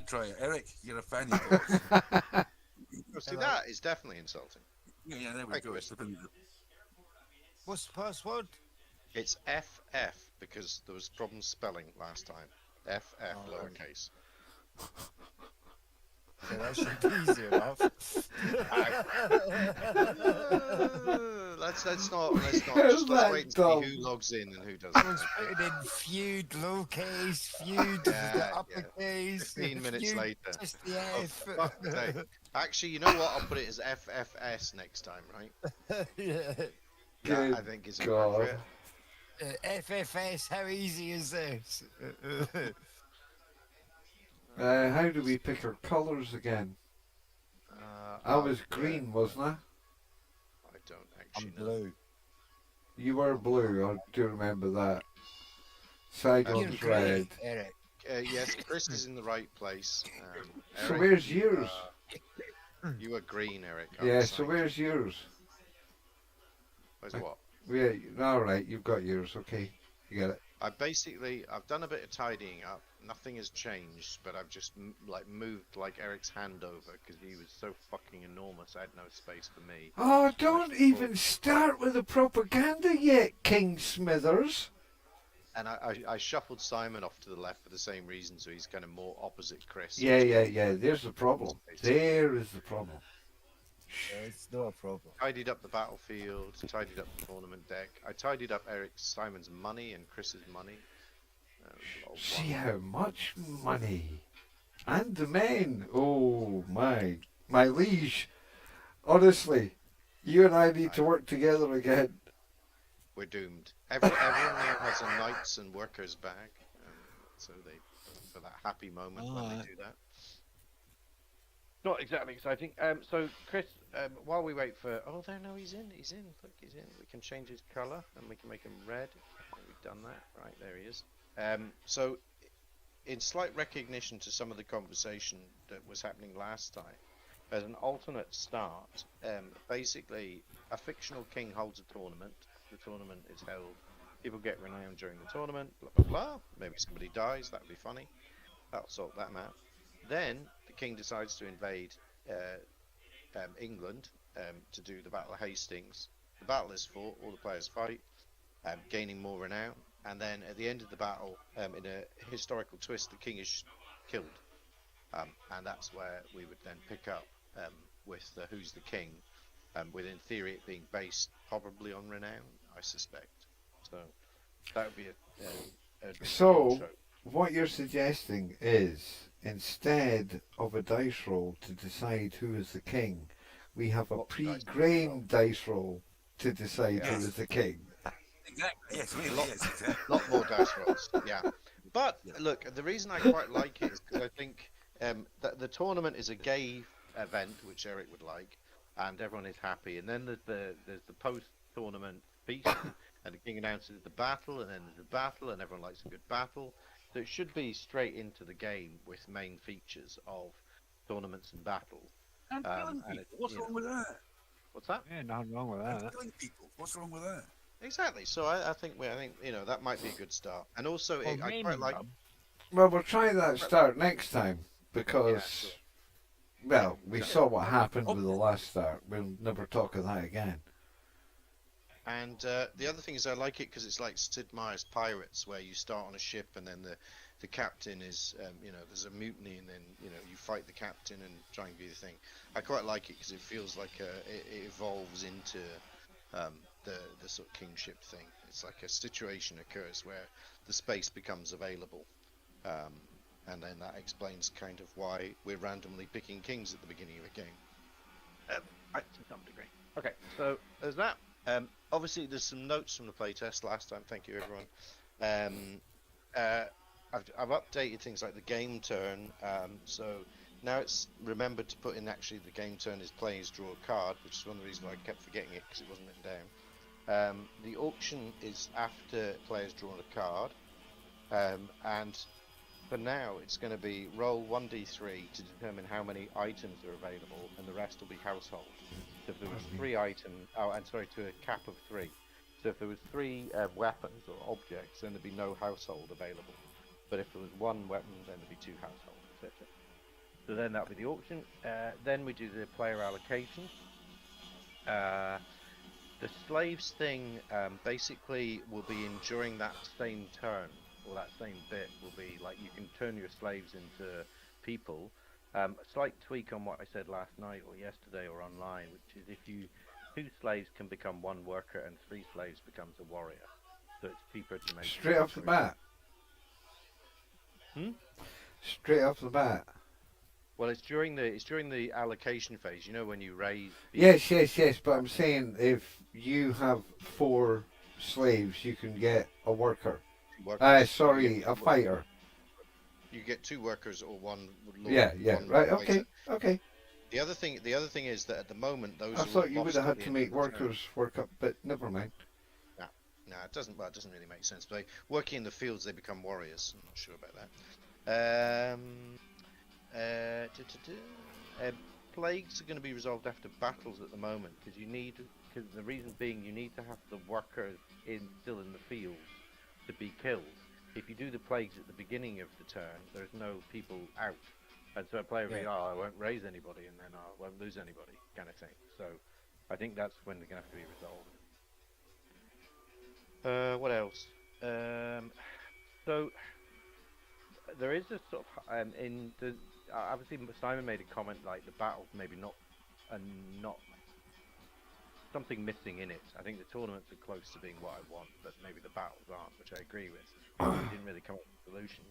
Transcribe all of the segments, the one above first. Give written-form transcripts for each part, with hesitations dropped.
try it. Eric, you're a fanny boss. Oh, see, Hello. that is definitely insulting. Yeah, there we Hi, go. Chris. What's the password? It's FF because there was problems spelling last time. FF Oh. lowercase. Yeah, that should be easy enough. Let's not Where's just let's that wait and dumb? see who logs in and who I doesn't. was putting in feud, lowercase, feud, Yeah, the yeah. uppercase, 15 minutes feud, later. just the Oh, F. fuck's sake. Actually, you know what? I'll put it as FFS next time, right? Yeah. That I Good think is God. appropriate. FFS, how easy is this? How do we pick our colours again? I was green, wasn't I? I don't I'm actually know. blue. You were blue, I do remember that. Saigon's You're red. green, Eric. Yes, Chris is in the right place. So Eric, where's yours? you are green, Eric. Yeah, so where's yours? Where's what? Yeah, alright, you've got yours, okay. You got it. I've done a bit of tidying up. Nothing has changed, but I've just moved like Eric's hand over because he was so fucking enormous. I had no space for me. Oh, don't even start with the propaganda yet, King Smithers. And I shuffled Simon off to the left for the same reason, so he's kind of more opposite Chris. Yeah, there's the problem. There is the problem. Yeah, it's not a problem. Tidied up the battlefield, tidied up the tournament deck. I tidied up Simon's money and Chris's money. See how much money. And the men. Oh, my liege. Honestly, you and I need to work together again. We're doomed. Everyone now has a knights and workers bag, so they, for that happy moment when they do that. Not exactly exciting. So Chris, while we wait for, no, he's in. Look, he's in. We can change his color and we can make him red. We've done that. Right, there he is. So, in slight recognition to some of the conversation that was happening last time, as an alternate start, basically a fictional king holds a tournament. The tournament is held. People get renowned during the tournament. Blah blah blah. Maybe somebody dies. That would be funny. That'll sort them out. Then the king decides to invade England to do the Battle of Hastings. The battle is fought. All the players fight, gaining more renown. And then at the end of the battle, in a historical twist, the king is killed. And that's where we would then pick up with Who's the King, with in theory it being based probably on renown, I suspect. So that would be a So, show. what you're suggesting is, instead of a dice roll to decide who is the king, we have a pre-game dice roll to decide who is the king. Exactly. Yes, really. Yes, exactly. A lot more dice rolls, yeah. But look, the reason I quite like it is because I think that the tournament is a gay event, which Eric would like, and everyone is happy. And then there's the post-tournament feast, and the king announces the battle, and then there's the battle, and everyone likes a good battle. So it should be straight into the game with main features of tournaments and battles. And killing people. What's wrong with that? What's that? Yeah, nothing wrong with And that. killing people. What's wrong with that? Exactly. So I think that might be a good start. And also, Well, I quite like. Well, we'll try that start next time, because, Yeah, sure. well, we saw what happened with the last start. We'll never talk of that again. And the other thing is I like it because it's like Sid Meier's Pirates, where you start on a ship and then the captain is, there's a mutiny, and then, you fight the captain and try and do the thing. I quite like it because it feels like it evolves into the sort of kingship thing. It's like a situation occurs where the space becomes available. And then that explains kind of why we're randomly picking kings at the beginning of a game. To some degree. Okay, so there's that. Obviously, there's some notes from the playtest last time. Thank you, everyone. I've updated things like the game turn. So now it's remembered to put in actually the game turn is players draw a card, which is one of the reasons why I kept forgetting it because it wasn't written down. The auction is after players drawn a card. And for now, it's going to be roll 1d3 to determine how many items are available, and the rest will be household. So if there was 3 items, to a cap of 3. So if there was 3 weapons or objects, then there'd be no household available. But if there was 1 weapon, then there'd be 2 household, etc. So then that'll be the auction. Then we do the player allocation. The slaves thing basically will be in during that same turn, or that same bit will be like you can turn your slaves into people. A slight tweak on what I said last night or yesterday or online, which is if you 2 slaves can become 1 worker and 3 slaves becomes a warrior. So it's cheaper to make Straight off the bat. Straight off the bat. Well, it's during the allocation phase. You know when you raise. Yes. But I'm saying if you have 4 slaves, you can get a worker. Sorry, a fighter. You get 2 workers or 1 lord. Yeah. One Right. waiter. Okay. The other thing is that at the moment those. I are thought you would lost have at had the to end make of the turn. workers work up, but never mind. No, it doesn't. Well, it doesn't really make sense. But working in the fields, they become warriors. I'm not sure about that. Plagues are going to be resolved after battles at the moment because the reason being you need to have the workers still in the field to be killed. If you do the plagues at the beginning of the turn, there's no people out, and so a player will be, I won't raise anybody, and then I won't lose anybody, kind of thing. So I think that's when they're going to have to be resolved. What else? So there is a sort of in the obviously Simon made a comment like the battles maybe not something missing in it. I think the tournaments are close to being what I want, but maybe the battles aren't, which I agree with. We didn't really come up with a solution.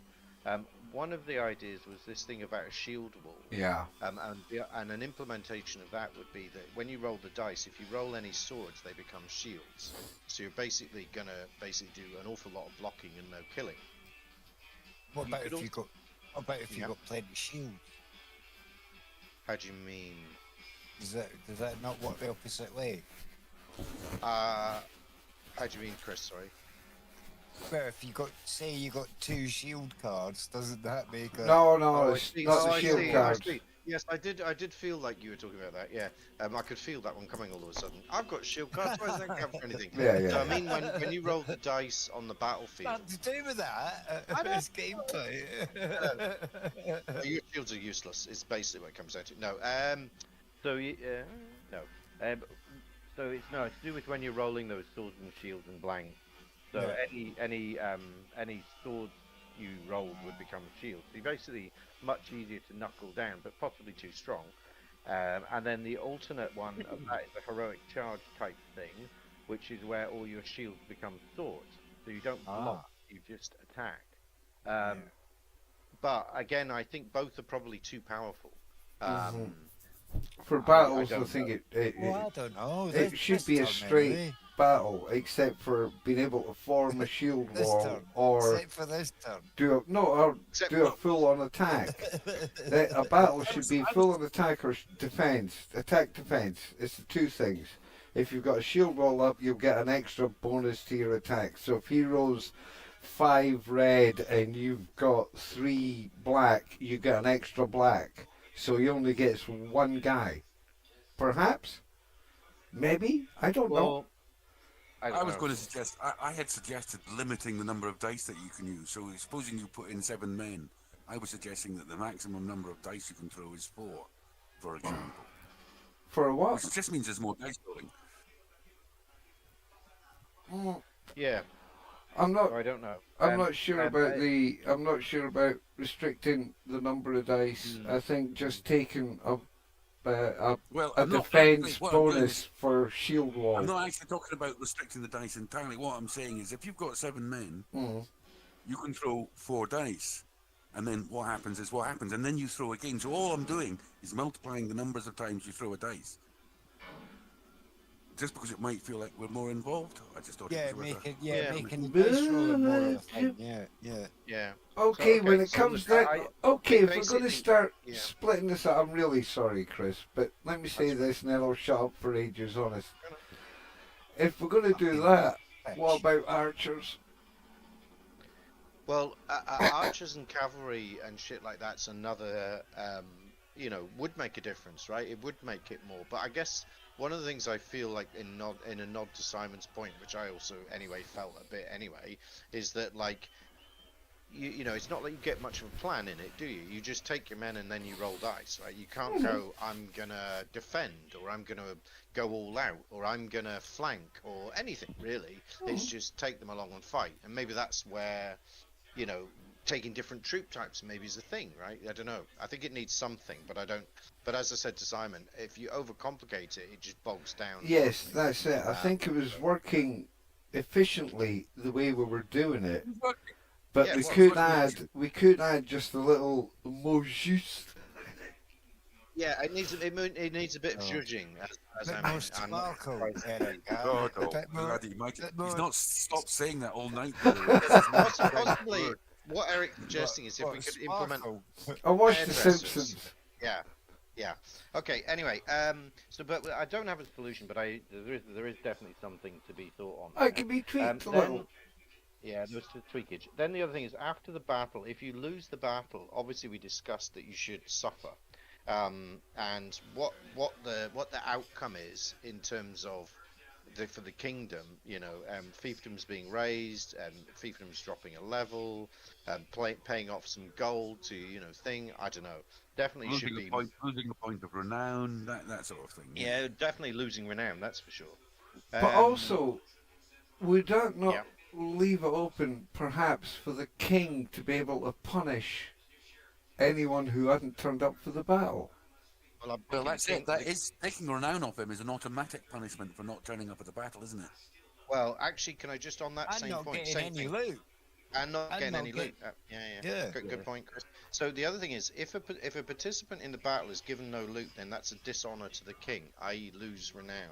One of the ideas was this thing about a shield wall. Yeah. And an implementation of that would be that when you roll the dice, if you roll any swords, they become shields. So you're basically gonna do an awful lot of blocking and no killing. What about if you got plenty of shields? How do you mean? Does that not work the opposite way? How do you mean, Chris? Sorry. Well, if you got 2 shield cards, doesn't that make a... No, it's not the shield cards. Yes, I did feel like you were talking about that. Yeah, I could feel that one coming all of a sudden. I've got shield cards. Why does that count for anything? Yeah. So I mean, when you roll the dice on the battlefield, Nothing to do with that. It's gameplay. Your shields are useless. It's basically what it comes down to. No. So it's to do with when you're rolling those swords and shields and blanks. So any swords you rolled would become shields. So you're basically much easier to knuckle down, but possibly too strong. And then the alternate one of that is a heroic charge type thing, which is where all your shields become swords. So you don't block, you just attack. But again, I think both are probably too powerful. For battles, I think I don't know. it should be a straight battle, except for being able to form a shield wall or except for this turn. do a full-on attack. A battle should be full-on attack or defense. Attack, defense. It's the 2 things. If you've got a shield wall up, you'll get an extra bonus to your attack. So if he rolls 5 red and you've got 3 black, you get an extra black. So he only gets 1 guy. Perhaps? Maybe? I don't know. I was going to suggest, I had suggested limiting the number of dice that you can use. So supposing you put in 7 men, I was suggesting that the maximum number of dice you can throw is 4, for example. For a what? Which just means there's more dice rolling. Yeah. I'm not. I don't know. I'm not sure about I'm not sure about restricting the number of dice. I think just taking a defense bonus for shield wall. I'm not actually talking about restricting the dice entirely. What I'm saying is, if you've got 7 men, you can throw 4 dice, and then what happens is what happens, and then you throw again. So all I'm doing is multiplying the numbers of times you throw a dice. Just because it might feel like we're more involved, I just thought making the dice roll more of a thing. Yeah. Okay, when it comes down, if we're going to start Yeah. splitting this up, I'm really sorry, Chris, but let me say this, and then I'll shut up for ages. Honest. If we're going to do that, what about archers? Well, archers and cavalry and shit like that's another, would make a difference, right? It would make it more. But I guess one of the things I feel like in a nod to Simon's point, which I also anyway felt a bit anyway, is that like you know, it's not like you get much of a plan in it, do you? You just take your men and then you roll dice, right? You can't go, I'm gonna defend, or I'm gonna go all out, or I'm gonna flank, or anything really. It's just take them along and fight, and maybe that's where, you know, taking different troop types maybe is a thing, right? I don't know. I think it needs something, but I don't. But as I said to Simon, if you overcomplicate it, it just bogs down. Yes, that's it. I think it was working efficiently the way we were doing it, but Yeah, we it was. could add just a little more juice. Yeah, it needs a bit of judging. As Bit I'm, more I'm sparkle, not Eric. God, A bit more. bloody mighty. bit He's more- not stopped saying that all night. This is my favourite possibly word. what Eric's suggesting is if we could implement. I watched The Hairdressers. Simpsons. Yeah. Okay. Anyway, so but I don't have a solution, but there is definitely something to be thought on. It can be tweaked a Then, little. yeah, there's the tweakage. Then the other thing is after the battle, if you lose the battle, obviously we discussed that you should suffer, and what the outcome is in terms of for the kingdom, you know, fiefdoms being raised and fiefdoms dropping a level, paying off some gold to, you know, thing. I don't know. Definitely Losing should be. losing a point of renown, that sort of thing. Yeah, definitely losing renown. That's for sure. But also, would that not leave it open, perhaps, for the king to be able to punish anyone who hadn't turned up for the battle? Well, that's it. That is taking renown off him is an automatic punishment for not turning up at the battle, isn't it? Well, actually, can I just on that I'm same not point? getting Same any thing. loot. And not I'm getting not any get- loot. Yeah. Yeah. Good point, Chris. So the other thing is, if a participant in the battle is given no loot, then that's a dishonor to the king, i.e., lose renown.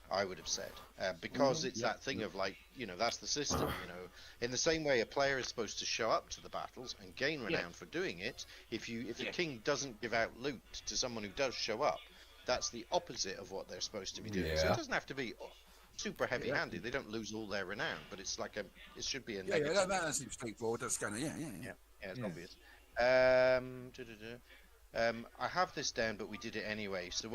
I would have said, because it's that thing of like, you know, that's the system. You know, in the same way a player is supposed to show up to the battles and gain renown for doing it. If the king doesn't give out loot to someone who does show up, that's the opposite of what they're supposed to be doing. So Yeah. it doesn't have to be super heavy-handed. They don't lose all their renown, but it's like it should be a Yeah, negative. that seems straightforward. That's kind of yeah. Yeah, it's Yeah. obvious. I have this down, but we did it anyway. So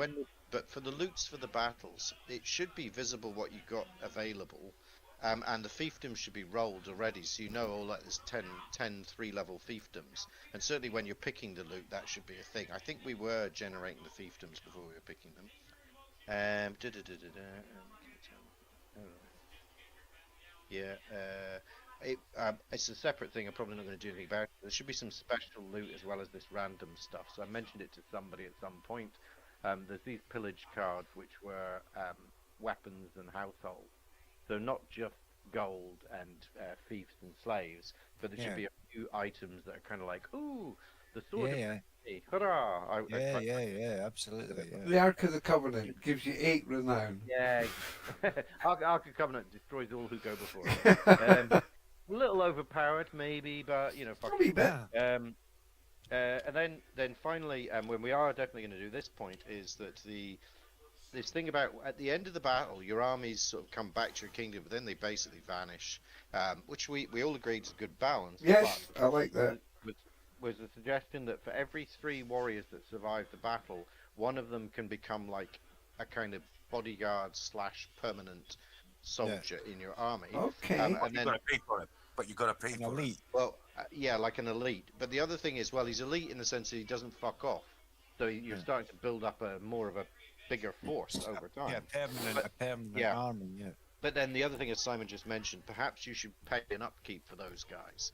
but for the loots for the battles, it should be visible what you got available, and the fiefdoms should be rolled already, so you know, oh, like there's 10 3-level fiefdoms, and certainly when you're picking the loot, that should be a thing. I think we were generating the fiefdoms before we were picking them. It's a separate thing. I'm probably not going to do anything about it. There should be some special loot as well as this random stuff. So I mentioned it to somebody at some point. There's these pillage cards which were weapons and household. So not just gold and thieves and slaves, but there should be a few items that are kind of like, ooh, the sword of Destiny, hurrah! Yeah, absolutely. Yeah. The Ark of the Covenant gives you 8 renown. Yeah, Ark of Covenant destroys all who go before it. A little overpowered, maybe, but you know, fuck Probably it. better. And then finally, when we are definitely going to do this point, is that this thing about at the end of the battle, your armies sort of come back to your kingdom, but then they basically vanish, which we all agreed is a good balance. Yes, but I like that. was a suggestion that for every 3 warriors that survive the battle, one of them can become like a kind of bodyguard / permanent soldier in your army. Okay. And You've then got to pay for it. But you've got to pay An for elite. well, yeah, like an elite. But the other thing is, well, he's elite in the sense that he doesn't fuck off. So you're starting to build up more of a bigger force over time. Yeah, a permanent army. Yeah. But then the other thing, as Simon just mentioned, perhaps you should pay an upkeep for those guys.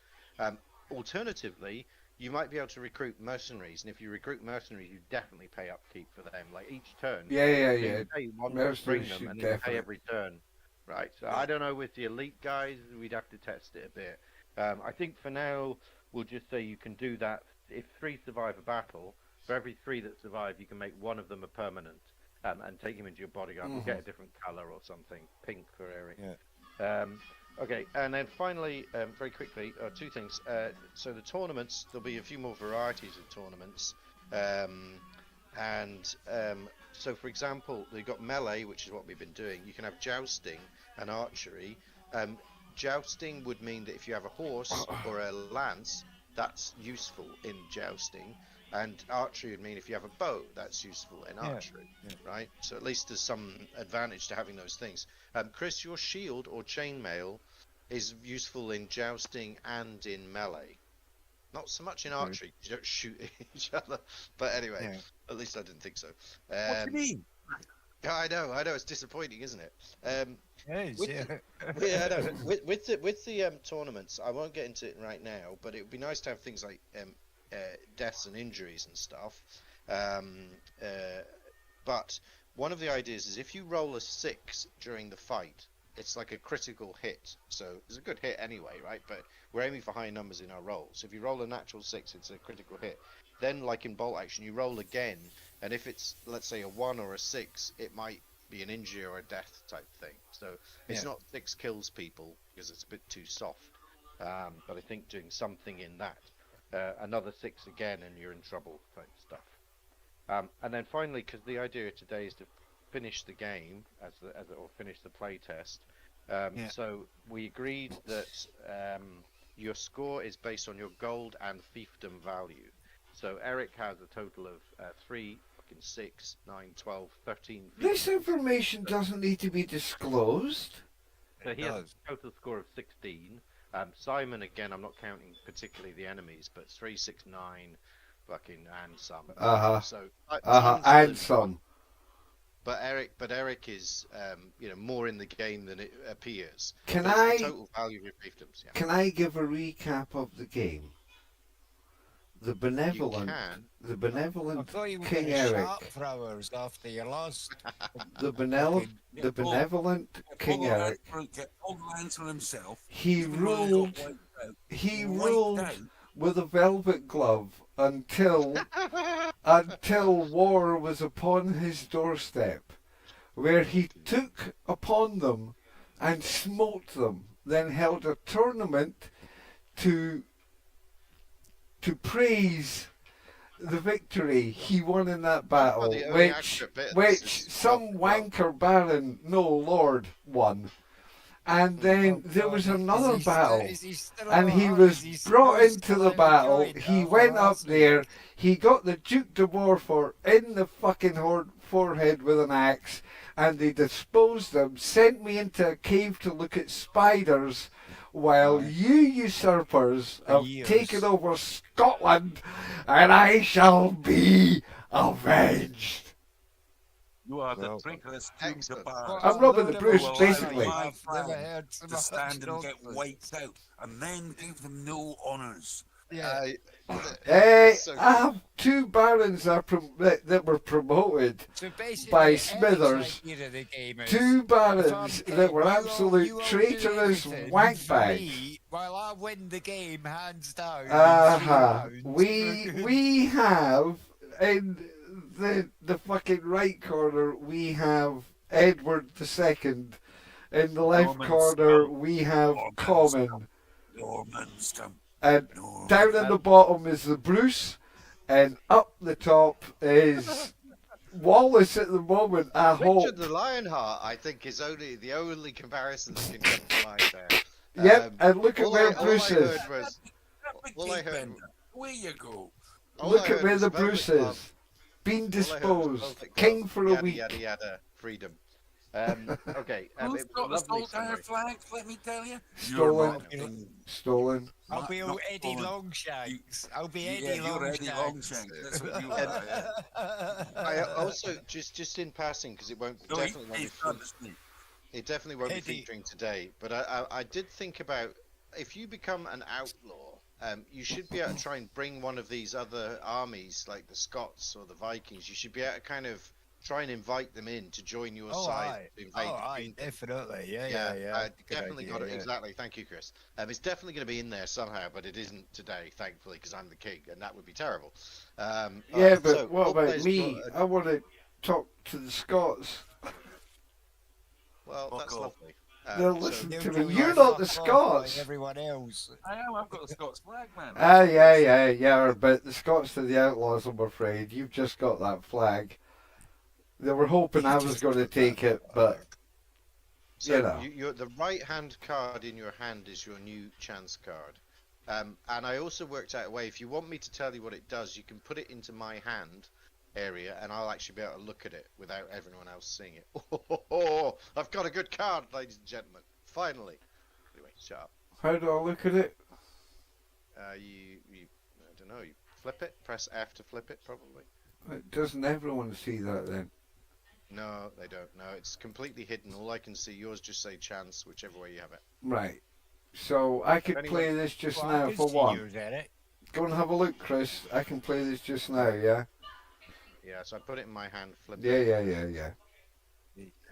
Alternatively, you might be able to recruit mercenaries, and if you recruit mercenaries, you definitely pay upkeep for them. Like each turn, Yeah. you pay one to bring Mercenaries them, should and then you pay definitely. every turn. Right. So I don't know with the elite guys, we'd have to test it a bit. I think for now we'll just say you can do that if 3 survive a battle. For every 3 that survive, you can make one of them a permanent, and take him into your bodyguard. We'll get a different color or something, pink for Eric. Yeah. Okay, and then finally, very quickly, 2 things. So the tournaments, there'll be a few more varieties of tournaments, so for example, they've got melee, which is what we've been doing. You can have jousting and archery. Jousting would mean that if you have a horse or a lance, that's useful in jousting. And archery would mean if you have a bow, that's useful in archery, right? So at least there's some advantage to having those things. Chris, your shield or chainmail is useful in jousting and in melee. Not so much in archery. You don't shoot each other. But anyway, Yeah. at least I didn't think so. What do you mean? Yeah, I know. It's disappointing, isn't it? Yes, With yeah. Yeah, I know. With the tournaments, I won't get into it right now, but it would be nice to have things like deaths and injuries and stuff. But one of the ideas is if you roll a 6 during the fight, it's like a critical hit. So it's a good hit anyway, right? But we're aiming for high numbers in our rolls. If you roll a natural 6, it's a critical hit. Then, like in bolt action, you roll again, and if it's, let's say, a 1 or a 6, it might be an injury or a death type thing. So it's not 6 kills people because it's a bit too soft. But I think doing something in that, another 6 again, and you're in trouble type stuff. And then finally, because the idea today is to finish the game or finish the play test. So we agreed that your score is based on your gold and fiefdom value. So Eric has a total of 3, 6, 9, 12, 13. This information doesn't need to be disclosed. So he has a total score of 16. Simon, again, I'm not counting particularly the enemies, but 3, 6, 9, and some. So And some. But Eric is more in the game than it appears. Can That's I? the total value of your fiefdoms? Yeah. Can I give a recap of the game? The benevolent I thought you were King getting Eric. sharp flowers after your last. The benevolent King Eric. Get all the lands for himself. He even though they got ruled. wiped out. He Wiped ruled out. with a velvet glove until war was upon his doorstep, where he took upon them and smote them, then held a tournament to praise the victory he won in that battle, the only accurate bit of this which is some wanker baron, no lord, won. And then there was another battle, and he was brought into the battle. He went up there, he got the Duke de Morfort in the fucking forehead with an axe, and they disposed him, sent me into a cave to look at spiders, while you usurpers have taken over Scotland, and I shall be avenged. You are the traitorous King de Bar. I'm Robin the Bruce, Who will basically. allow my I've never flag heard so to much stand and get nonsense. wiped out, and then give them no honours. Yeah. Hey, So- I have 2 barons that were promoted. So basically, by Eric's Smithers. idea of the game is, 2 if I'm barons king, that were you absolute all do traitorous everything wankbags. for me, while I win the game hands down. in 3 Uh-huh. rounds. We have in the fucking right corner we have Edward II. In the left Norman corner scum. we have Norman Common. Norman scum. And Norman. down in the bottom is the Bruce, and up the top is Wallace at the moment, I hope. Richard the Lionheart, I think, is the only comparison that can come to mind there. Yep, and look at where all Bruce I is. heard was, Big all I King heard- Bender. Away you go. all Look I at heard where was the Velvet Bruce Glove. is. Been All I heard was disposed. Velvet King Glove, for a yada, week. Yada yada, freedom. Okay, Who's it- got the lovely Saltire summary. flag, let me tell you? Stolen. You're not Stolen. I'll be all not Eddie on. Longshanks. I'll be Yeah, Eddie you're Eddie Longshanks. Longshanks. That's what you are. I also just in passing because it won't No, definitely won't be he's done this thing. it definitely won't be Eddie. featuring today. But I did think about if you become an outlaw, you should be able to try and bring one of these other armies like the Scots or the Vikings. You should be able to kind of try and invite them in to join your Oh, side. aye. To invade Oh, the aye, kingdom. definitely. Yeah. I Good definitely idea, got it. yeah. Exactly. Thank you, Chris. It's definitely going to be in there somehow, but it isn't today, thankfully, because I'm the king, and that would be terrible. Yeah, Alright, but so what all about players me? got I want to talk to the Scots. well, Fuck that's off. lovely. They'll So- listen They'll to do me. You're like not the fuck off Scots. like everyone else. I am, I've got the Scots flag, man. Yeah, but the Scots are the outlaws, I'm afraid. You've just got that flag. They were hoping I was going to take it, but So you know. you're, the right-hand card in your hand is your new chance card. And I also worked out a way, if you want me to tell you what it does, you can put it into my hand area, and I'll actually be able to look at it without everyone else seeing it. Oh, I've got a good card, ladies and gentlemen. Finally. Anyway, Shut up. How do I look at it? You, I don't know. You flip it. Press F to flip it, probably. Doesn't everyone see that then? No, they don't. No, it's completely hidden. All I can see, yours just say chance, whichever way you have it. Right. So I could Anyone- play this just Well, I now can for see one. yours, Eric. Go and have a look, Chris. I can play this just now, yeah? Yeah, so I put it in my hand, flip Yeah, it. yeah.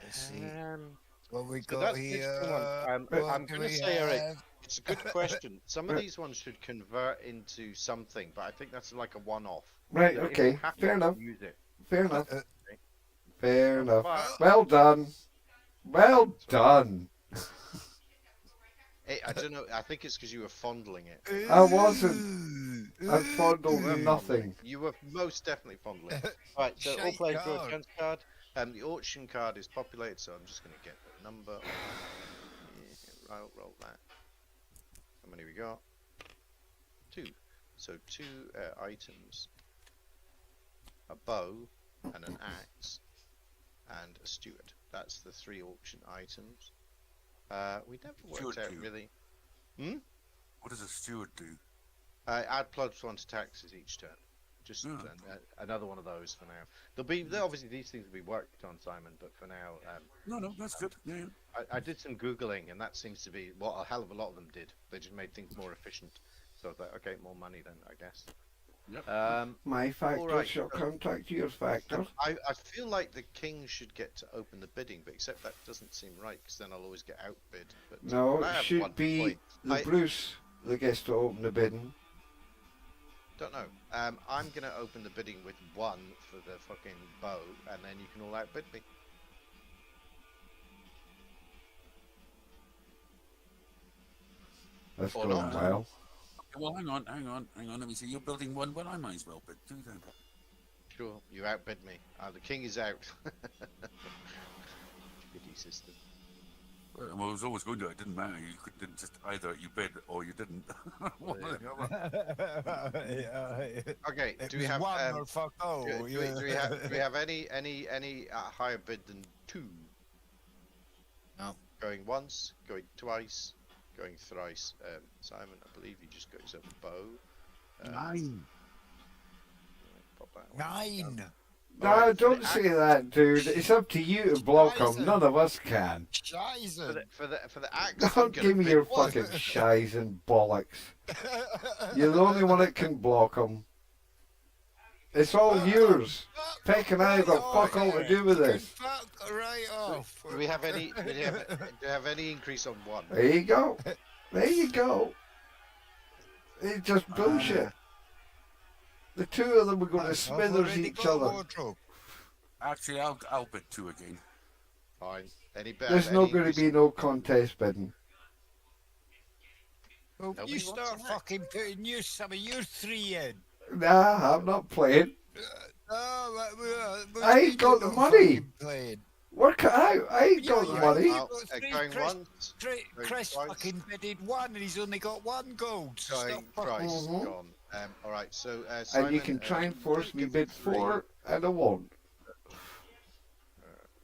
Let's see Um, what we So got that's an here. interesting one. What I'm do going to we say, Eric, have? it's a good question. Some of these ones should convert into something, but I think that's like a one-off. Right, so if okay. you have Fair to enough. Use it. Fair enough. Uh, Fair enough. But Well done. Well done. I don't know. I think it's because you were fondling it. I wasn't. I fondled You were nothing. fondling. You were most definitely fondling. Right, so all Shite players draw a card. chance card. The auction card is populated, so I'm just going to get the number. Yeah, roll that. How many we got? 2. So 2 items. A bow and an axe and a steward. That's the 3 auction items. We never worked Steward out do. really. What does a steward do? Add +1 to taxes each turn. Just Oh. another one of those for now. They'll obviously these things will be worked on, Simon, but for now, No, that's good. Yeah. I did some googling, and that seems to be what a hell of a lot of them did. They just made things more efficient. So I was like, okay, more money then, I guess. Yep. My factor Alright. shall contact your factor. I feel like the king should get to open the bidding, but except that doesn't seem right, because then I'll always get outbid. But No, I it have should 1 be point. the I Bruce that gets to open the bidding. don't know. I'm gonna open the bidding with 1 for the fucking bow, and then you can all outbid me. That's Or going not. well. Well, hang on. Let me see. You're building one. Well, I might as well bid 2 then. Sure, you outbid me. The king is out. Biddy system. Well, I was always going to. It didn't matter. You didn't just either you bid or you didn't. One or the other. Okay, It do we was have one or fuck all. do we have any higher bid than 2? No. Going once, going twice, going thrice. Simon, I believe you just got yourself a bow. 9. Pop that one. 9. No, Alright, don't say that, dude. It's up to you to block them. None of us can. Scheiße. For the axe. I'm Don't gonna give me bid your 1. fucking shies and bollocks. You're the only one that can block them. It's all yours. Peck and I have got fuck all to do with this. Fuck right off. Do we have any? Do we have any increase on 1? There you go. There you go. It's just bullshit. The 2 of them are going to I've smithers already each got a other. wardrobe. Actually, I'll bid 2 again. Fine. Any better? There's any not going to increase be no contest bidding. Well, Nobody you wants start that. fucking putting some of your 3 in. Nah, I'm not playing. I ain't you got the not money. fucking playing. Work it out. I ain't got the Yeah, money. yeah. Well, Three going Chris- once, Chris Going twice. fucking bidded 1 and he's only got 1 gold. So going stop fucking- thrice, Mhm. gone. All right, so And you Simon, can try and force me give bid 3. 4, and I won't.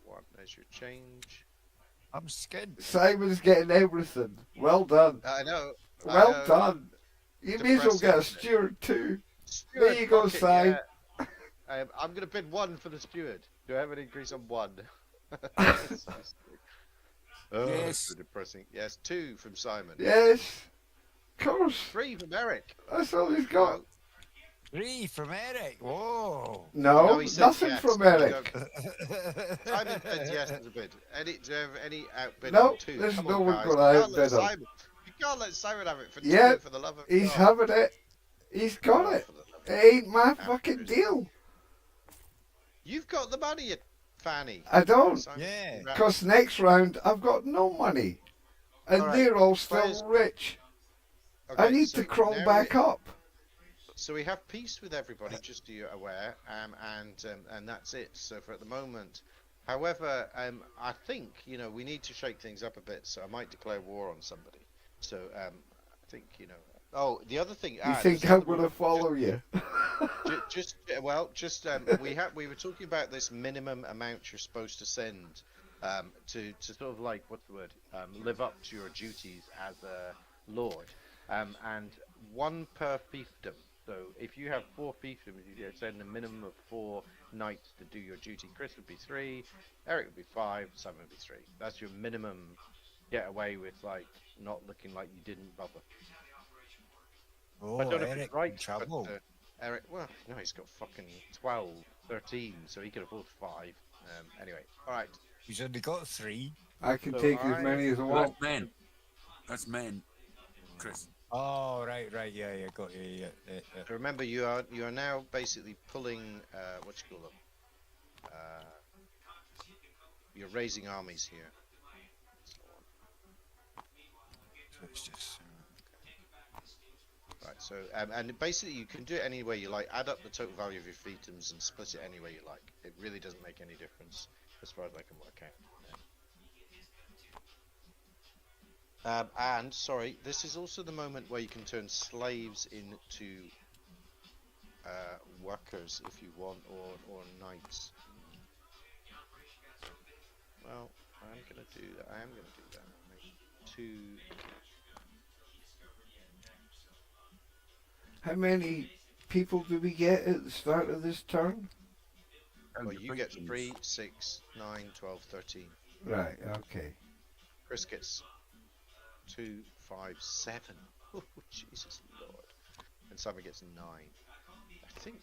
1, there's your change. I'm skinned. Simon's getting everything. Well done. I know. Well done. You may as well get a Depressing. steward too. Steward, There you go, fuck it, Si. yeah. I'm going to bid 1 for the steward. Do I have an increase on 1? Oh, Yes. that's so depressing. Yes, 2 from Simon. Yes. Of course. 3 from Eric. That's all he's got. 3 from Eric. Whoa. No, No, he said nothing yes. from You Eric. Simon said yes as a bid. Do you have any outbid No, on 2? there's Come no on, one guys. gonna You can't let outbid him. Simon- You can't let Simon have it for 2 Yeah, for the love of He's God. having it. He's got it. For the love of- It ain't my fucking deal. You've got the money, you fanny. I don't. Simon, Yeah. congrats. Because next round I've got no money. And Alright, they're all still players- rich. I Okay, need so to crawl now back up. So we have peace with everybody, just so you're aware, and that's it. So for at the moment, however, I think we need to shake things up a bit. So I might declare war on somebody. So I think Oh, the other thing. You think I'm going to follow you? We were talking about this minimum amount you're supposed to send to sort of like, what's the word, live up to your duties as a lord, and one per fiefdom. So if you have 4 fiefdoms, you send a minimum of 4 knights to do your duty. Chris would be 3, Eric would be 5, Simon would be 3. That's your minimum. Get away with like not looking like you didn't bother. Oh, I don't know if Eric, it's right, in trouble. but Eric, well, no, he's got fucking 12, 13, so he could afford 5. Anyway, all right. He's only got 3. I can So take as I- many as I Well, want. that's men. That's men, Chris. Oh, right, yeah, got you, yeah. So remember, you are now basically pulling what you call them. You're raising armies here. So on. So it's just, Right. So and basically you can do it any way you like. Add up the total value of your fiefdoms and split it any way you like. It really doesn't make any difference as far as I can work out. And sorry, this is also the moment where you can turn slaves into workers if you want, or knights. Well, I'm gonna do that. I am gonna do that. Make 2. How many people do we get at the start of this turn? And Well, the you get fiefdoms. 3, 6, 9, 12, 13. Right, okay. Chris gets 2, 5, 7. Oh, Jesus Lord. And Simon gets 9. I think.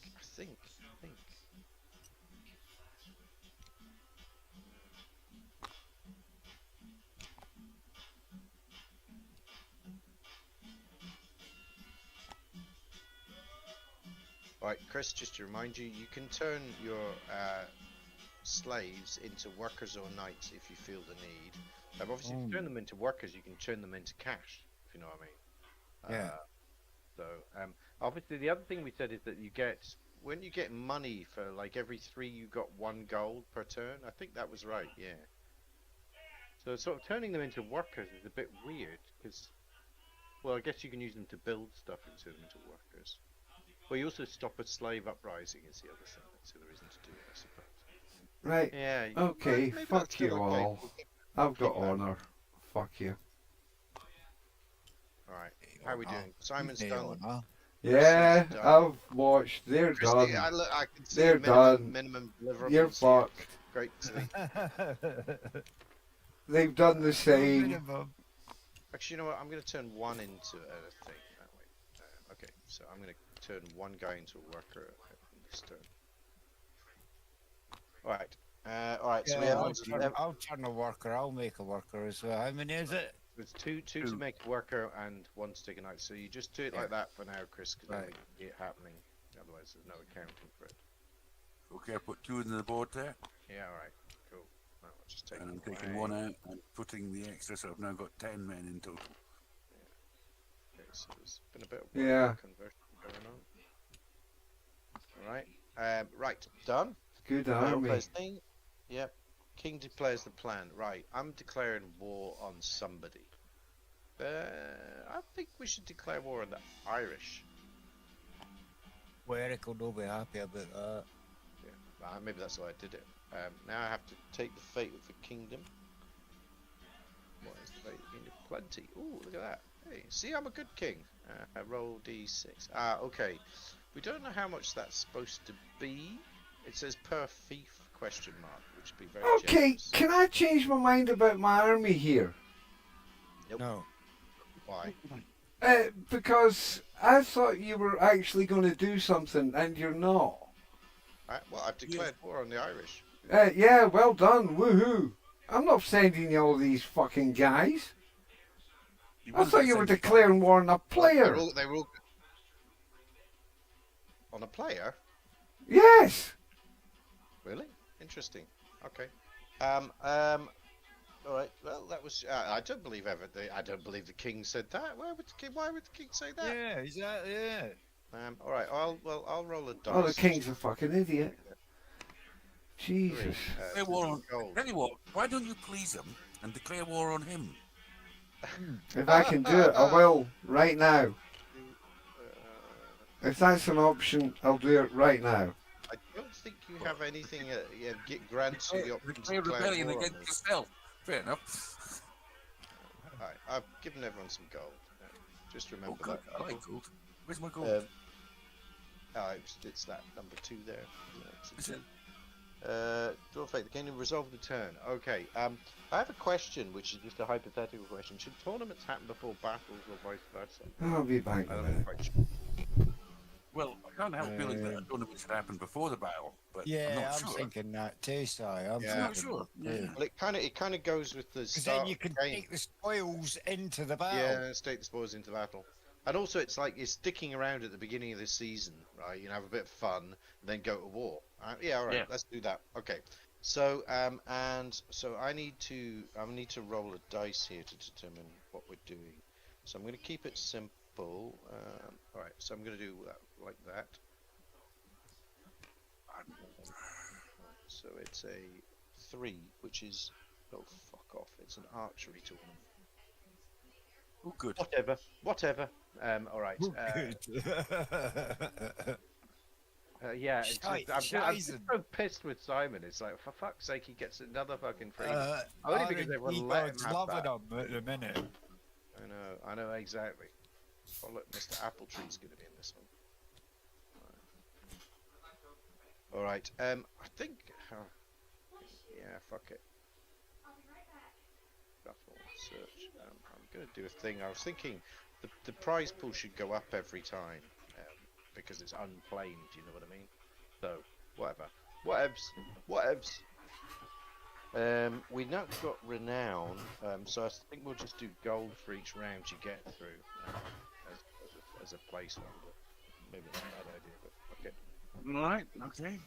Right, Chris, just to remind you, you can turn your slaves into workers or knights if you feel the need. Obviously, if you turn them into workers, you can turn them into cash, if you know what I mean. Yeah. So, obviously, the other thing we said is that you get, When you get money for like every 3, you got 1 gold per turn. I think that was right. Yeah. so sort of turning them into workers is a bit weird, because, well, I guess you can use them to build stuff and turn them into workers. Well, you also stop a slave uprising is the other thing. That's the other reason to do it, I suppose. Right, Yeah. okay, Maybe fuck that's still you okay. all. I've got Keep that. honour. Fuck you. All right. How are we doing? Simon's Hey, done. huh? Yeah, done. I've watched. They're Christy, done. I can see They're done. minimum deliverables. You're here. fucked. Great to see. They've done the same. Minimum. Actually, you know what? I'm going to turn 1 into a thing that way. Okay, so I'm going to turn 1 guy into a worker this turn. All right. All right. So we Yeah, have. I'll turn a worker. I'll make a worker as well. How many is it? There's two to make a worker and 1 to take a knight. So you just do it like that for now, Chris, because Right. then we can get it happening. Otherwise, there's no accounting for it. Okay, I put 2 in the board there, Yeah, all right, cool. Right, I'll just take and I'm it taking away. 1 out and putting the extra, so I've now got 10 men in total. Okay, so there's been a bit of Yeah. conversion going on. All right, right, done. Good Battle army. plays thing. Yep. King declares the plan. Right. I'm declaring war on somebody. I think we should declare war on the Irish. Well, Eric will not be happy about that. Yeah. Maybe that's why I did it. Now I have to take the fate of the kingdom. What is the fate of the kingdom? Plenty. Ooh, look at that. Hey, see, I'm a good king. I roll d6. Okay. We don't know how much that's supposed to be. It says per fief question mark, which would be very Okay, generous. can I change my mind about my army here? No. Why? Because I thought you were actually going to do something, and you're not. Well, I've declared war on the Irish. Yeah, well done, woohoo! I'm not sending you all these fucking guys. I thought you were declaring war on a player. They were all on a player. Yes. Really? Interesting. Okay. All right. Well, that was. I don't believe I don't believe the king said that. Why would the king say that? Yeah, exactly. Yeah. All right. I'll roll a dice. Oh, the king's a fucking idiot. Jesus. Declare war on. Gold. Tell you what, why don't you please him and declare war on him? If I can do it, I will right now. If that's an option, I'll do it right now. I don't think you have anything grants you the option to Declare declare rebellion war on against us. yourself. Fair enough. Alright, I've given everyone some gold. Just Oh, remember good. that. I like gold. Where's my gold? It's that number 2 there. Is it? Draw fate. The kingdom resolve the turn. Okay. I have a question, which is just a hypothetical question. Should tournaments happen before battles or vice versa? I'll be back in I a don't know minute. quite sure. Well, I can't help feeling that a tournament should happen before the battle, but I'm Yeah, not I'm sure. thinking that too, Si. I'm Yeah. I'm not thinking sure. that too. Yeah. Well, it kind of goes with the Because start then you of can the game. take the spoils into the battle. Yeah, let's take the spoils into battle. And also, it's like you're sticking around at the beginning of the season, right? You can have a bit of fun, and then go to war. Yeah, all right, Yeah. let's do that. Okay. So, and so I need to roll a dice here to determine what we're doing. So I'm going to keep it simple. All right. So I'm going to do that like that. So it's a 3, which is fuck off. It's an archery tournament. Oh, good. Whatever. All right. Yeah, it's I'm just so pissed with Simon. It's like, for fuck's sake, he gets another fucking free. Only because everyone let him have loving that. them at the minute. I know exactly. Oh look, Mr. Appletree's going to be in this one. All right. I think. Yeah, fuck it. Shuffle, search. I'm going to do a thing. I was thinking the prize pool should go up every time because it's unplaned. You know what I mean? So whatevs. We now got renown, so I think we'll just do gold for each round you get through as a placeholder. Maybe not a bad idea, but okay. All right. Okay.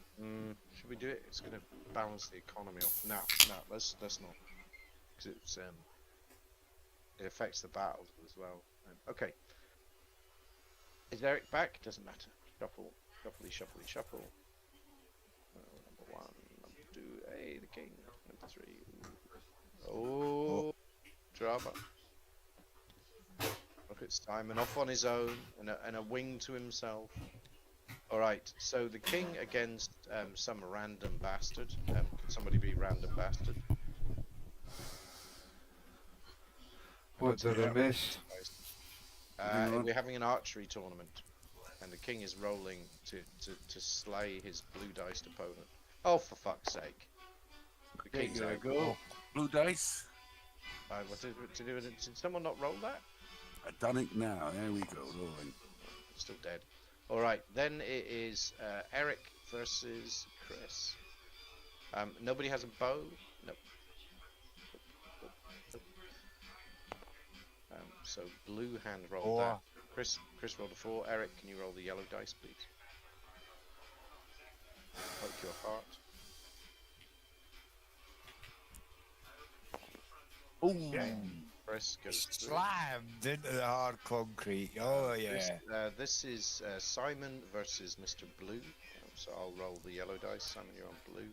Should we do it? It's going to balance the economy off. No, let's not, because it's it affects the battles as well. Okay. Is Eric back? Doesn't matter. Shuffle. Number 1, number 2, hey, the king. Number 3. Oh, drama. Look at Simon off on his own and a wing to himself. All right, so the king against some random bastard. Can somebody be random bastard? What did I miss? We're having an archery tournament, and the king is rolling to slay his blue diced opponent. Oh, for fuck's sake! The There king's you out. go. Blue dice. Did someone not roll that? I've done it now. There we go. Rolling. Still dead. All right, then it is Eric versus Chris. Nobody has a bow. Nope. So blue hand rolled that. Chris rolled a 4. Eric, can you roll the yellow dice, please? Poke your heart. Oh, Chris goes through. Slammed into the hard concrete. Oh, yeah. This is Simon versus Mr. Blue. So I'll roll the yellow dice. Simon, you're on blue.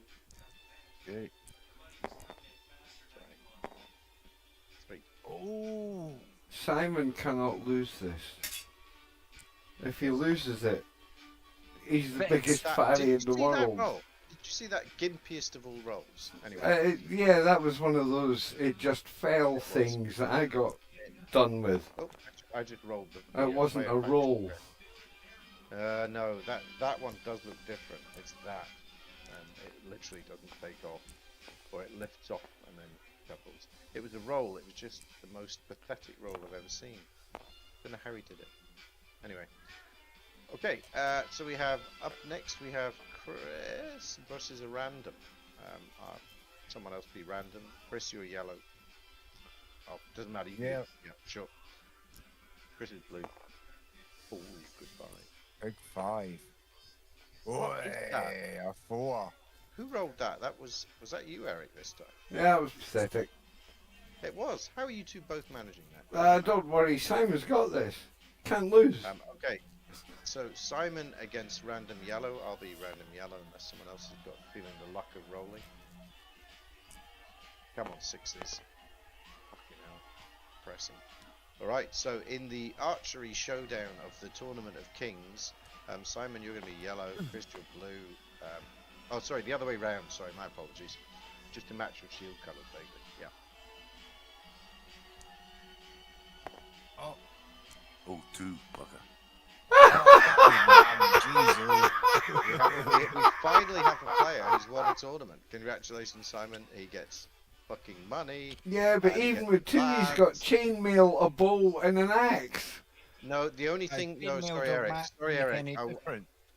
okay. Sorry. 3. Oh. Simon cannot lose this. If he loses it, he's the biggest fatty in the world. Did you see that gimpiest of all rolls? Anyway. Yeah, that was one of those it just fell things that I got done with. Oh, I just rolled the. It wasn't a roll. No, that one does look different. It's that. It literally doesn't take off, or it lifts off and then doubles. It was a roll. It was just the most pathetic roll I've ever seen. Don't know how he did it. Anyway. Okay, so we have up next. We have Chris versus a random. Someone else be random. Chris, you're yellow. Oh, doesn't matter. Yeah. Yeah, sure. Chris is blue. Oh, goodbye. Big 5. Oh, a 4. Who rolled that? Was that you, Eric, this time? Yeah, it was pathetic. It was. How are you two both managing that? Don't worry, Simon's got this. Can't lose. Okay. So Simon against random yellow. I'll be random yellow unless someone else has got feeling the luck of rolling. Come on, 6s. Fucking hell. Pressing. Alright, so in the archery showdown of the Tournament of Kings, Simon, you're going to be yellow, Chris, you're blue, Oh, sorry, the other way round. Sorry, my apologies. Just to match with shield colours, vaguely. Yeah. Oh, two, bugger. We finally have a player who's won a tournament. Congratulations, Simon. He gets fucking money. Yeah, but he even gets with two, he's got lands. chainmail, a bow, and an axe. No, the only thing. No, sorry, Eric. Sorry, Eric.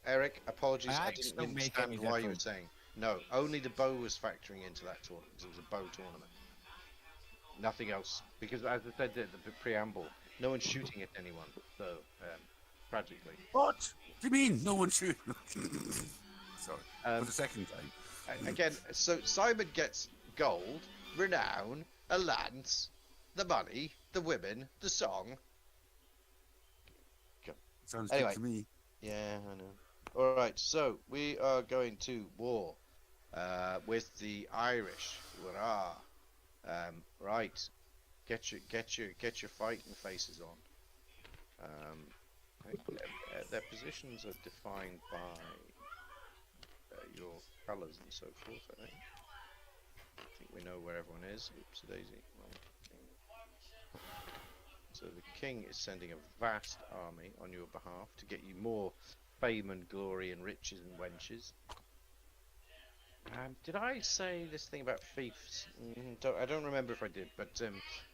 Eric, apologies. I Axe didn't don't make understand any why you were difference. saying. No, only the bow was factoring into that tournament. It was a bow tournament. Nothing else. Because as I said at the preamble, no one's shooting at anyone. So, tragically. What? Do you mean no one shooting? Sorry, for the second time. Again, so Simon gets gold, renown, a lance, the money, the women, the song. Sounds Anyway. good to me. Yeah, I know. All right, so we are going to war with the Irish. Hurrah! Right, get your fighting faces on. Their positions are defined by your colours and so forth. I think we know where everyone is. Oops, daisy. So the king is sending a vast army on your behalf to get you more fame and glory and riches and wenches. Did I say this thing about fiefs? I don't remember if I did, but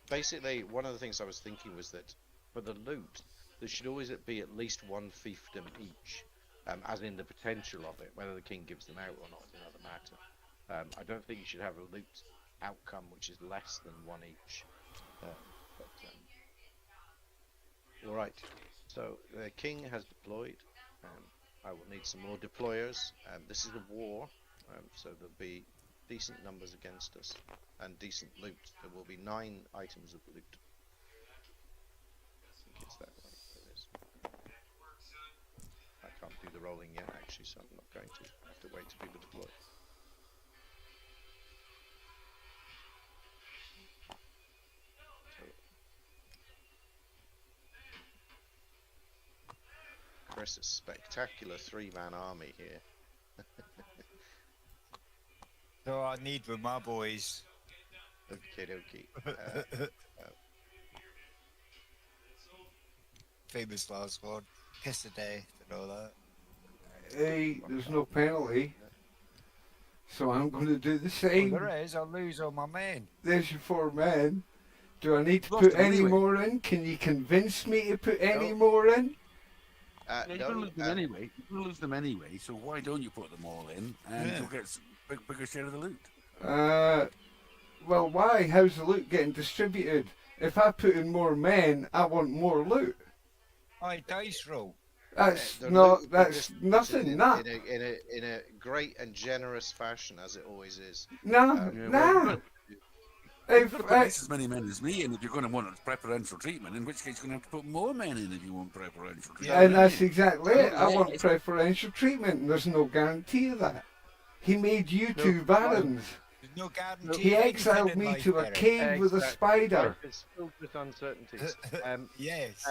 basically one of the things I was thinking was that for the loot, there should always be at least one fiefdom each, as in the potential of it. Whether the king gives them out or not is another matter. I don't think you should have a loot outcome which is less than one each. All right. So the king has deployed. I will need some more deployers. This is a war, so there'll be decent numbers against us and decent loot. There will be 9 items of loot. I think it's that way. It is. I can't do the rolling yet, actually, so I'm not going to. I have to wait till people deploy. Chris, a spectacular 3-man army here. So I need with my boys. Okie dokie. Famous last one. Kiss the day and all that. Hey, there's no penalty. So I'm going to do the Well, same. there is. I'll lose all my men. There's your 4 men. Do I need to Lost put them any anyway. more in? Can you convince me to put any No. more in? Yeah, you're going to lose them anyway. You're going to lose them anyway, so why don't you put them all in and Yeah. you'll get bigger share of the loot? Well, why? How's the loot getting distributed? If I put in more men, I want more loot. I dice roll. That's The not. loot That's distributed nothing. in Nah, a great and generous fashion, as it always is. nah, Yeah, nah. You've If got to put I, twice as many men as me, and if you're going to want preferential treatment, in which case you're going to have to put more men in if you want preferential treatment. and that's exactly it. I Yeah, want it's- preferential treatment, and there's no guarantee of that. He made you No, 2 barons. There's no guarantee. He of exiled anything in me life, to a Eric. cave with a spider. Life is filled with uncertainties. Yes.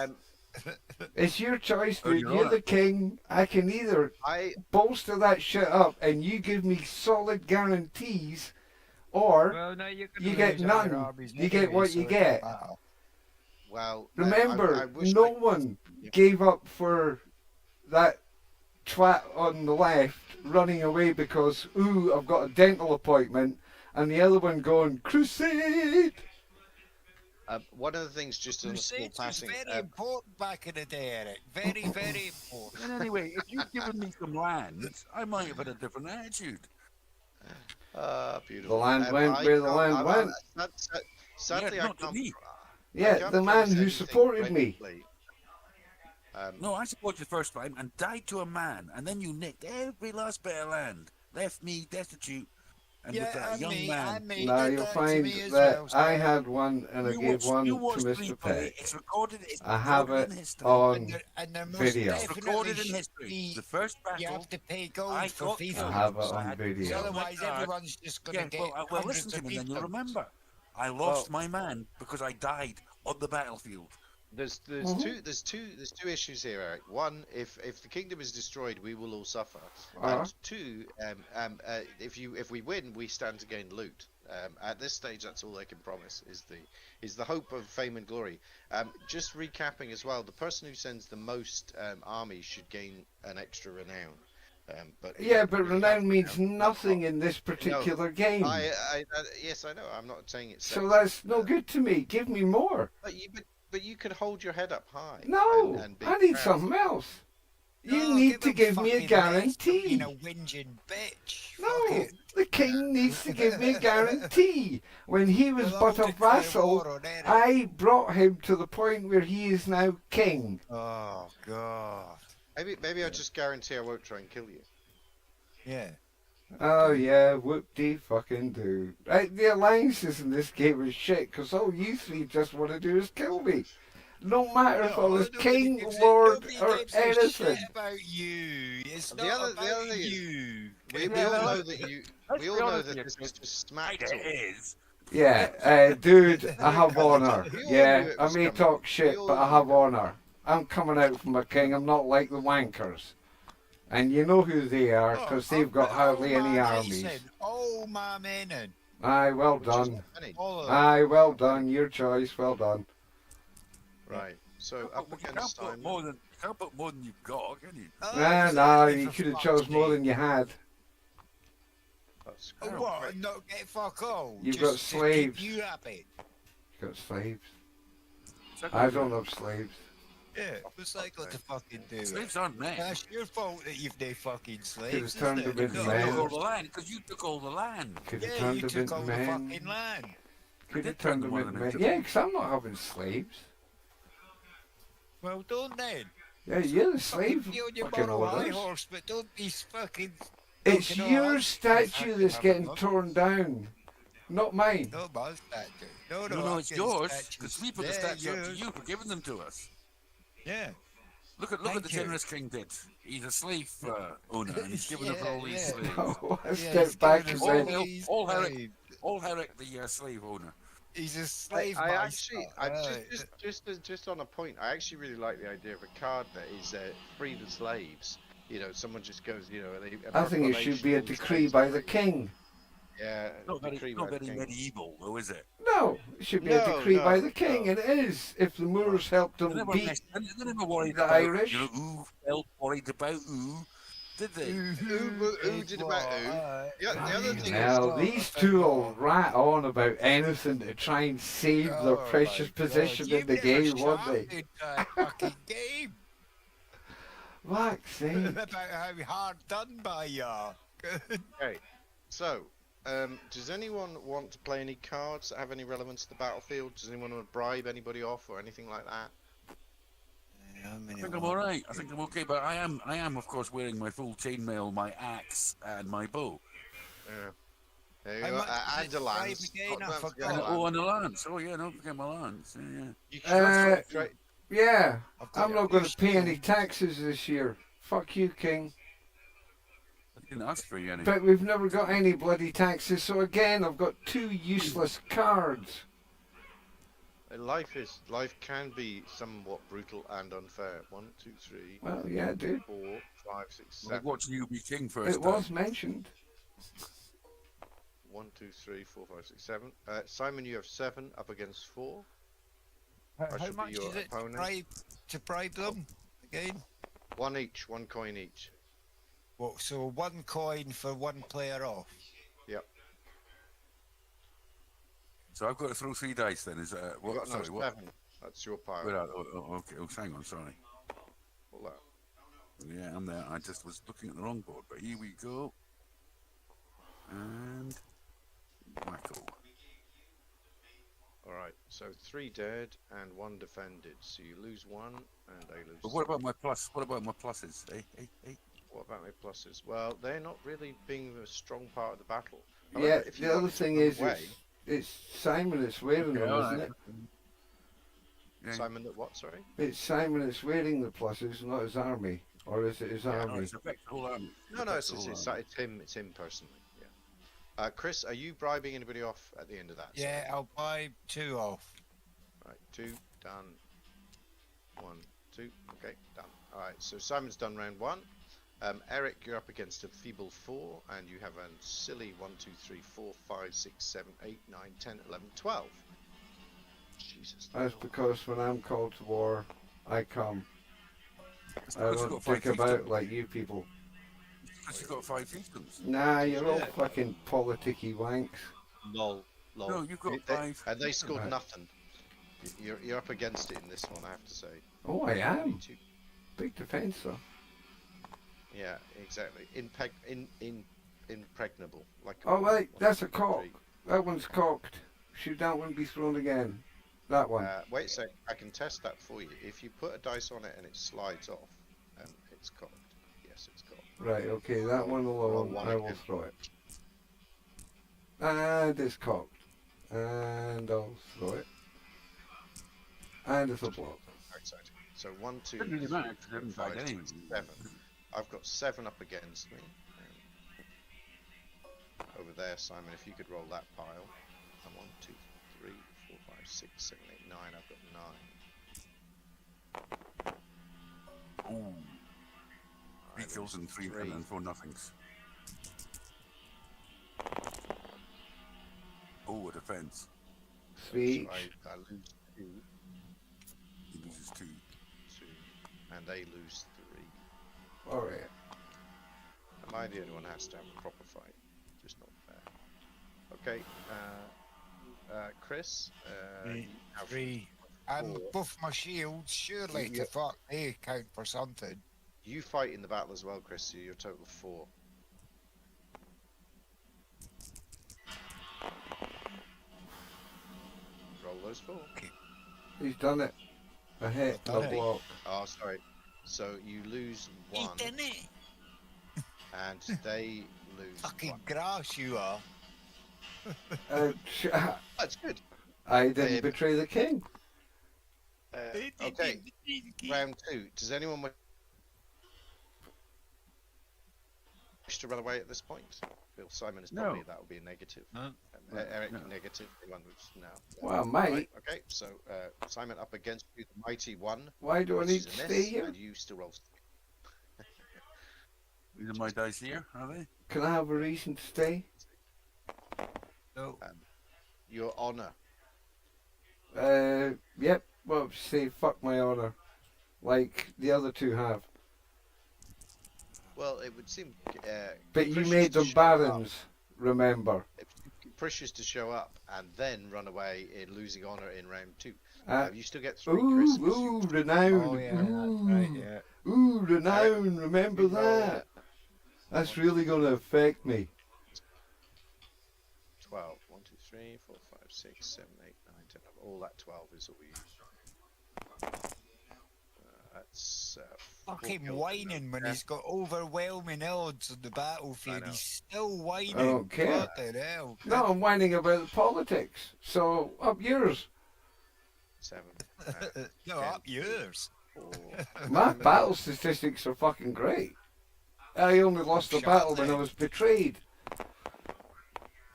It's your choice, Oh, dude. you're You're on the it. king. I can either I bolster that shit up and you give me solid guarantees, or Well, no, you're gonna you get lose all your none. armies You get anyway, what so you it don't get. matter. well Remember, I wish no I- one Yeah. gave up for that twat on the left running away because, ooh, I've got a dental appointment, and the other one going, crusade! One of the things, just on a small Crusades was passing, very important back in the day, Eric. Very, very important. And anyway, if you'd given me some land, I might have had a different attitude. beautiful. The land went I where the can't- land went. Sadly, Yeah, I not to can't. me. Yeah, can't the man promise who anything supported me. credibly. No, I supported you the first time and died to a man, and then you nicked every last bit of land, left me destitute, and with Yeah, that and young me, man. and me. Now did you'll that to find me as that well, I so- had one and I gave one to Mr. replay. Peck. It's recorded. It's I have recorded it in history. on And there must video. It's definitely recorded in should history. be- The first You battle. have to pay gold I for got FIFA. killed. I have it So I on had to video. sell my Otherwise, card. everyone's just going to Yeah, get well, hundreds listen to of me, then you'll fiefdoms. remember. I lost my man because I died on the battlefield. There's two issues here, Eric. One, if the kingdom is destroyed, we will all suffer. Uh-huh. And two, if we win, we stand to gain loot. At this stage, that's all they can promise is the hope of fame and glory. Just recapping as well, the person who sends the most armies should gain an extra renown. But Yeah, but we renown have means renown. nothing in this particular game. Yes, I know. I'm not saying it's So sexist, that's no good to me. Give me more. But you could hold your head up high. No, and be I need proud. something else. You No, need give to him give me a fucking less, guarantee. You know, whinging bitch. Fuck No, it. the king needs to give me a guarantee. When he was Well, but I'll a declare vassal, war on Eric. I brought him to the point where he is now king. Oh God. Maybe I'll just guarantee I won't try and kill you. Yeah. Oh yeah, whoop-de-fucking do. Right, the alliances in this game are shit, because all you three just want to do is kill me. No matter if I was king, lord, or anything. Shit about you. It's The not other about thing is- you. We all know that you. We all know that this is just smack It talk. is. Yeah, dude, I have honour. We all Yeah, knew it I was may coming. talk We shit, all but I knew have it. honour. I'm coming out from a king, I'm not like the wankers. And you know who they are, because they've got hardly any armies. Oh, my men. Aye, well Which is done. not many. All of them. Aye, well done, your choice, well done. Right. So up You can't against put Simon. more than you've got, can you? Oh, Nah, exactly, you for could have fuck's chose more sake. than you had. That's Oh, great. what? Not get fuck all. You've Just- got just keep slaves. you happy. You got slaves. Second I of all, don't have slaves. Yeah, what's that got to fucking do? slaves aren't men. That's your fault that you've no fucking slaves. turned isn't them it? into No, You men. took all yours. the land because you took all the land. Could have Yeah, turned you them took into all the men. fucking land. Could have did turn turned them them all into into men. Yeah, because I'm not having slaves. Well, don't then. Yeah, you're the Fucking slave be on your fucking moral high owners. horse, but don't be fucking. It's fucking your all statue out. that's Fucking getting having torn down, not mine. No, my statue. No, No, I'm it's getting yours statues. because we put the Yeah, statue up to yours. you for giving them to us. Yeah. Look at Thank the you. generous king did. He's a slave owner and he's given up Yeah, all these yeah. slaves. Oh, I Yeah, stepped he's back giving and us all went, the- these all Herrick- slaves. All Herrick, the slave owner. He's a slave I master. actually, just on a point, I actually really like the idea of a card that is free the slaves. You know, someone just goes, you know, I think it should be a decree by the king. Yeah, Not very, decree not by the very king. medieval, though, is it? No, it should be a No, decree by no, the king, no. and it is. If the Moors helped They them never, beat they never worried the about Irish. You know, who felt worried about who, did they? Who did about who? Yeah, the other thing Now, these two will rat on about anything to try and save their precious position in the game, won't they? Fucking game. Vaccine. About how hard done by ya. Okay, so, does anyone want to play any cards that have any relevance to the battlefield? Does anyone want to bribe anybody off or anything like that? I think I'm all right. I think I'm okay, but I am, of course, wearing my full chainmail, my axe, and my bow. Yeah. There you How go. much And is a it lance. bribe again? I Don't forget forgot. a Oh, lance. and a lance. Oh, yeah, don't forget my lance. Yeah, yeah. You Uh, should try- Yeah, I've got I'm a not going to few pay any shields. taxes this year. Fuck you, King. I didn't ask for you any. But we've never got any bloody taxes, so again, I've got two useless cards. Life can be somewhat brutal and unfair. 1, 2, 3, Well, yeah, dude. 4, 5, 6, Like 7. watching you be king first It was mentioned. 1, 2, 3, 4, 5, 6, 7. Simon, you have 7 up against 4. How should be much your is it opponent. to bribe them again? 1 each, 1 coin each. What? So 1 coin for 1 player off. Yep. So I've got to throw 3 dice then. Is that You've what? got no Sorry, what? 7. That's your power. Where are, okay. Oh, hang on. Sorry. Pull that. Yeah, I'm there. I just was looking at the wrong board. But here we go. And wacko. Alright, so 3 dead and 1 defended. So you lose 1 and I lose But what 3. about my plus? What about my pluses? Hey. What about my pluses? Well, they're not really being a strong part of the battle. Yeah, However, if you the other wanted to thing run is, away- it's Simon that's wearing Okay, them, all isn't right. it? Yeah. Simon, that what? Sorry. It's Simon that's wearing the pluses, not his army. Or is it his No, army? it's affects the whole army. No, Affects it's the it's, whole army. it's him. It's him personally. Yeah. Chris, are you bribing anybody off at the end of that? Yeah, I'll buy 2 off. Right, 2 done. 1, 2. Okay, done. All right. So Simon's done round 1. Eric, you're up against a feeble 4, and you have a silly 1, 2, 3, 4, 5, 6, 7, 8, 9, 10, 11, 12. Jesus. That's because when I'm called to war, I come. It's I because you've won't got 5 dick about fiefdoms. like you people. Because you've got 5 fiefdoms. Nah, you're all Yeah. fucking politicky wanks. Lol. No, you've got 5. And they scored Right. nothing. You're up against it in this one, I have to say. Oh, I am. 22. Big defence, though. Yeah, exactly. Impregnable. Like. Oh, wait, that's a 1, 2, cock. 3. That one's cocked. Should that one be thrown again? That one. Wait a sec. I can test that for you. If you put a dice on it and it slides off, it's cocked. Yes, it's cocked. Right, okay, that one Roll alone, one I will again. throw it. And it's cocked. And I'll throw it. And it's a block. Exciting. So 1, 2, Doesn't really 3, matter, 'cause I haven't 4, 5, tried 6, 7. I've got 7 up against me. Over there, Simon, if you could roll that pile. And 1, 2, 3, 4, 5, 6, 7, 8, 9. I've got 9. Ooh. 3 kills and 3 and then 4 nothings. Oh, a defence. 3 So each. I lose 2, He loses 2. 2, and they lose 3. Alright. Am I the only one who has to have a proper fight? Just not fair. Okay, Chris, you have 3. And 4. both my shields, surely Yeah. to fuck, they count for something. You fight in the battle as well, Chris, so you're a total of 4. Roll those 4. He's done it. A hit, Done a it. block. Oh, sorry. So you lose 1, Eating it. and they lose Fucking 1. grass you are. That's good. I didn't Um, betray the king. Okay, round 2. Does anyone wish to run away at this point? Bill Simon is probably No. that would be a negative. No. Eric No. negative. Anyone was no. Well, Right, mate, okay, so Simon up against you, the mighty 1. why do I Which need is to a stay miss, here? and you still roll. These are my dice here, are they? Can I have a reason to stay? No. Your honor. Yep. Well, say fuck my honour. Like the other two have. Well, it would seem. But you capricious made to them show up. barons, remember. It's capricious to show up and then run away in losing honor in round 2. Uh, You still get 3, Chris. Ooh, 'cause you- ooh, renown. Oh yeah, Ooh, that's right, yeah. ooh, renown. Remember you roll that. That's really going to affect me. 12. 1, 2, 3, 4, 5, 6, 7, 8, 9, 10. All that 12 is all we use. That's. Fucking 4 whining when Yeah. he's got overwhelming odds on the battlefield. know. He's still whining. I don't care. Bloody hell. No, I'm whining about the politics. So, up yours. 7. No, up yours. 4. My battle statistics are fucking great. I only lost the Shut battle when I up. was betrayed.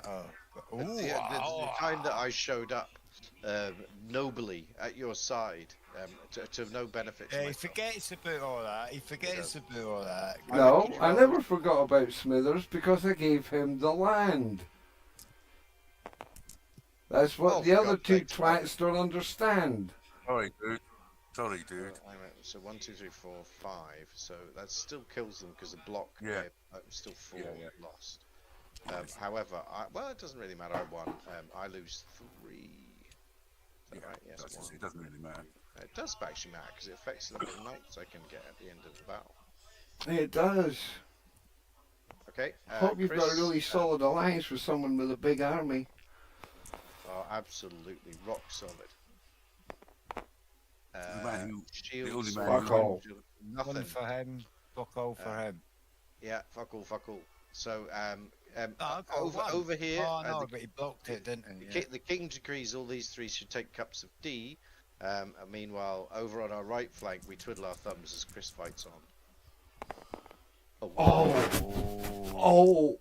Oh. The time that I showed up nobly at your side to no benefit to Yeah, he myself. forgets about all that. He forgets about all that. No, I never forgot about Smithers because I gave him the land. That's what Oh, the for other God's two sake, twats don't understand. Sorry, dude. Sorry, dude. So 1, 2, 3, 4, 5. So that still kills them because the block. Yeah. Still 4 Yeah. lost. However, well, it doesn't really matter. I won. I lose 3. Is that right? Yes, That's just- 1. it doesn't really matter. It does actually matter because it affects the number of knights I can get at the end of the battle. It does. Okay. Hope you've got a Chris, really solid alliance with someone with a big army. Oh, absolutely rock solid. man who- Shields, the only man Fuck who- all. Nothing. One for him. Fuck all for him. Yeah, fuck all, fuck all. So, I've got one. over here, Oh no, but he blocked it, didn't he? the king decrees all these 3 should take cups of tea. And meanwhile, over on our right flank, we twiddle our thumbs as Chris fights on. Oh,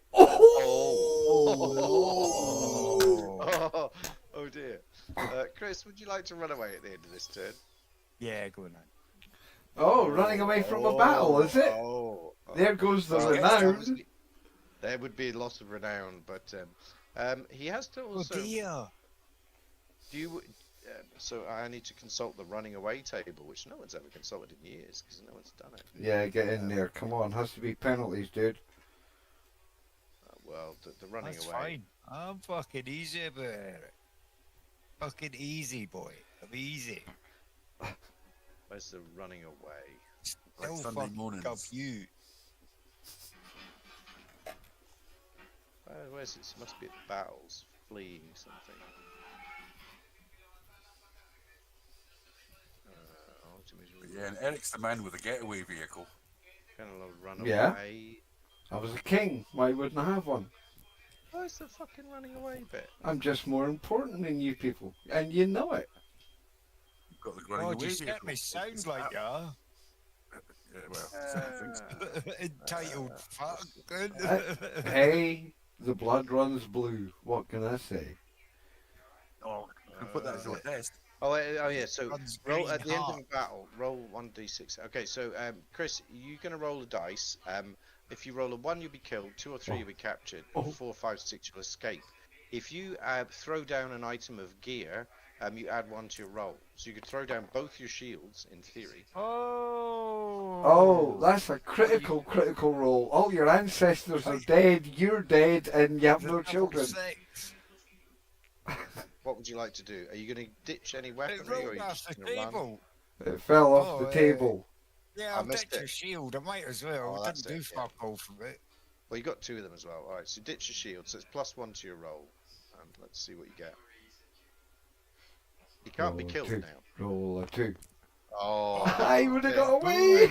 Oh dear. Chris, would you like to run away at the end of this turn? Yeah, go on then. Oh, running away from a battle, is it? There goes the Well, renown. obviously, there would be a loss of renown, but he has to Oh also. dear. Do you? So I need to consult the running away table, which no one's ever consulted in years because no one's done it. Yeah, get in there. Come on, has to be penalties, dude. Well, the running That's away. fine. I'm fucking easy about it. Fucking easy, boy. I'm easy. Where's the running away? Like Still Sunday fucking mornings. confused. Where's it? It must be at battles, fleeing something. Yeah, and Eric's the man with the getaway vehicle. Kind of run Yeah. away. I was a king. Why wouldn't I have one? Where's the fucking running away bit? I'm just more important than you people, and you know it. You've got the running Oh, away you vehicle. set me sound It's like that- ya. Yeah, well, I think so. Entitled fuck. Hey, the blood runs blue. What can I say? Oh, you can put that as your test. Oh yeah. So Runs roll green at the end of heart. a battle. Roll 1d6. Okay, so Chris, you're gonna roll a dice. If you roll a 1, you'll be killed. 2 or 3, you'll be captured. Oh. 4, 5, 6, you'll escape. If you throw down an item of gear, you add 1 to your roll. So you could throw down both your shields in theory. Oh, that's a critical roll. All your ancestors are dead, you're dead, and you have no children. Six. What would you like to do? Are you gonna ditch any It weaponry, or are rolled you off just the gonna run? table. It fell off Oh, the table. Yeah, I I'll missed ditch it. your shield. I might as well. Oh, I that's didn't do it, yeah. fuck all from it. Well, you got 2 of them as well. All right, so ditch your shield. So it's +1 to your roll. And let's see what you get. You can't be Roll a killed 2. now. Roll a 2. Oh, I would have okay. got away!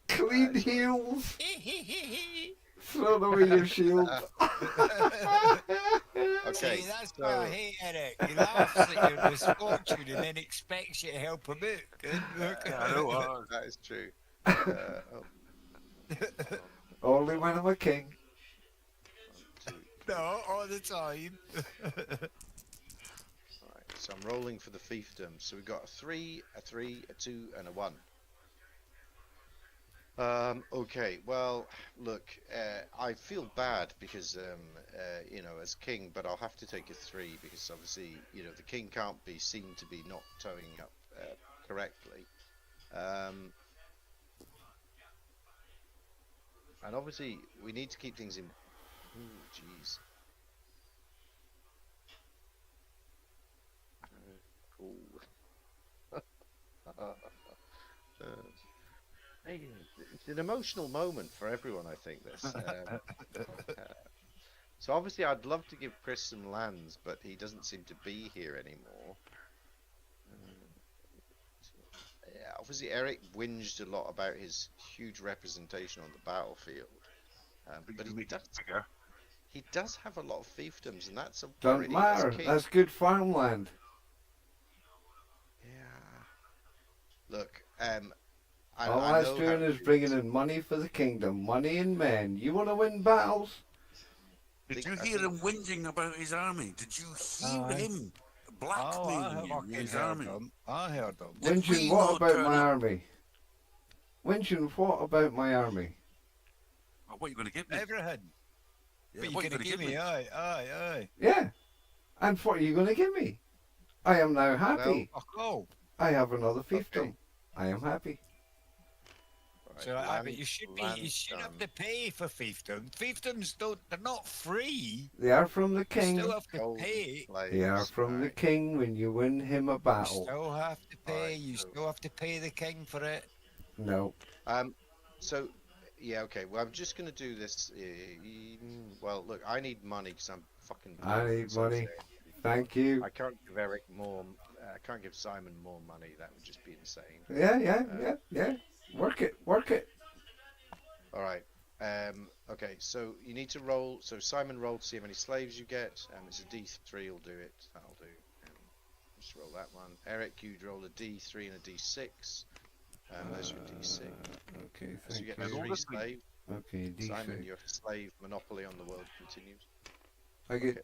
Clean That's right. heels! Throw away your shield. Okay, See, that's so- why I hate Eric. He laughs at your misfortune and then expects you to help him out. Yeah, I know. That is true. Only when I'm a king. 2. No, all the time. Alright, so I'm rolling for the fiefdom. So we've got a 3, a 3, a 2, and a 1. Okay, well, look, I feel bad because, you know, as king, but I'll have to take a 3 because obviously, you know, the king can't be seen to be not towing up correctly. And obviously, we need to keep things in. Ooh, jeez. Cool. Hey, it's an emotional moment for everyone, I think. This. So obviously, I'd love to give Chris some lands, but he doesn't seem to be here anymore. Yeah, obviously, Eric whinged a lot about his huge representation on the battlefield, but he does have a lot of fiefdoms, and that's a worry. Don't matter. As king. That's good farmland. Yeah. Look, All I that's know doing how is to- bringing in money for the kingdom, money and men. You want to win battles? Did you I hear think- him whinging about his army? Did you hear Aye. him Oh, blackmailing you with fucking his heard army? them. I heard them. Did we Whinging what not about turn my up? army? Whinging what about my army? Oh, what are you going to give me? Everything. Yeah, But what you're are going you to give me, aye, aye, aye. Yeah. And what are you going to give me? I am now happy. Fuck all. I have another fiefdom. I am happy. Right, So, land- but you should land have to pay for fiefdom. Fiefdoms they're not free. They are from the You king. still have to golden pay. They are slaves, from the right. king when you win him a You battle. still have to pay. Alright, You so- still have to pay the king for it. No. So, yeah, okay. Well, I'm just gonna do this. Well, look, I need money because I'm fucking. I broke, need so money. Thank you. I can't give Eric more. I can't give Simon more money. That would just be insane. Yeah. Work it. All right. Okay. So you need to roll. So Simon rolled to see how many slaves you get. It's a D3. Will do it. That'll do. Just roll that one. Eric, you roll a D3 and a D6. There's your D6. Okay, So you thank get you. 3 slaves. Okay, Simon, D6. your slave monopoly on the world continues. I get Okay,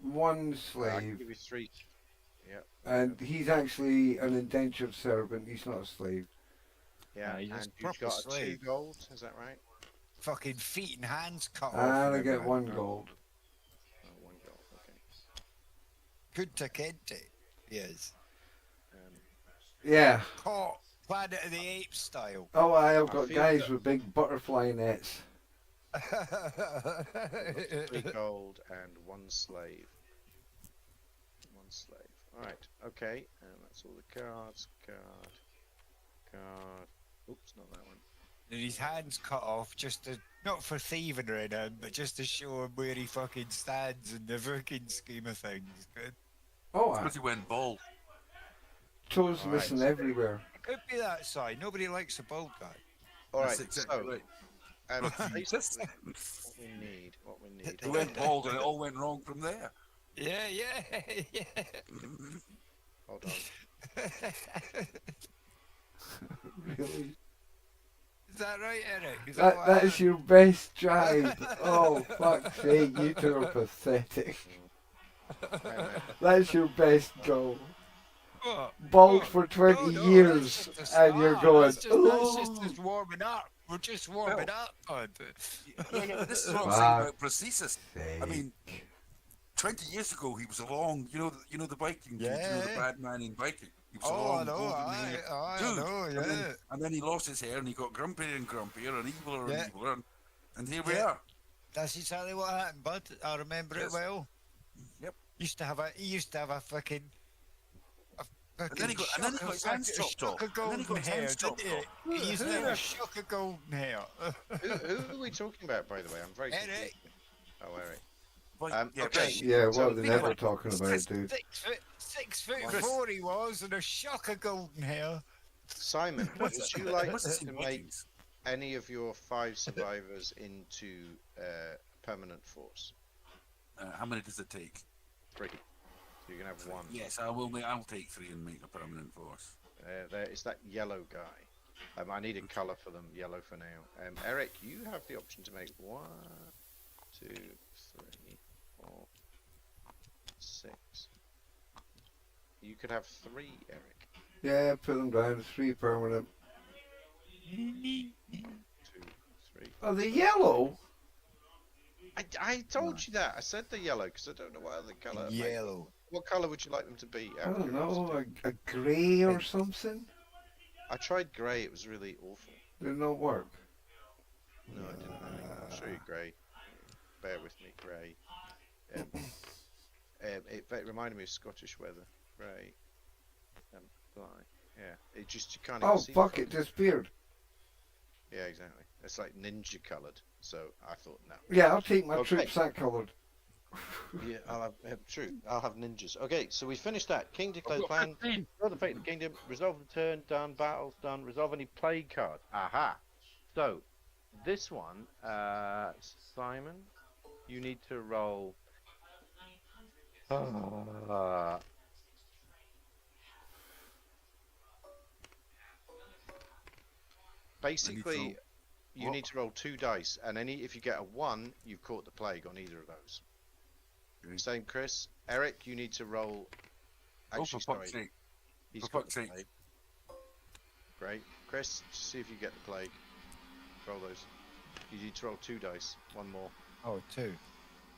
one I can slave. give you 3. Yeah. And he's actually an indentured servant. He's not a slave. Yeah, he's a and you've proper got a 2 slave. gold, is that right? Fucking feet and hands cut off. And I get everything. 1 gold. Oh, 1 gold, okay. Kunta Kinte. Yes. Um, Yeah. Caught Planet of the Apes style. Oh, I've I got feel guys that- with big butterfly nets. 3 gold and 1 slave. 1 slave. Alright, okay. And that's all the cards. Card. Oops, not that one. And his hands cut off just to, not for thieving or anything, but just to show him where he fucking stands in the fucking scheme of things. Good. Oh, Because he went bald. toes Alright, missing so- everywhere. It could be that side. Nobody likes a bald guy. Alright, That's exactly so right. basically Just- what we need. He went bald and it all went wrong from there. Yeah, yeah, yeah. Hold on. Really? Is that right, Eric? Is That what that is your best drive. Oh, fuck's sake, you two are pathetic. That's your best goal. What? Bald What? for 20 No, years, that's just a and you're start. going, That's just "Ooh." us warming up. We're just warming up, bud. Yeah, but this is what I'm Fuck. saying about prosthesis. I Sake. mean, 20 years ago he was along. You know the Viking. Yeah. You know the bad man in Viking. He was Oh, along, I know, golden hair. I Dude, know, and yeah. then he lost his hair and he got grumpier and grumpier and eviler Yeah. and eviler. And here we Yeah. are. That's exactly what happened, bud. I remember Yes. it well. Yep. He used to have a fucking. And then he got his hands chopped off. And then he got his hands chopped off. He used to have a shock of golden hair. Who are we talking about, by the way? I'm very Eric. confused. Oh, Eric. Like, Okay. but- Yeah, So what are they think never about- talking about, dude? 6'4" Chris. he was, and a shock of golden hair. Simon, would What's you that? like What's this to in make Vikings? any of your 5 survivors into permanent force? How many does it take? 3. So you can have 1. Yes, I'll take 3 and make a permanent force. There is that yellow guy. I need a colour for them, yellow for now. Eric, you have the option to make 1, 2, 3, 4, 6. You could have 3, Eric. Yeah, put them down. 3 permanent. 2, 3. Oh, the yellow? I told you that. I said the yellow because I don't know what other colour. Yellow. What colour would you like them to be? I out of don't know, curiosity? a grey or something? I tried grey. It was really awful. Did not work. No, I didn't. I'll show you grey. Bear with me, grey. It reminded me of Scottish weather. Grey. Fly. Yeah. It just you can't. Oh, even see the fuck, colour. it disappeared. Yeah, exactly. It's like ninja coloured. So I thought no. Yeah, I'll take my Okay. troops that coloured. Yeah, I'll have true. I'll have ninjas. Okay, so we finished that. King declares plan. Draw the fate of the kingdom. Resolve the turn. Done. Battles done. Resolve any plague cards. Aha. So, this one, Simon, you need to roll. Basically, you what? need to roll 2 dice, and if you get a 1, you've caught the plague on either of those. Okay. Same, Chris. Eric, you need to roll. Oh, Actually, for fuck's sorry, sake. he's for got fuck's the sake. plague. Great, Chris. See if you get the plague. Roll those. You need to roll 2 dice. 1 more. Oh, 2.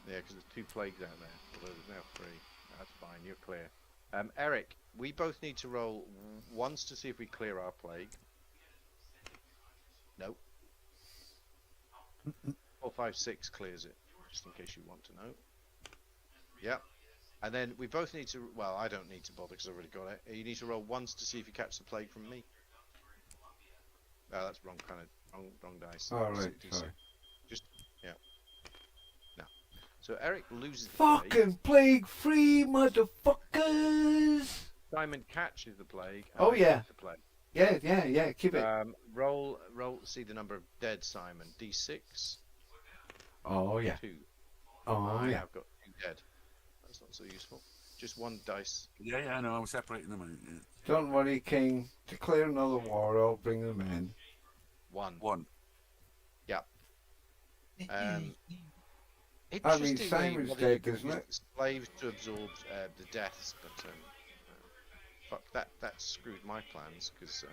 Yeah, because there's 2 plagues out there. Although there's now 3. That's fine. You're clear. Eric, we both need to roll once to see if we clear our plague. Nope. 4, 5, 6 clears it, just in case you want to know. Yep. And then we both need to. Well, I don't need to bother because I've already got it. You need to roll once to see if you catch the plague from me. Oh, that's wrong kind of wrong dice. All right, D6. sorry. Just yeah. No. So Eric loses the plague. Fucking plague-free motherfuckers! Simon catches the plague. Oh, I yeah. catch the plague. Yeah, keep it. Roll. See the number of dead, Simon. D6. Oh, yeah. 2. Oh, yeah. I've got 2 dead. That's not so useful. Just 1 dice. Yeah, I know. I'm separating them out. Yeah. Don't worry, King. Declare another war, I'll bring them in. 1. 1. Interesting I mean, they Simon's wanted dead, to isn't use it? the slaves to absorb the deaths, but fuck that. That screwed my plans because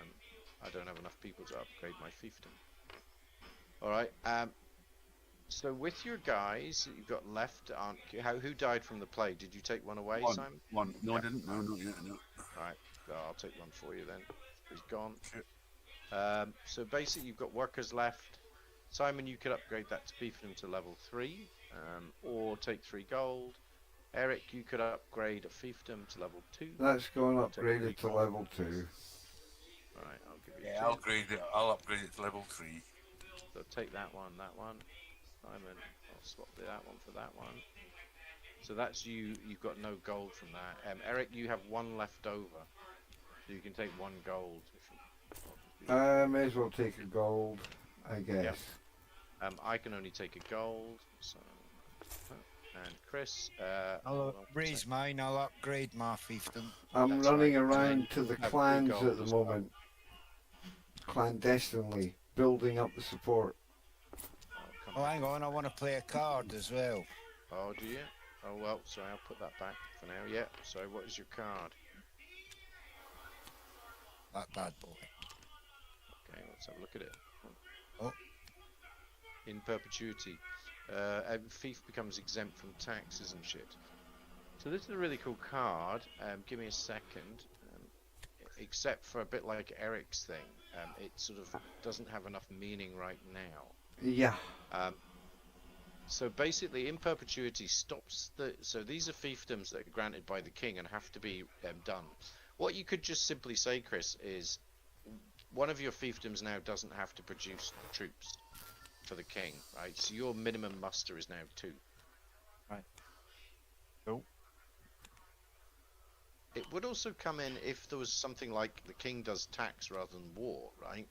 I don't have enough people to upgrade my fiefdom. All right. So with your guys that you've got left, who died from the plague? Did you take one away, Simon? One. No, Yeah. I didn't. No, not yet. No. All right. So I'll take one for you then. He's gone. Shit. So basically, you've got workers left. Simon, you could upgrade that to fiefdom to level 3, or take 3 gold. Eric, you could upgrade a fiefdom to level 2. That's going I'll take upgraded 3 to gold. level 2. Alright, I'll give you Yeah, 2. I'll upgrade it to level 3. So take that one. Simon, I'll swap that one for that one. So that's you. You've got no gold from that. Eric, you have 1 left over. So you can take 1 gold. May as well take a gold, I guess. I can only take a gold. So, and Chris, I'll raise mine. I'll upgrade my fiefdom. I'm That's running right. around to the Have 3 clans gold at the as well. moment, clandestinely, building up the support. Oh, hang on. I want to play a card as well. Oh, do you? Oh, well, sorry, I'll put that back for now. Yeah, sorry, what is your card? That bad boy. Okay, let's have a look at it. Oh. In perpetuity. Fief becomes exempt from taxes and shit. So this is a really cool card. Give me a second. Except for a bit like Eric's thing, it sort of doesn't have enough meaning right now. Yeah. So basically, in perpetuity stops the. So these are fiefdoms that are granted by the king and have to be done. What you could just simply say, Chris, is one of your fiefdoms now doesn't have to produce troops for the king, right? So your minimum muster is now 2. Right. Cool. It would also come in if there was something like the king does tax rather than war, right?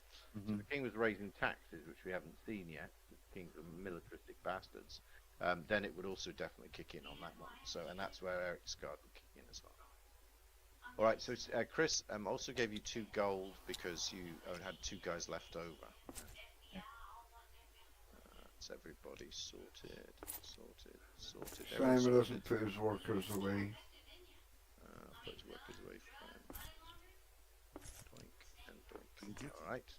The king was raising taxes, which we haven't seen yet. The kings are militaristic bastards. Then it would also definitely kick in on that one. So, and that's where Eric's card would kick in as well. All right, so Chris also gave you 2 gold because you had 2 guys left over. That's everybody sorted. They're all Simon sorted. doesn't put his workers away. Put his workers away for Doink and doink. All right.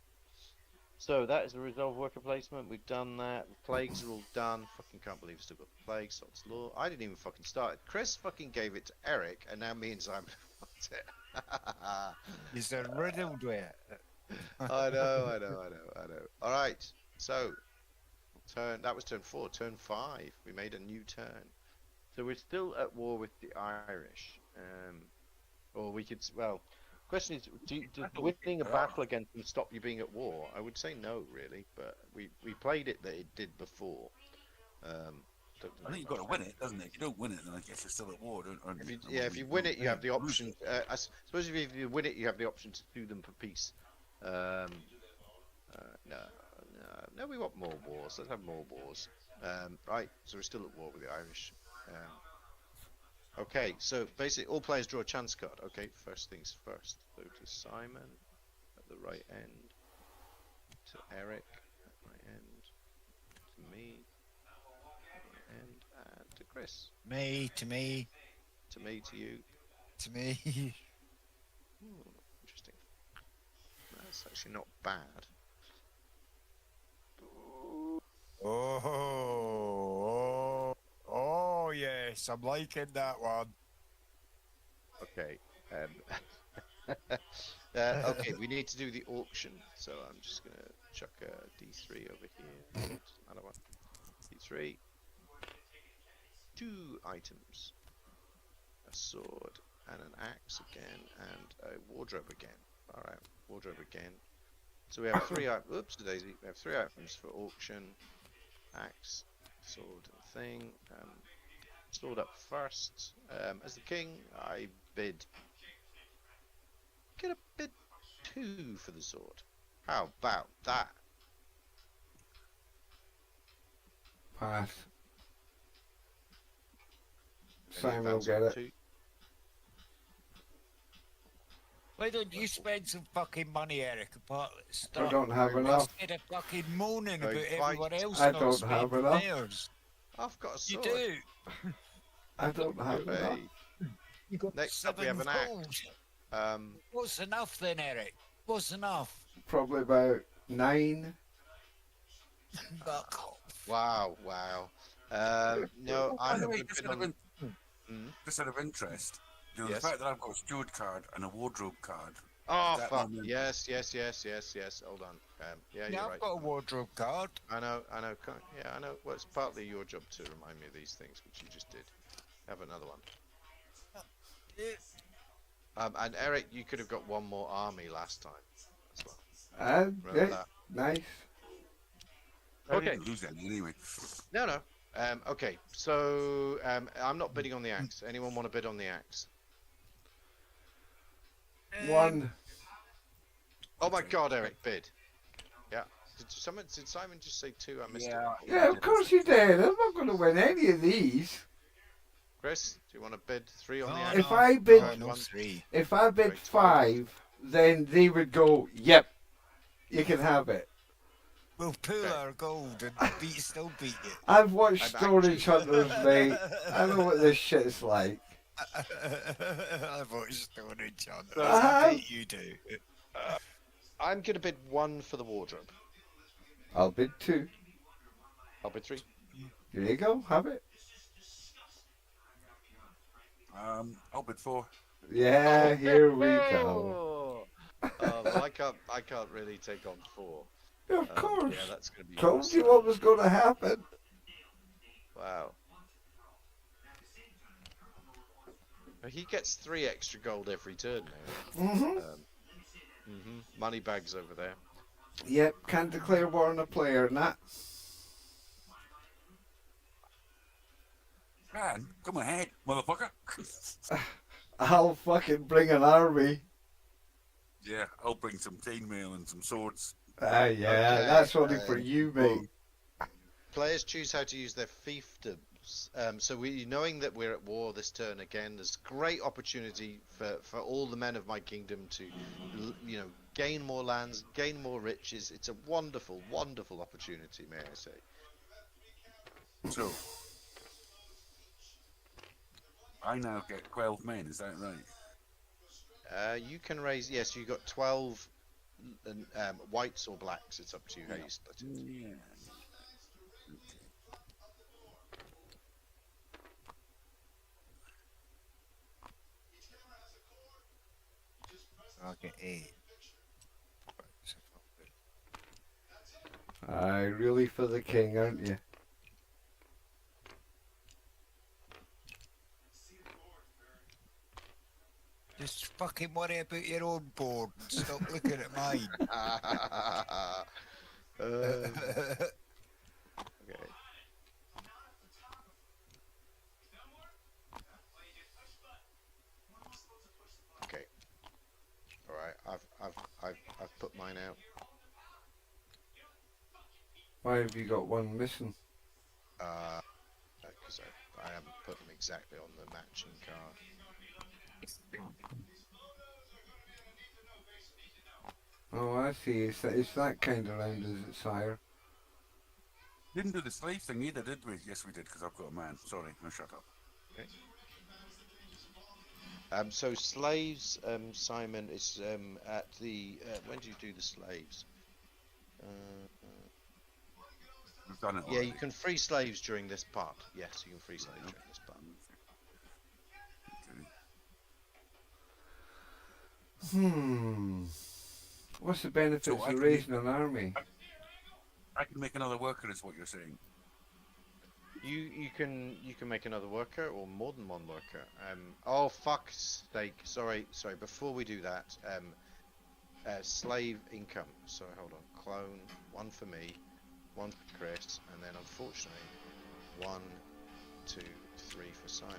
So that is the resolve worker placement. We've done that. The plagues are all done. Fucking can't believe we still got the plague. Sod's law. I didn't even fucking start it. Chris fucking gave it to Eric, and now me and Simon want it. Is there riddled with it? I know. All right. So, that was turn 4. Turn 5. We made a new turn. So we're still at war with the Irish. Or we could, well, question is, does winning a battle against them stop you being at war? I would say no, really, but we played it that it did before. I think you've got to win it, doesn't it? If you don't win it, then I guess you're still at war, don't If you? you, if you win it, you have the option. I suppose if you win it, you have the option to sue them for peace. No, we want more wars. Let's have more wars. Right, so we're still at war with the Irish. Okay, so basically all players draw a chance card. Okay, first things first. So to Simon at the right end, to Eric at my end, to me at my end, and to Chris. To me. To you. To me. Ooh, interesting. That's actually not bad. Oh, yes, I'm liking that one. Okay. Okay, we need to do the auction, so I'm just gonna chuck a D3 over here. Another one. D3. 2 items. A sword and an axe again, and a wardrobe again. All right, wardrobe again. So we have 3 items. Oops, daisy. We have 3 items for auction. Axe, sword, and thing. Sword up first. As the king, I bid. Get a bid 2 for the sword. How about that? Pass. Any Simon will advance get on it. 2? Why don't you spend some fucking money, Eric, apart I don't have enough. Instead of fucking moaning Right, about fight. everyone else I not don't spending have enough. theirs. I've got a You sword. do. I don't have enough. Hey. You got Next up, we have 7 an axe. gold. What's enough then, Eric? What's enough? Probably about 9. Fuck off. Wow, wow. No, By I'm the a way, good bit on. just out of interest, you know, Yes. the fact that I've got a steward card and a wardrobe card. Oh that fuck! moment- Yes, yes, yes, yes, yes. Hold on. Yeah, Yeah, you're I've right. got a wardrobe card. I know. Yeah, I know. Well, it's partly your job to remind me of these things, which you just did. Have another one. And Eric, you could have got one more army last time as well. Remember Yeah, that? nice. I Okay. didn't lose any anyway. No. Okay, so I'm not bidding on the axe. Anyone want to bid on the axe? 1. Oh my God, Eric, bid. Yeah. Did Simon just say 2? I missed it. Yeah, of course you did. I'm not going to win any of these. Chris, do you want to bid 3 on the No, axe? If I bid- no, no, One. 3. If I bid Right, 5, then they would go, yep, you can have it. We'll pool Okay. our gold and still beat you. I've watched I'm Storage Hunters, mate. I know what this shit's like. I've watched Storage Hunters. Uh-huh. I bet you do. I'm going to bid 1 for the wardrobe. I'll bid 2. I'll bid 3. There you go, have it. I'll bid 4. Yeah, here we go. Well, I can't really take on 4. Of course. Yeah, that's going to be. Told yours. you what was going to happen. Wow. He gets 3 extra gold every turn now. Money bags over there. Yep, can't declare war on a player and that. Man, come ahead, motherfucker. I'll fucking bring an army. Yeah, I'll bring some chainmail and some swords. Ah, yeah, Okay, that's only for you, mate. Players choose how to use their fiefdoms. So knowing that we're at war this turn again, there's great opportunity for all the men of my kingdom to, gain more lands, gain more riches. It's a wonderful, wonderful opportunity, may I say. So, I now get 12 men, is that right? You can raise. Yes, you got 12 whites or blacks. It's up to you how you split it. Yeah. I'll get 8. Aye, really for the king, aren't you? Just fucking worry about your own board and stop looking at mine. Okay. Okay. All right. I've put mine out. Why have you got one missing? Because I haven't put them exactly on the matching card. Oh, I see. It's that kind of round, is it, sire? Didn't do the slave thing either, did we? Yes, we did, because I've got a man. Sorry, no, shut up. So slaves, Simon, is at the. When do you do the slaves? We've done it Yeah, already. you can free slaves during this part. Yes, you can free slaves during this part. Okay. What's the benefits So I of can- raising an army? I can make another worker, is what you're saying. You can make another worker or more than one worker. Oh fuck's sake! Sorry. Before we do that, slave income. Sorry, hold on. Clone 1 for me, 1 for Chris, and then unfortunately 1, 2, 3 for Simon.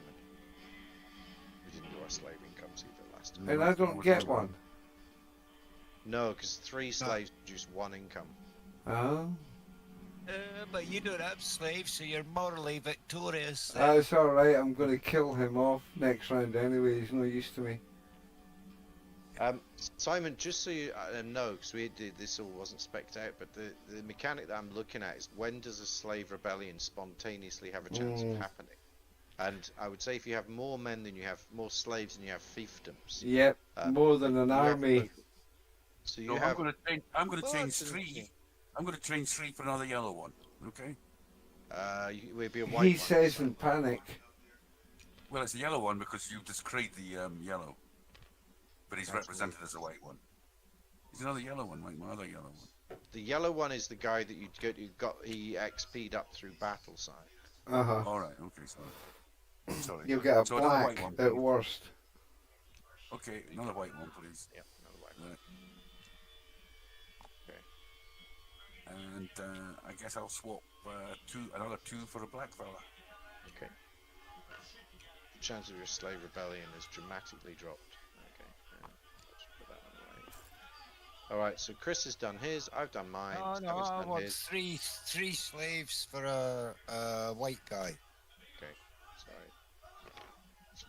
We didn't do our slave incomes either last time. And I don't get one. No, because 3 slaves produce 1 income. Oh, But you don't have slaves, so you're morally victorious. that's all right. I'm going to kill him off next round anyway. He's no use to me. Simon, just so you know, because this all wasn't spec'd out, but the mechanic that I'm looking at is when does a slave rebellion spontaneously have a chance of happening? And I would say if you have more men than you have more slaves than you have fiefdoms. Yep, more than an you have- army. So you So have. I'm going to Well, change that's 3. I'm going to change 3 for another yellow one. Okay. We'd be a white He one, says so- in panic. Well, it's a yellow one because you've discreed the yellow, but he's That's represented as a white one. He's another yellow one, like my other yellow one. The yellow one is the guy that you got. He XP'd up through battle side. All right. Okay. Sorry. You'll get a So another white black one, at please. worst. Okay, another white one, please. Yeah, another white one. Right. And I guess I'll swap another 2 for a black fella. Okay. The chance of your slave rebellion is dramatically dropped. Okay. Let's put that on the way. All right. So Chris has done his. I've done mine. No, no, Kevin's I done want his. three slaves for a white guy. Okay. Sorry.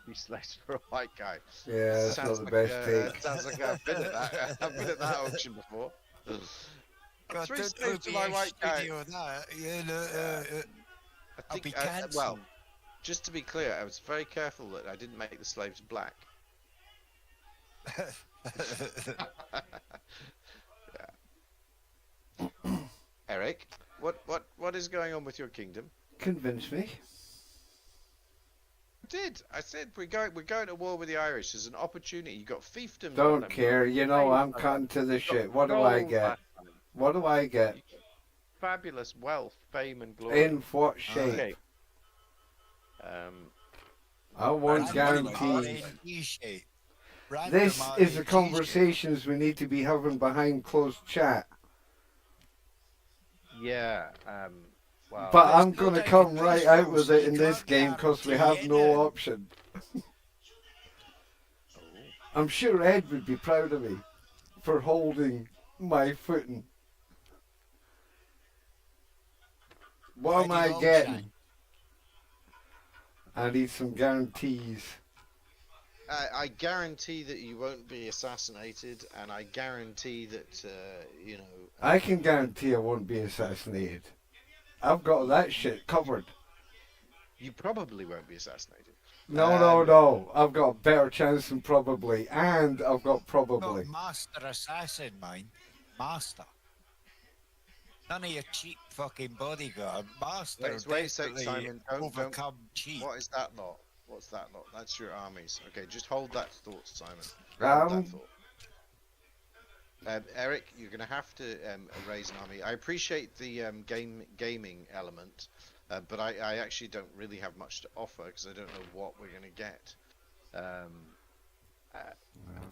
3 slaves for a white guy. Yeah, that's not Sounds the like, best take. Sounds like I've been at that. I've been at that auction before. God, 3 don't slaves to be my white guy. video of that. Yeah, I I'll think, be well, cancelled. just to be clear, I was very careful that I didn't make the slaves black. Eric, what is going on with your kingdom? Convince me. I said we're going to war with the Irish. There's an opportunity. You got fiefdom. Don't care. You know I'm cutting to the shit. What do I get? What do I get? Fabulous wealth, fame, and glory. In what shape? Okay. I want Random guarantees. shape. This is the conversations we need to be having behind closed chat. Yeah. Well, But there's I'm no going to doubt come in right this out rule, with so it you in this can't game because we guarantee have no anything. option. I'm sure Ed would be proud of me for holding my footing. What am I Ready, getting? old I need some guarantees. I guarantee that you won't be assassinated, and I guarantee that you know. I can guarantee I won't be assassinated. I've got that shit covered. You probably won't be assassinated. No. I've got a better chance than probably, and I've got probably. Not master assassin, mine. Master. None of your cheap fucking bodyguard. Master. Wait a sec, definitely Simon. Don't. overcome cheap. What is that lot? What's that lot? That's your armies. Okay, just hold that thought, Simon. Hold that thought. Eric, you're going to have to raise an army. I appreciate the gaming element, but I actually don't really have much to offer because I don't know what we're going to get.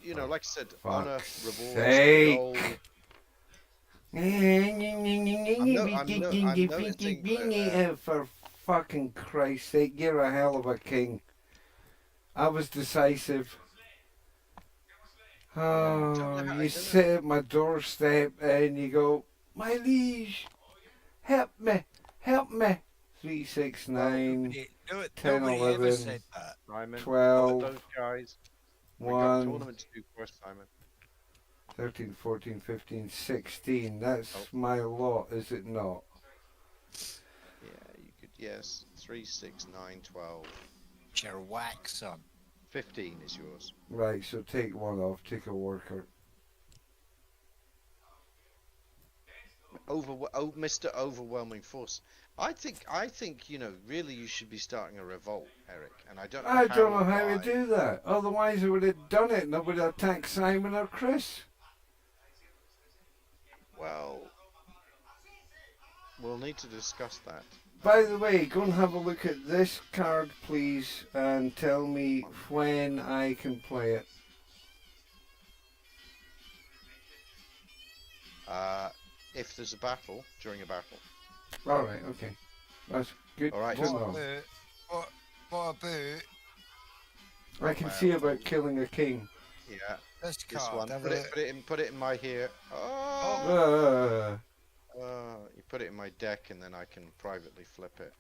You know, like I said, honor, rewards, gold. For fucking Christ's sake, you're a hell of a king. I was decisive. Oh, you sit at my doorstep and you go, my liege, help me. 3, 6, 9, 10, Nobody ever 11, said that. Simon, 12, those guys. We got 1, tournament to do first, Simon. 13, 14, 15, 16. That's my lot, is it not? Yeah, you could. Yes, 3, 6, 9, 12. It's your whack, son. 15 is yours. Right, so take one off, take a worker. Mr. Overwhelming Force. I think you know. Really, you should be starting a revolt, Eric. And I don't know. I don't know how or to why. do that. Otherwise, I would have done it and I would have attacked Simon or Chris. Well, we'll need to discuss that. By the way, go and have a look at this card, please, and tell me when I can play it. If there's a battle, during a battle. Alright, okay. That's good. All right, to know. What about I can see about killing a king. Yeah, this this card? one. Put it in my here. You put it in my deck, and then I can privately flip it.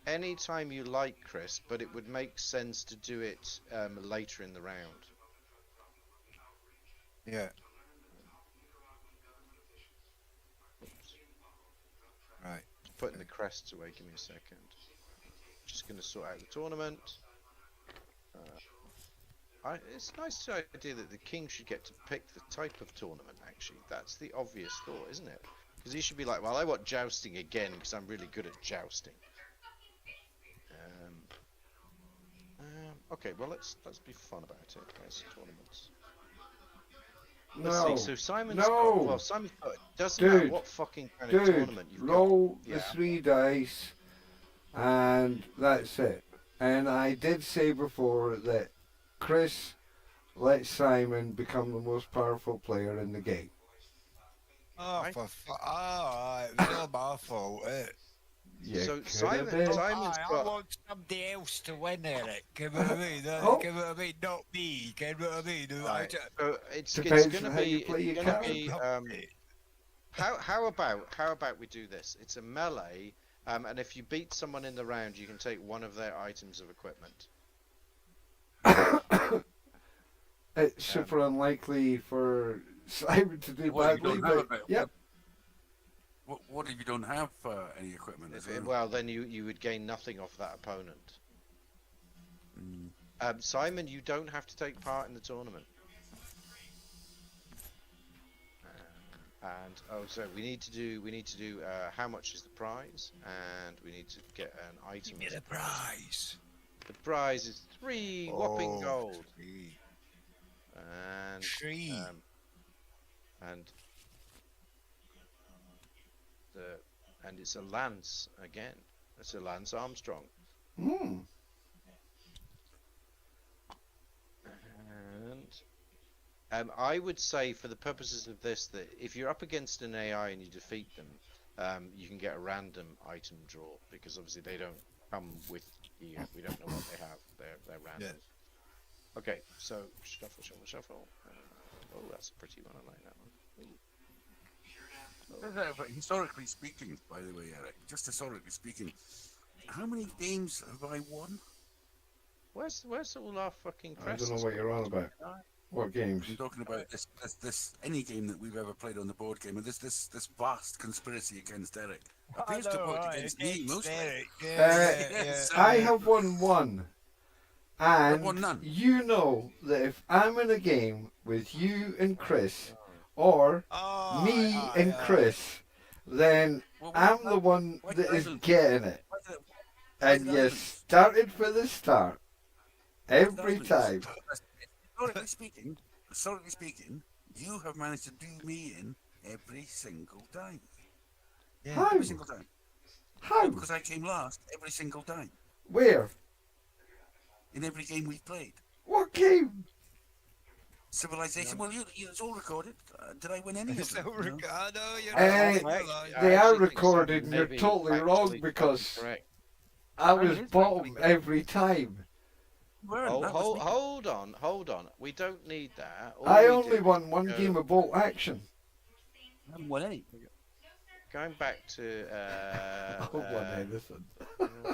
Anytime you like, Chris, but it would make sense to do it later in the round. Yeah. Right. Putting crests away. Give me a second. Just going to sort out the tournament. It's a nice idea that the king should get to pick the type of tournament, actually. That's the obvious thought, isn't it? Because he should be like, well, I want jousting again because I'm really good at jousting. Okay, well, let's be fun about it. There's tournaments. Let's see. So Simon's got, well, Simon's got, doesn't matter what fucking kind of tournament you've roll got. the 3 dice, and that's it. And I did say before that Chris let Simon become the most powerful player in the game. Oh, it was all my fault. So Simon's I got. want somebody else to win, Eric. You know what I mean? You know what I mean? Not me. You know what I mean? Right. So it's Depends going to on how you be. play your How about we do this? It's a melee, and if you beat someone in the round, you can take one of their items of equipment. It's super unlikely for Simon to do badly, but yep. What if you don't have any equipment? Well, then you would gain nothing off that opponent. Simon, you don't have to take part in the tournament. So we need to do how much is the prize, and we need to get an item. Give me the prize. The prize is 3 whopping gold. 3. And 3. And it's a lance again. It's a Lance Armstrong. And I would say, for the purposes of this, that if you're up against an AI and you defeat them, you can get a random item draw, because obviously they don't come with you. We don't know what they have. They're random. Yeah. Okay, so shuffle. Oh, that's a pretty one. I like that one. Historically speaking, by the way, Eric, just historically speaking, how many games have I won? Where's all our fucking I crests? don't know what you're on about. What games? I'm talking about this any game that we've ever played on the board game, and this vast conspiracy against Eric appears to work against me mostly. I have won 1. And won none. you know that if I'm in a game with you and Chris, or me and Chris, then I'm the one that is getting it. And you started for the start. Every time. Historically speaking, you have managed to do me in every single time. Yeah. How? Every single time. How? Because I came last every single time. Where? In every game we've played. What game? Civilization. Well, it's all recorded. Did I win any of them? They are recorded, and you're totally wrong, because I was bottom every time. Hold on. We don't need that. I only won 1 game of Bolt Action. I haven't won any. Going back to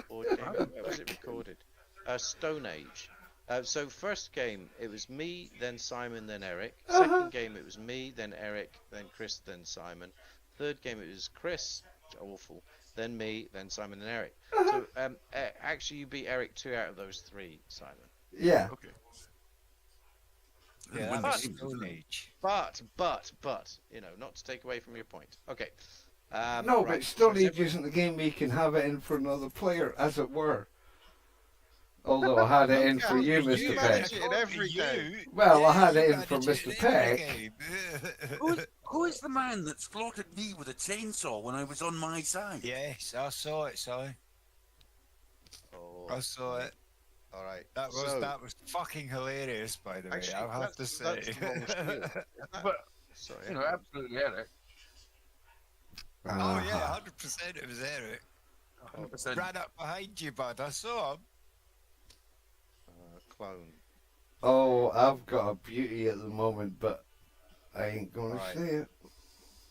was it recorded? Stone Age. So first game it was me, then Simon, then Eric. Second game it was me, then Eric, then Chris, then Simon. Third game it was Chris, awful, then me, then Simon and Eric. So actually you beat Eric 2 out of those 3, Simon. Yeah. Okay. Yeah, that's Stone Age. But not to take away from your point. Okay. No, but Stone Age isn't the game where you can have it in for another player, as it were. Although I had it in for you, Mr. Peck. Well, I had it in for Mr. Peck. Who is the man that slaughtered me with a chainsaw when I was on my side? Yes, I saw it, sorry. I saw it. All right. That was fucking hilarious, by the way. I'll have to say. But absolutely, Eric. Oh yeah, 100%. It was Eric. 100%. Ran up behind you, bud. I saw him. Clone. Oh, I've got a beauty at the moment, but I ain't gonna say it.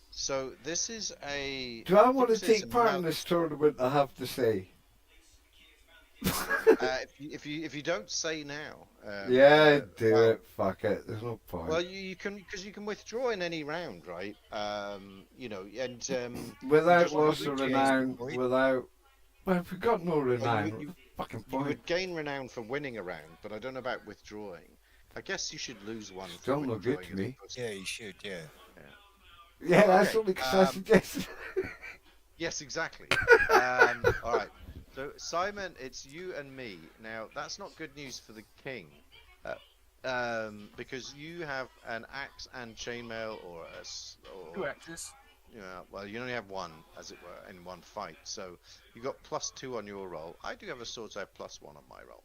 So this is a. Do I want to take part in this tournament? I have to say. If you don't say now, Yeah, do well, it. Fuck it. There's no point. well, you can because you can withdraw in any round, right? You know, and Without just loss would of gain- renown, without. Well, if we got no well, renown, what's the fucking you point? would gain renown for winning a round, but I don't know about withdrawing. I guess you should lose one. for Still no good withdrawing to as me. opposed to- Yeah, you should. Yeah. Yeah, that's Okay, only because I suggested. Yes, exactly. All right. So Simon, it's you and me. Now that's not good news for the king, because you have an axe and chainmail, or Two axes. yeah. Well, you only have one, as it were, in one fight. So you got +2 on your roll. I do have a sword, so I have +1 on my roll.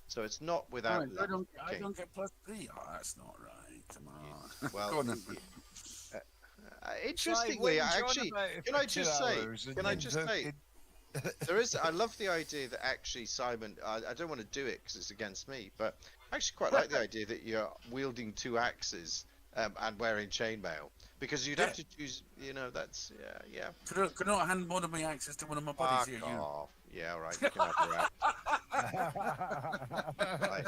So it's not without. Alright, luck I don't. for the I king. don't get +3. Oh, that's not right. Come on. Well, Go on then. interestingly, I actually, can I just say, there is. I love the idea that actually Simon. I don't want to do it because it's against me, but I actually quite like the idea that you're wielding 2 axes and wearing chainmail, because you'd have to choose. You know, that's yeah. Could I hand one of my axes to one of my buddies here? Fuck You. off. Yeah, all right. You can have your axe. Right.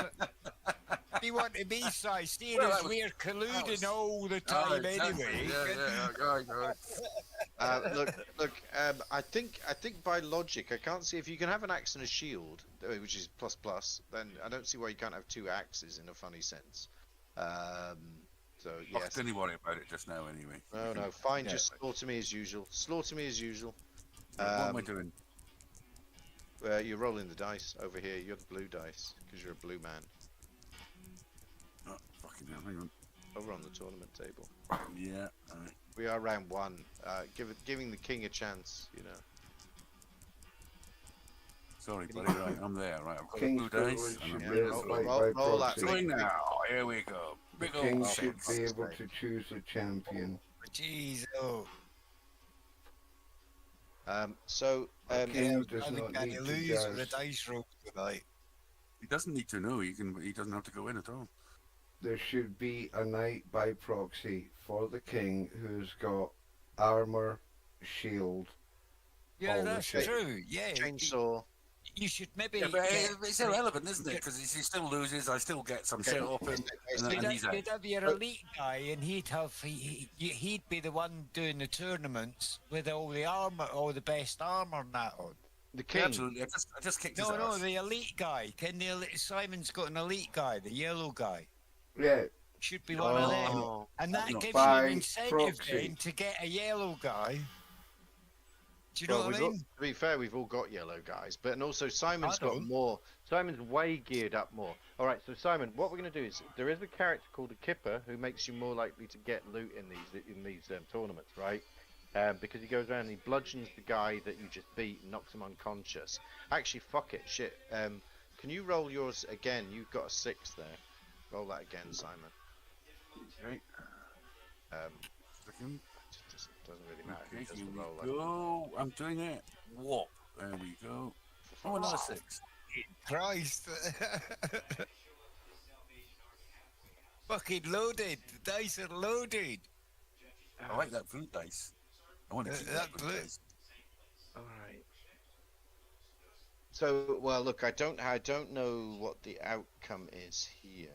You want to be so seeing Well, as that was- we're colluding was- all the Oh, time exactly. anyway. Look. I think by logic, I can't see if you can have an axe and a shield, which is ++. Then I don't see why you can't have 2 axes in a funny sense. So I yes. didn't worry about it just now anyway. No, fine. Yeah. Just slaughter me as usual. Slaughter me as usual. What am I doing? You're rolling the dice over here. You're the blue dice because you're a blue man. Oh, fucking hell, hang on. Over on the tournament table. Yeah. Alright. We are round 1. Giving the king a chance. You know. Sorry, buddy. Right, I'm there. Right, I've got the King's blue dice. privilege And should I'm be ready to roll- throw. applied by roll that proxy. Going now. Here we go. Big The king old should six. be able to choose a champion. Jeez, oh. So King Yeah, does I not think need I to lose the joust. dice roll tonight. He doesn't need to know. He doesn't have to go in at all. There should be a knight by proxy for the king who's got armor, shield. Yeah, All the that's shit. true. Yeah, chainsaw. you should maybe. Yeah, but get- it's irrelevant, isn't it? Because he still loses, I still get some shit off him, and You'd he's out. have your elite guy, and he'd be the one doing the tournaments with all the armor, all the best armor and that on. The Yeah, king. absolutely. I just kicked his No, ass. the elite guy. Simon's got an elite guy, the yellow guy. Yeah, Should be one of them. Oh, And that Not gives you by an incentive proxy. then to get a yellow guy. Do you know well, what I we've all- mean? to be fair, we've all got yellow guys, but and also Simon's I got don't. more. Simon's way geared up more. All right, so Simon, what we're going to do is there is a character called a Kipper who makes you more likely to get loot in these tournaments, right? Because he goes around and he bludgeons the guy that you just beat and knocks him unconscious. Actually, fuck it, shit. Can you roll yours again? You've got a 6 there. Roll that again, Simon. Okay. Um, Second. doesn't really matter who Okay, does here the we roll. go. I'm doing it. Whoop. There we go. Oh, another 6. Christ. Fucking loaded. The dice are loaded. I like that fruit dice. I want to keep that that fruit blue- dice. All right. So, well, look, I don't know what the outcome is here.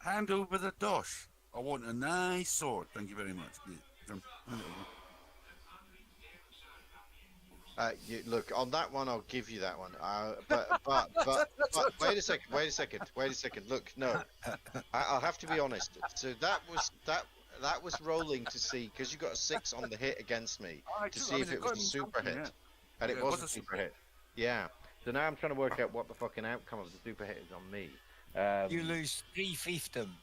Hand over the dosh. I want a nice sword. Thank you very much. Yeah, hand it over. Look, on that one, I'll give you that one. But wait a second. Look, no, I'll have to be honest. So that was rolling to see, because you got a 6 on the hit against me, to see if it was a super hit, and it was a super hit. Yeah. So now I'm trying to work out what the fucking outcome of the super hit is on me. You lose 3/5 them.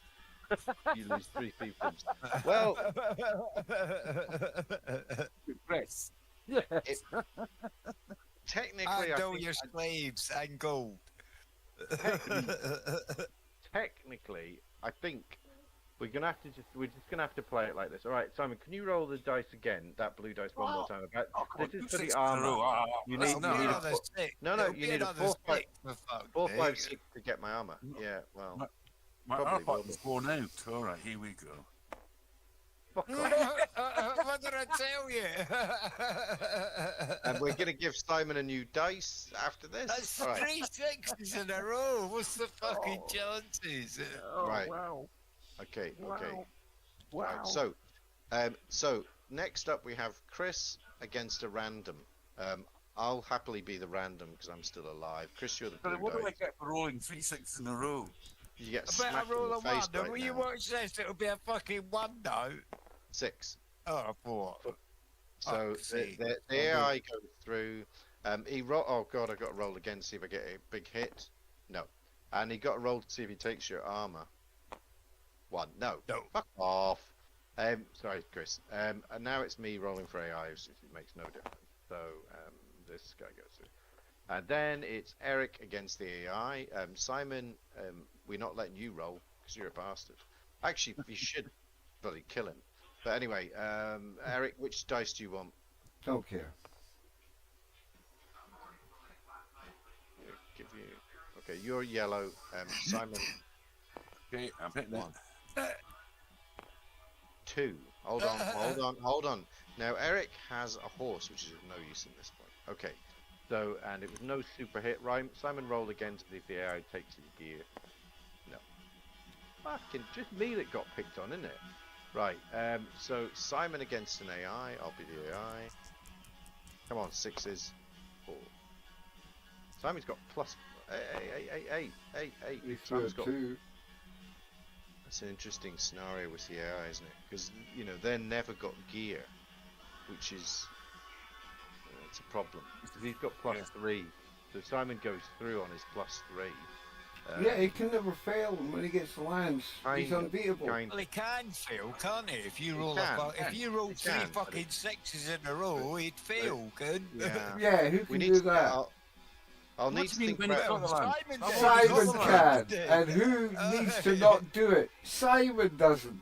You lose 3 fiefdoms. Well, Press. Technically, And I all think your slaves and gold. technically, I think we're just gonna have to play it like this. All right, Simon, can you roll the dice again? That blue dice one more time. About, Oh, come on, this is two for the 6 in a row. armor. You that's need- not- you need a Another four- 6. No, It'll you be need a another 4, 5, 6, for fuck's 4, sake. 5, 6 to get my armor. Yeah, well, My Probably R part will. is worn out. All right, here we go. Fuck off. What did I tell you. And we're going to give Simon a new dice after this. That's All right. 3 sixes in a row. What's the fucking chances? Right. Wow. Okay. Okay. Wow. Right, so next up we have Chris against a random. I'll happily be the random because I'm still alive. Chris, you're the blue But what do I dice. get for rolling 3 6 in a row? You get I bet smacked I in roll the a face 1. right When you now. watch this, it'll be a fucking 1 now. 6. Oh, 4. So Fuck's sake. the AI goes through. Oh god, I got to roll again. See if I get a big hit. No, and he got to roll to see if he takes your armor. 1. No. No. Fuck off. Sorry, Chris. And now it's me rolling for AI, so it makes no difference. So this guy goes through. And then it's Eric against the AI. Simon, we're not letting you roll because you're a bastard. Actually, you should bloody kill him. But anyway, Eric, which dice do you want? Don't care. Give you. Okay, you're yellow. Simon, Okay, I'm hitting it. 1. 2. Hold on. Now Eric has a horse, which is of no use in this point. Okay. So, and it was no super hit. Simon rolled again to see if the AI takes his gear. No. Fucking just me that got picked on, isn't it? Right. So Simon against an AI. I'll be the AI. Come on, 6s. 4. Simon's got plus. Hey. We threw Simon's a got. 2. That's an interesting scenario with the AI, isn't it? Because they're never got gear, which is it's a problem. Because he's got plus 3. So Simon goes through on his plus 3. Yeah, he can never fail, and when he gets the lands, he's unbeatable. Well, he can fail, can't he? If you He roll can, if you roll he 3 can, but fucking 6s in a row, he'd fail, couldn't Yeah. Yeah, who We can need do to. that? I'll What need do to you mean think when he's about. got the land? Simon did. Simon Simon can, did. and who needs to not do it? Simon doesn't.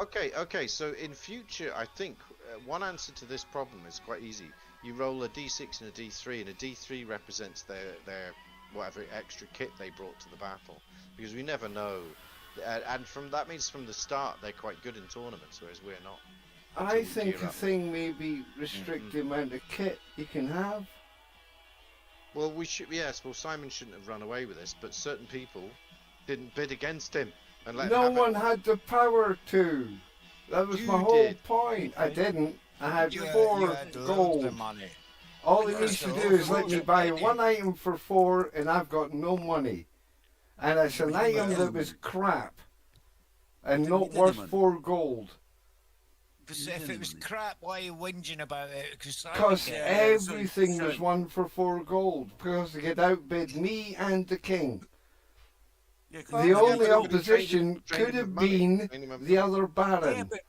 Okay. So in future, I think one answer to this problem is quite easy. You roll a d6 and a d3, and a d3 represents their whatever extra kit they brought to the battle, because we never know. And that means from the start they're quite good in tournaments, whereas we're not. I we think gear a up. thing maybe restrict the amount of kit you can have. Well, we should. Yes. Well, Simon shouldn't have run away with this, but certain people didn't bid against him and let him No have one it. had the power to. That was You my whole did. point. I didn't. I had You 4 had loads gold. of money. All he Yeah, needs to so do is let loads me of buy money. 1 item for 4, and I've got no money. And it's an But you item were that was crap and Didn't not need any worth money. 4 gold. So if it was crap, why are you whinging about it? Because Yeah, everything so- was 1 for 4 gold. Because they could outbid me and the king. Yeah, 'cause The you only get- opposition trained could him have with money. been Trained him with the money. other Yeah, baron. but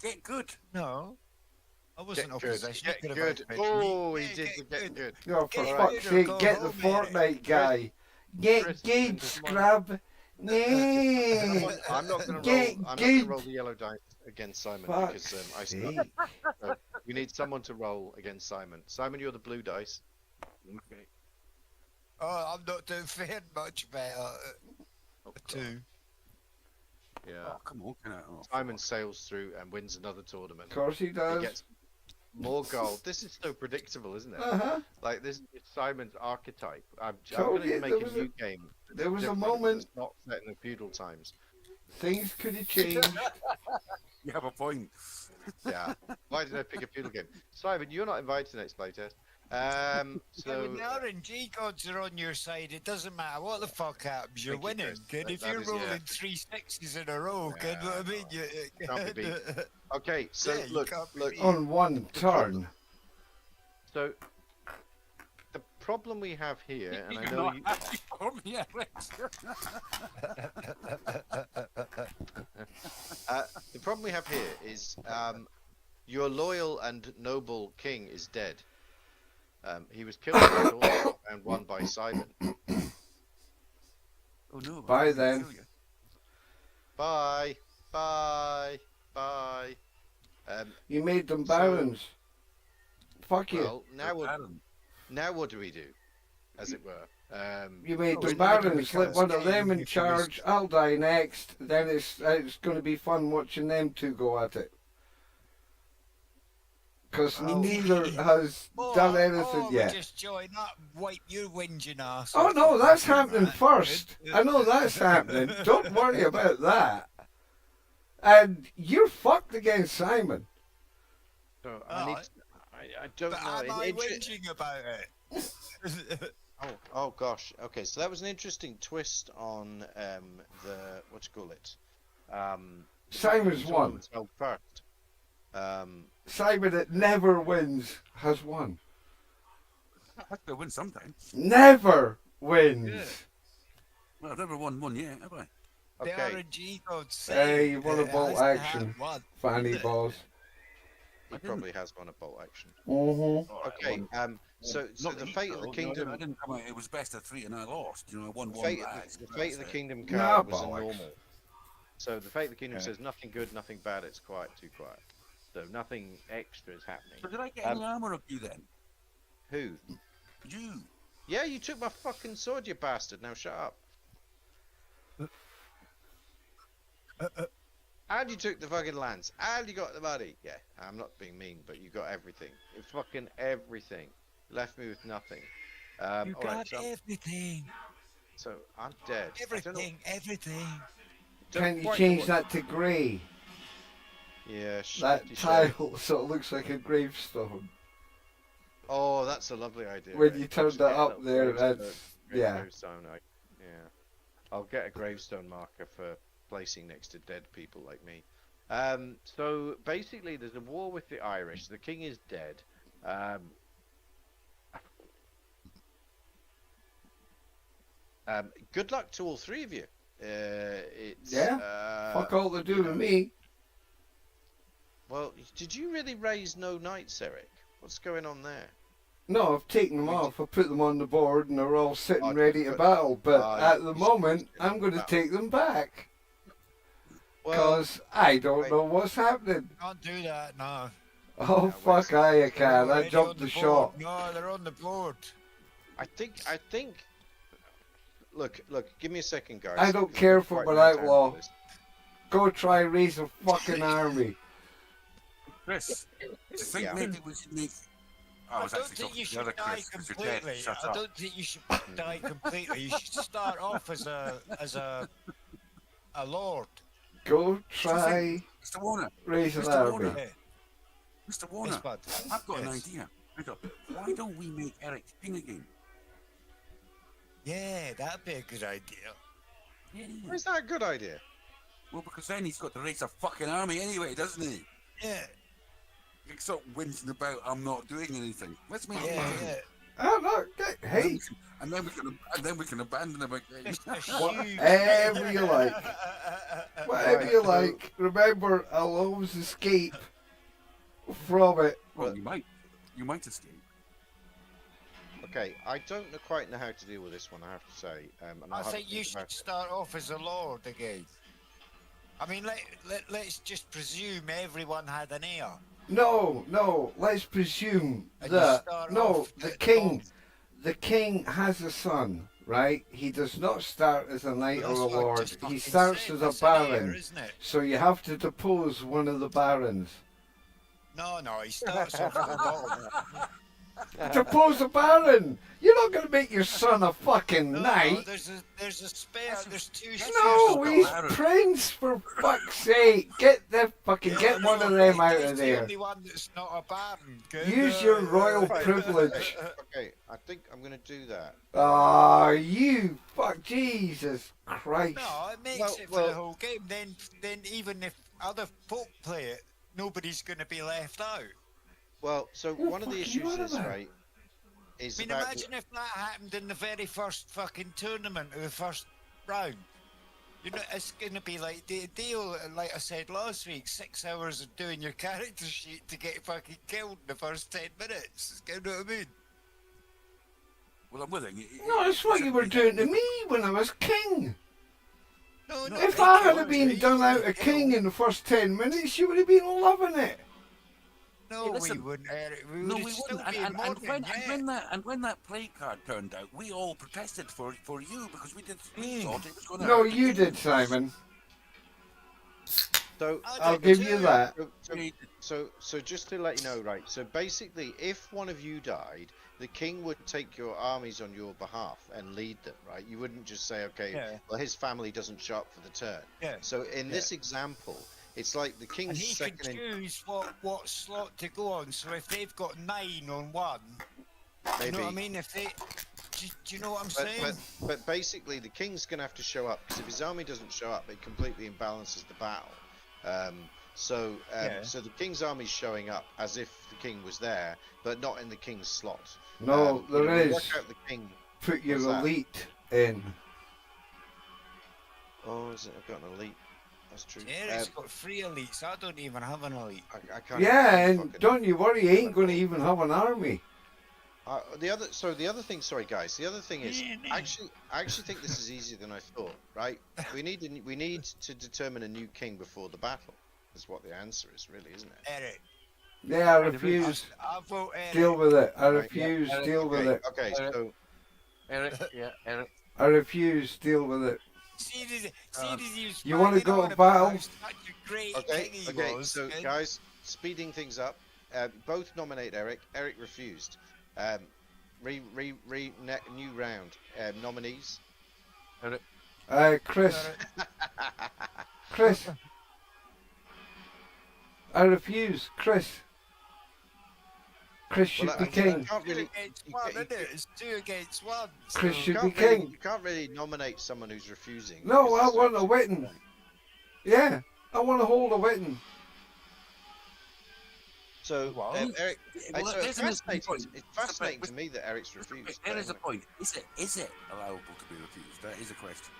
get good. No, I wasn't Get good. opposition. Get Could have good. outbid me. Oh, he Yeah, did the get good. Oh, for Get fuck's good or sake, go get the home, Eric. Fortnite guy. Get Chris, good, and just one- scrub. Nah. I'm not going to Get roll. I'm not going good. to roll the yellow dice against Simon Fuck's because I sake. stuck. So we need someone to roll against Simon. Simon, you're the blue dice. Okay. Oh, I'm not doing fair much better. Oh, God. 2. Yeah. Oh, come on, can I? Oh, Simon sails through and wins another tournament. Of course he He does. gets more gold. This is so predictable, isn't it? Uh-huh. Like this is Simon's archetype. I'm Told going you, to make there a was new game. that's there was a different, moment- that's not set in the feudal times. Things could have changed. you have a point. Yeah. Why did I pick a feudal game? Simon, you're not invited to next playtest. So when So the RNG gods are on your side, it doesn't matter what the fuck happens, you're Thank you, winning. Chris. Kid. That- If that you're is- rolling yeah. 3 6s in a row, kid, Yeah, what I mean? can't be beat. Okay, so Yeah, you look, can't be look. beat. On one turn. So The problem we have here, and You I can know not you, actually form the Alex. the problem we have here is your loyal and noble king is dead. He was killed by Dawn and won by Simon. Oh no. Bye I didn't then. kill you. Bye, bye, bye. You made them So- barons. Fuck you. Well, now what? Baron. Now what do we do, as it were? You made we them never barons. become Let one of them in scared. charge. I'll die next. Then it's going to be fun watching them two go at it. because Oh. neither has done anything we yet. just join up, wipe your whinging ass. Oh off no, the that's fucking happening mat. first. I know that's happening. Don't worry about that. And you're fucked against Simon. So Oh, I don't But know. am I It- whinging about it? Oh gosh. Okay, so that was an interesting twist on the what you call it. Simon's Which one won. was held first? Simon that never wins has won. I have to win sometime. Never wins. Well, I've never won one yet, have I? The Okay. RNG gods Hey, say you want a it bolt has to have action. one. Fanny balls. He probably has won a bolt action. Mm-hmm. Okay. So Not the me, fate of though. the kingdom. I didn't come out. It was best of 3 and I lost. You know, I won The one fate, back. the fate of the kingdom Nah, card was a bollocks. normal. So the fate of the kingdom Yeah. says nothing good, nothing bad. It's quiet, too quiet. So nothing extra is happening. So did I get any armor of you then? Who? You. Yeah, you took my fucking sword, you bastard. Now shut up. And you took the fucking lance. And you got the money. Yeah, I'm not being mean, but you got everything. It's fucking everything. Left me with nothing. You All got right, everything. so I'm dead. I don't know- Everything. don't Can you quite know change what- that to grey? Yeah, That shifty shade. tile so it looks like a gravestone. Oh, that's a lovely idea. When mate. you turn that up there, that's yeah. Gravestone, yeah. I'll get a gravestone marker for placing next to dead people like me. So basically, there's a war with the Irish. The king is dead. Good luck to all three of you. It's Yeah, Fuck all to do with me. Well, did you really raise no knights, Eric? What's going on there? No, I've taken them off. I put them on the board, and they're all sitting Oh, ready to but- battle. But Ah, at the you- moment, you- I'm going to battle. take them back Well, because I don't wait. know what's happening. Can't do that, no. Oh wait a fuck! second. I They're can. I already jumped on the board. shot. No, they're on the board. I think. Look. Give me a second, guys. I don't because care I'm for quite an down to outlaw. this. Go try raise a fucking army. Chris, I think Yeah. maybe we should make. Oh, I I was don't actually think talking you to the other should die Chris because you're dead. completely. Shut I up. don't think you should die completely. You should start off as a lord. Go try Mr. Warner, raise an Mr. army. Warner. Yeah, Mr. Warner, yes, bud. I've got an Yes. idea. Why don't we make Eric king again? Yeah, that'd be a good idea. Yeah. Why is that a good idea? Well, because then he's got to raise a fucking army anyway, doesn't he? Yeah, He stop whinging about I'm not doing anything. Let's make him yeah, king. yeah. Oh, no, hey, And then we can abandon him again. Just a huge- whatever you like. Whatever you like. Remember, I'll always escape from it. Well, you might escape. Okay, I don't quite know how to deal with this one. I have to say. And I I'll have think to you think about should it. start off as a lord again. I mean, let's just presume everyone had an heir. No, let's presume And you that, start no, off the at king, top. the king has a son, right? He does not start as a knight or That's a what I lord. just He fucking starts said, as a that's an heir, baron. isn't it? So you have to depose one of the barons. No, he starts off at the bottom. Depose a baron! You're not going to make your son a fucking No, knight. there's a spare. There's two That's spares. No, Yes, he's baron. prince, for fuck's sake. Get one of them out He's of the there. only one that's not a baron. Good. Use your royal privilege. Okay, I think I'm going to do that. Ah, you fuck Jesus Christ. No, it makes Well- it for well- the whole game. Then even if other folk play it, nobody's going to be left out. Well, so What one of the the fuck are you issues on is about? right. Is I mean, about imagine if that happened in the very first fucking tournament of the first round. You know, it's going to be like the deal, like I said last week, 6 hours of doing your character sheet to get fucking killed in the first 10 minutes. You know what I mean? Well, I'm willing. No, it's what you were doing to me when I was king. No, If I had been done out a king in the first 10 minutes, you would have been loving it. No, Hey, listen. we wouldn't, Eric. We No, would we still wouldn't. be And modern, yeah. when that play card turned out, we all protested for you because we thought it was going to. No, you did, Simon. so So I'll give you that. So just to let you know, right? So basically, if one of you died, the king would take your armies on your behalf and lead them, right? You wouldn't just say, okay, Yeah. well, his family doesn't show up for the turn. Yeah. So in this example, it's like the And king's he could second. choose what slot to go on. So if they've got 9 on one, Maybe. you know what I mean? If they, do you know what I'm saying? But basically, the king's gonna have to show up because if his army doesn't show up, it completely imbalances the battle. So the king's army's showing up as if the king was there, but not in the king's slot. No, there we is. work out the king. Put your What's that? elite in. Oh, is it? I've got an elite. That's true. Eric's got 3 elites. I don't even have an elite. I can't. Yeah, even and fucking- don't you worry, he ain't going to even have an army. the other thing, sorry guys, the other thing is, Yeah, I actually think this is easier than I thought. Right? We need to determine a new king before the battle. Is what the answer is, really, isn't it? Eric. Yeah, I refuse. I vote Eric. Deal with it. I Right, refuse. yeah, Deal with it. Okay, so Eric, yeah, Eric. I refuse. Deal with it. See, he was You wanna bragging go on to about battle? how such a great okay, king he okay. was, So and- guys, speeding things up. Both nominate Eric. Eric refused. New round. Nominees. Chris. Chris. I refuse. Chris. Chris should Well, be I king. can't really. Against you one, ca- isn't it? It's 2 against 1. Chris so- should be can't really- king. You can't really nominate someone who's refusing. No, because I it's want a actually- witting. Yeah, I want to hold a witting. So, Well, Eric, Well, so there's it's another point. fascinating to me that Eric's refused. There is a point. Is it allowable to be refused? That is a question.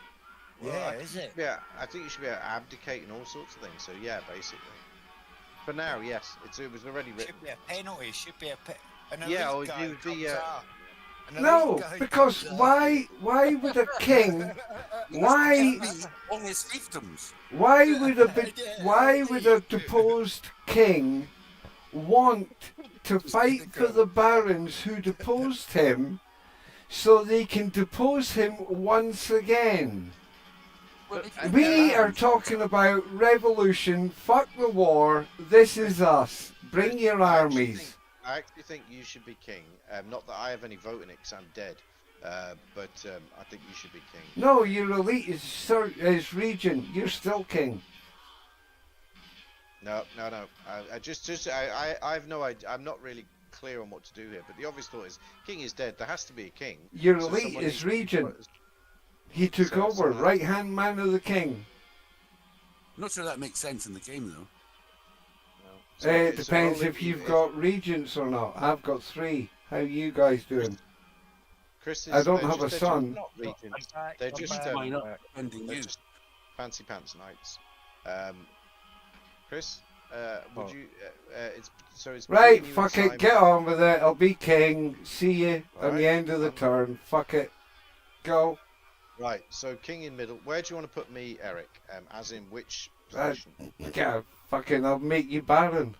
Yeah, is it? Yeah, I think you should be able to abdicate and all sorts of things. So yeah, basically. For now, yes, it was already written. Should be a penalty. Should be a an Yeah, elite or guy you would be, comes out, an elite No, guy because comes out. why would a king? Why All his fiefdoms. why would a deposed king want to fight for the barons who deposed him, so they can depose him once again? Well, We are talking about revolution. Fuck the war. This is us. Bring your armies. I actually think you should be king. Not that I have any vote in it, because I'm dead. But I think you should be king. No, your elite is regent. You're still king. No. I have no idea. I'm not really clear on what to do here. But the obvious thought is, king is dead. There has to be a king. Your So elite someone is needs to- regent. He took So over, someone- right hand man of the king. Not sure that makes sense in the game though. So- It so depends only if you've got regents or not. I've got 3. How you guys doing? Chris is, I don't they're have a just- son. They're not regents. Back, They're come just, back. Why not defending They're you? just fancy pants knights. Chris, would Oh. you? It's Right, between you and fuck Simon. it. Get on with it. I'll be king. See you on Alright. the end of the turn. Fuck it. Go. Right, so king in middle. Where do you want to put me, Eric? As in which Uh, position? Yeah, fucking, I'll make you baron.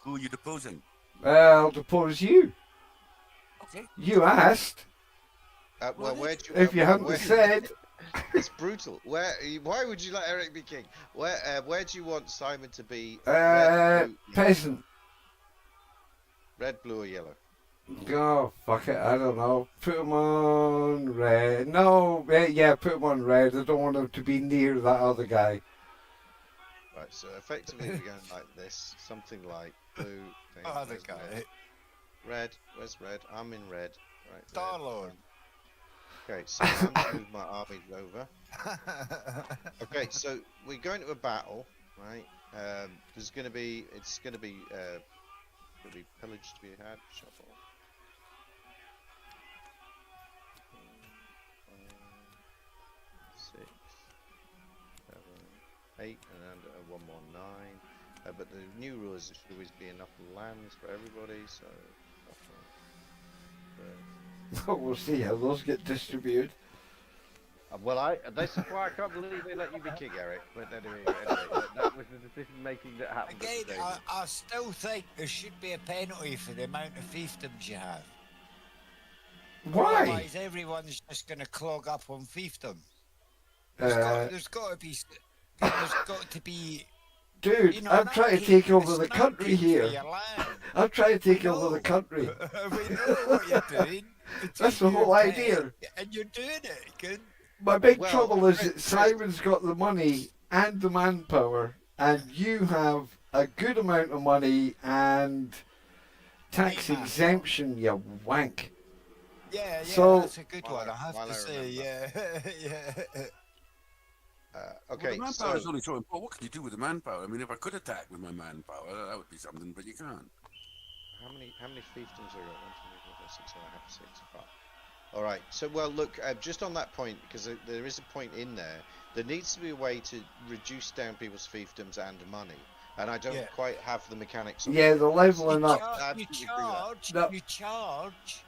Who are you deposing? I'll depose you. Okay. You asked. Well, where do you? If you hadn't where- said, it's brutal. Why would you let Eric be king? Where do you want Simon to be? peasant. Red, blue, or yellow? Oh, fuck it, I don't know. Put him on red. No, yeah, put him on red. I don't want him to be near that other guy. Right, so effectively we're going like this, something like blue. thing, Oh, the where's guy. Red, where's red? I'm in red. Right. red. Star-Lord. Okay, so I'm gonna move my armies over. Okay, so we're going to a battle, right? It's gonna be pillage to be had. Shuffle. 6, 7, 8, and 1 more 9. But the new rule is there should always be enough lands for everybody, so. We'll see how those get distributed. Well, this is why I can't believe they let you be king, Eric. But anyway, that was the decision making that happened. Again, at the game. I still think there should be a penalty for the amount of fiefdoms you have. Why? Otherwise, everyone's just going to clog up on fiefdom. Uh, There's got to be. there's got to be, Dude, you know, I'm and trying to hate take the over the country sniping for here. your land. I'm trying to We take over the know. country. We know what you're doing. That's the Between you whole and idea. Tech, and you're doing it, good. My big Well, trouble is that Chris- Simon's got the money and the manpower, and you have a good amount of money and tax Right, man. exemption, you wank. Yeah, So- that's a good While one. I- I have while to I say, yeah, yeah. Okay, Well, the manpower is so only so important. What can you do with the manpower? I mean, if I could attack with my manpower, that would be something, but you can't. how many fiefdoms are there? 1, 2, 3, 4, 5, 6, 7, 8, 6, 5. All right. So well, look, just on that point, because there is a point in there. There needs to be a way to reduce down people's fiefdoms and money, and I don't Yeah. quite have the mechanics. Of Yeah, it. the leveling You, up. you Absolutely agree with that. charge, No. you charge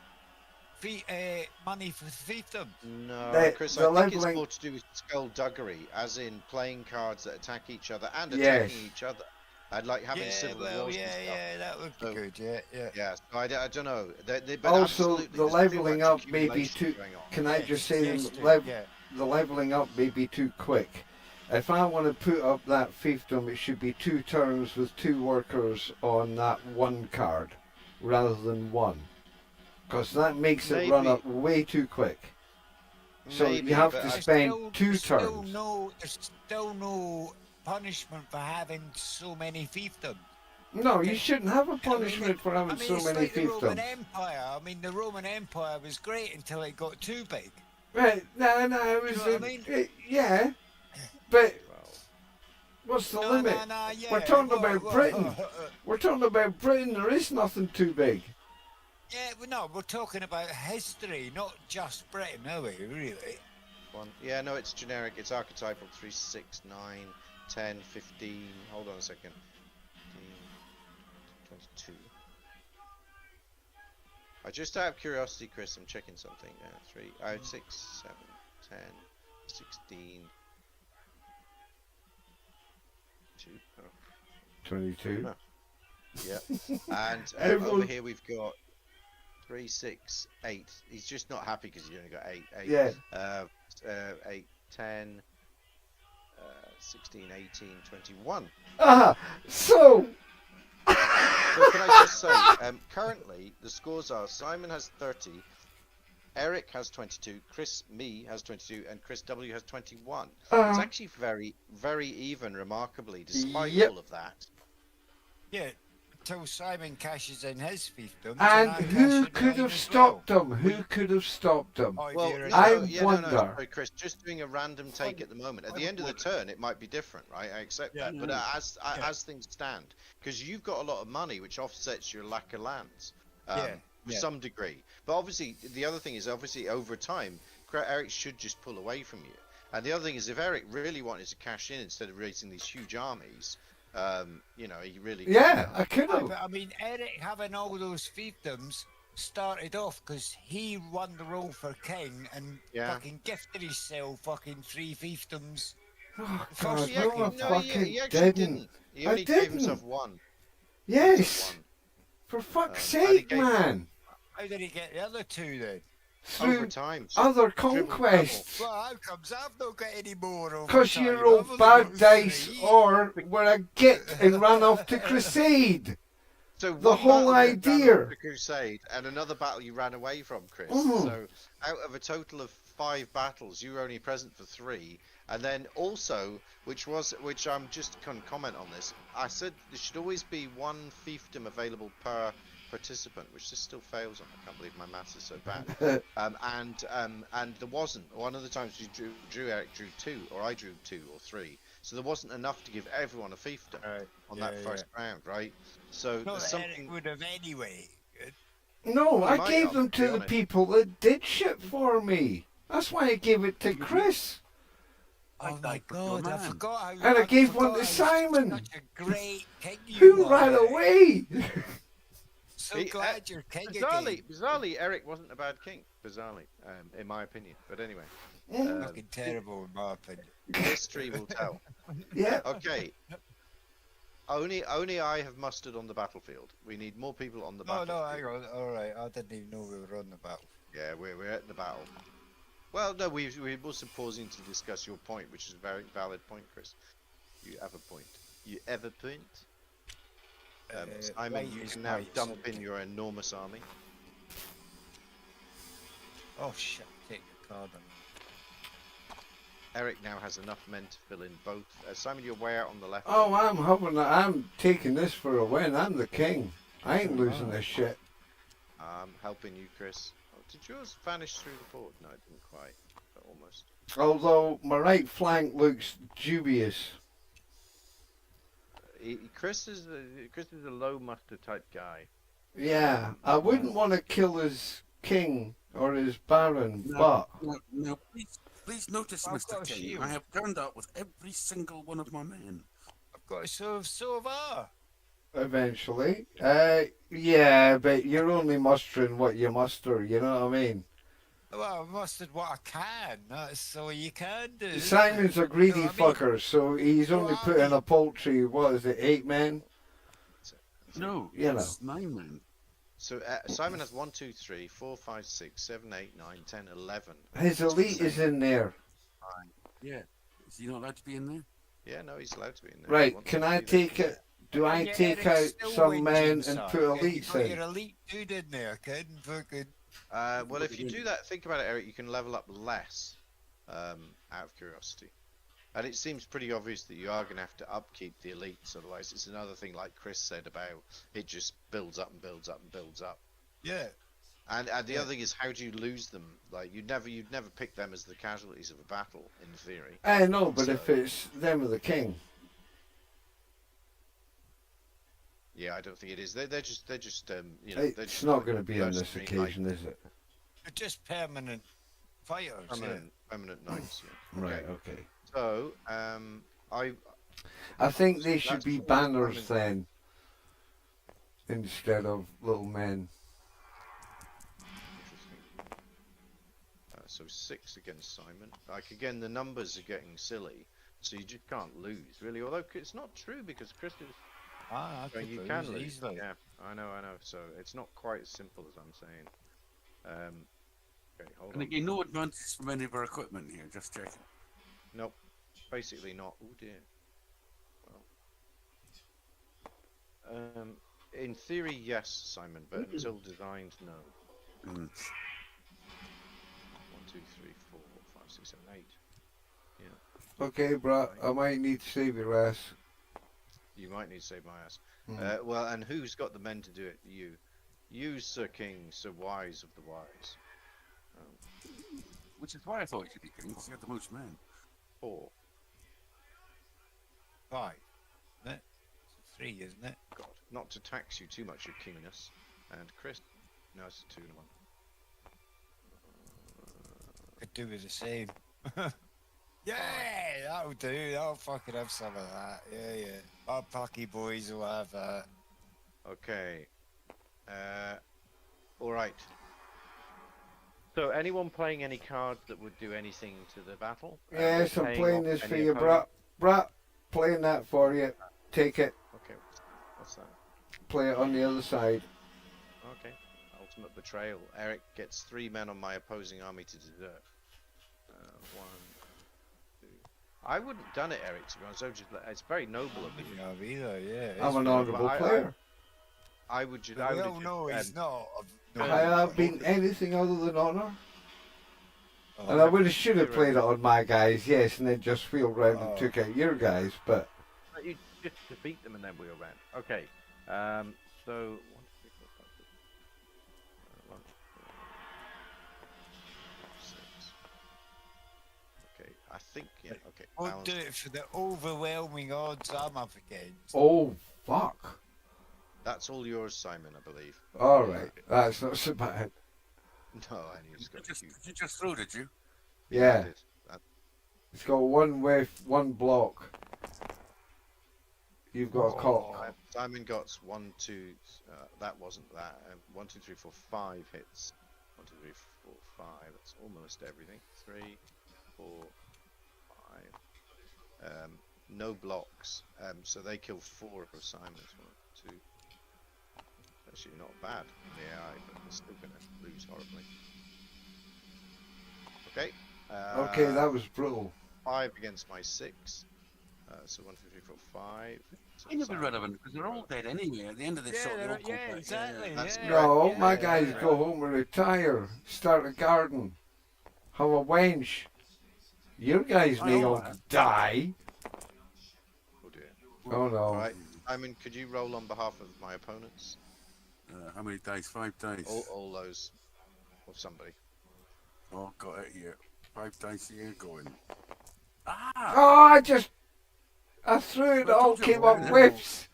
money for fiefdom. No, The- Chris, the I think it's leveling- more to do with skullduggery, as in playing cards that attack each other and Yes. attacking each other. I'd like having Yeah, civil well, wars and yeah, stuff. yeah, that would be So- good. Yeah, yeah. Yeah, so I don't know. But Also, absolutely, the there's too leveling much up may be accumulation too. going on. Can I Yes, just say yes, the, dude, yeah. the leveling up may be too quick? If I want to put up that fiefdom, it should be 2 turns with 2 workers on that one card, rather than 1, because that makes it run Maybe. up way too quick. So Maybe, you have but to I- spend 2 there's still turns. there's still no punishment for having so many fiefdoms. No, you shouldn't have a I mean, punishment for having I mean, so it's many like the Roman fiefdoms. Empire. I mean, the Roman Empire was great until it got too big. Right? No, it was. know what I mean? Yeah, but Well, what's the No, limit? no, no, yeah. We're talking well, about well, Britain. We're talking about Britain. There is nothing too big. yeah, well, no, we're talking about history, not just Britain, are we? Really? one. Yeah, no, it's generic. It's archetypal. 3, 6, 9, 10, 15. Hold on a second. 15, 22. Just out of curiosity, Chris, I'm checking something. 3, 6, 7, 10, 16. 2. Oh, 22. No. yeah. And Everyone- over here we've got 3, 6, 8. He's just not happy because he's only got 8. 8. Yeah. 8, 10, 16, 18, 21. So So can I just say, currently the scores are: Simon has 30, Eric has 22, Chris me has 22, and Chris W has 21. It's actually very, very even, remarkably, despite Yep. all of that. Yeah, until Simon cashes in his fiefdom. and who could have stopped him? Who could have stopped him? Oh, Well, dear, I no, wonder. sorry, Chris. Just doing a random take at the moment. At the end of the turn, it might be different, right? I accept Yeah. that. But as things stand, because you've got a lot of money, which offsets your lack of lands, to Yeah. some degree. But obviously, the other thing is, obviously, over time, Eric should just pull away from you. And the other thing is, if Eric really wanted to cash in instead of raising these huge armies, you know, he really. Yeah, I could Aye, have. but I mean, Eric having all those fiefdoms started off because he won the role for king and Yeah. fucking gifted himself fucking 3 fiefdoms. Oh, First God, Yeah, no, no, I fucking he actually didn't. He I only gave himself didn't. 1. Yes, One. for fuck's and he sake, gave- man. How did he get the other 2 then? Over Through time. other dribble, conquests. Well, how comes I've not got any more over Because time? you I've rolled only bad got dice 3. or were a git and ran off to crusade. So The one whole battle you ran idea. off the crusade, and another battle you ran away from, Chris. Mhm. So out of a total of 5 battles, you were only present for 3. And then also, which I'm just going to comment on this. I said there should always be 1 fiefdom available per participant, which this still fails on. I can't believe my maths is so bad. And there wasn't. One of the times you Eric drew 2, or I drew 2 or 3. So there wasn't enough to give everyone a fiefdom on that first round, right? So Not there's that Eric something. would have anyway. No, Well, I might gave have, them to to be the honest. people that did shit for me. That's why I gave it to Chris. Oh my died for your god, I man. forgot how. And I gave one to forgot how Simon. Such a great king you Who were, ran Eric. away? So He- glad you're king Bizarrely, again. bizarrely, Eric wasn't a bad king. Bizarrely, in my opinion. But anyway, Fucking terrible in my opinion. history will tell. Yeah. Okay. Only I have mustered on the battlefield. We need more people on the No, battlefield. no, hang on. All right, I didn't even know we were on the battle. Yeah, we're at the battle. Well, no, we were also pausing to discuss your point, which is a very valid point, Chris. You have a point. You have a point. Simon, right you is can now right, dump so- in your enormous army. Oh shit! Take the card. Eric now has enough men to fill in both. Simon, you're way out on the left. Oh, I'm taking this for a win. I'm the king. I ain't losing this shit. I'm helping you, Chris. Oh, did yours vanish through the board? No, it didn't quite, but almost. Although my right flank looks dubious. Chris is a low muster type guy. Yeah, I wouldn't want to kill his king or his baron, but No, please notice, I've got Mr. a King, shield. I have turned up with every single one of my men. I've got a so have I. eventually. Yeah, but you're only mustering what you muster, you know what I mean? Well, I mustered what I can. That's all you can do. isn't Simon's it? a greedy You know what I mean? fucker, so he's only Well, I put in mean- a paltry, what is it, 8 men? No, You know. it's 9 men. So Simon has 1, 2, 3, 4, 5, 6, 7, 8, 9, 10, 11. His elite is in there. Yeah. Is he not allowed to be in there? Yeah, no, he's allowed to be in there. Right, He wants can to I be there. take it? Do I Yeah, take Eric's out still some whinging, men and son. put Yeah, elites you got in? your elite dude in there, kid. Fucking. Well, if you do that, think about it, Eric. You can level up less. Out of curiosity, and it seems pretty obvious that you are going to have to upkeep the elites. Otherwise, it's another thing like Chris said about it just builds up and builds up and builds up. Yeah. And the other thing is, how do you lose them? Like you'd never pick them as the casualties of a battle, in theory. I know, but So- if it's them or the king. Yeah, I don't think it is. They're just you know. they're It's just not like going to be on this mercenary occasion, knights. is it? They're just permanent fighters. Permanent knights. Yeah. Right, Okay. okay. So, I think they So should that's be all banners Simon- then, instead of little men. Interesting. So 6 against Simon. Like again, the numbers are getting silly, so you just can't lose really. Although it's not true because Chris is. I Well, could you lose can lose. easily. Yeah, I know. So it's not quite as simple as I'm saying. Okay, hold And on. again, no advantage from any of our equipment here, just checking. Nope, basically not. Oh dear. Well, in theory, yes, Simon, but until designed, no. 1, Mm. 2, 3, 4, 5, 6, 7, 8. Okay, bruh, I might need to save your ass. You might need to save my ass. Mm. Well, and who's got the men to do it? You, Sir King, Sir Wise of the Wise. Which is why I thought you should be king, because you had the most men. 4. 5. Isn't it? It's 3, isn't it? God, not to tax you too much, Your Kingness. And Chris, no, it's a 2 and a 1. Could do with the same. Yeah, that'll do. I'll fucking have some of that. Yeah. Our Pucky boys will have that. Okay. All right. So, anyone playing any cards that would do anything to the battle? Yes, I'm Paying playing off this for any you, bruh. opponent? Bruh, playing that for you. Take it, Okay. What's that? play it on the other side. Okay. Ultimate betrayal. Eric gets 3 men on my opposing army to desert. 1, 2. I wouldn't have done it, Eric. To be honest, I would just. It's very noble of you. Yeah, either, yeah. I'm an But honourable player. I would just. We I would all have know just, he's not. I have been anything other than honour. Oh, And I would have should have You're played it on my guys, yes, and then just wheeled round and Oh. took out your guys, but You just defeat them and then wheel round. Okay. So 1, 2, 3, 4, 5, 6. 1, 6. Okay, I think yeah. Okay. Won't do balance. it for the overwhelming odds I'm up against. oh fuck. That's all yours, Simon. I believe. Alright, that's not so bad. No, and he's got Did you just throw, did you? Yeah, That, it's got one wave, one block. You've got a cock. Simon got 1, 2. That wasn't that. 1, 2, 3, 4, 5 hits. 1, 2, 3, 4, 5. That's almost everything. 3, 4, 5. No blocks. So they kill 4 of Simon's. 1, 2. Actually, not bad in the AI, but they're still going to lose horribly. Okay. Okay, that was brutal. 5 against my 6. So 1, 2, 3, 4, 5. So Kind of Simon- irrelevant because they're all dead anyway. At the end of this Yeah, shot, they all they're- go yeah, back. exactly. That's Yeah, No, yeah, my yeah, guys yeah. go home and retire, start a garden, have a wench. Your guys I may know all that. die. Oh dear. Oh no. All right, Simon, could you roll on behalf of my opponents? How many dice? 5 dice. All those of somebody. Oh, got it here. 5 dice here going. Oh, I threw it, Well, I all told you came about up it. whiffs.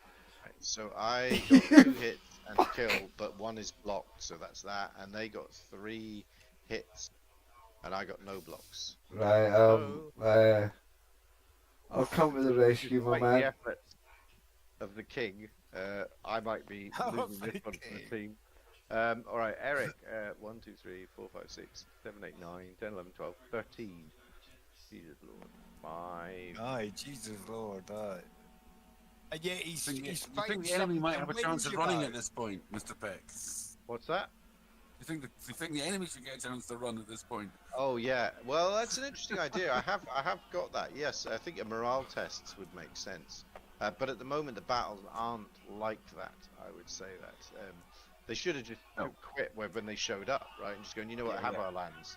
Right, so I got 2 hits and a kill, but 1 is blocked, so that's that. And they got 3 hits, and I got no blocks. Right, I'll come to the rescue, my Despite the man. efforts of the king, I might be losing this one for the team. All right, Eric. 1, 2, 3, 4, 5, 6, 7, 8, 9, 10, 11, 12, 13. Jesus Lord. 5. Aye, Jesus Lord, aye. And yet he's You he's think fighting the enemy something might that have a wins chance of you running back. at this point, Mr. Peck? What's that? You think the enemy should get a chance to run at this point? Oh yeah, well that's an interesting idea. I have got that. Yes, I think a morale test would make sense. But at the moment the battles aren't like that. I would say that they should have just quit when they showed up, right? And just going, you know what, have our lands.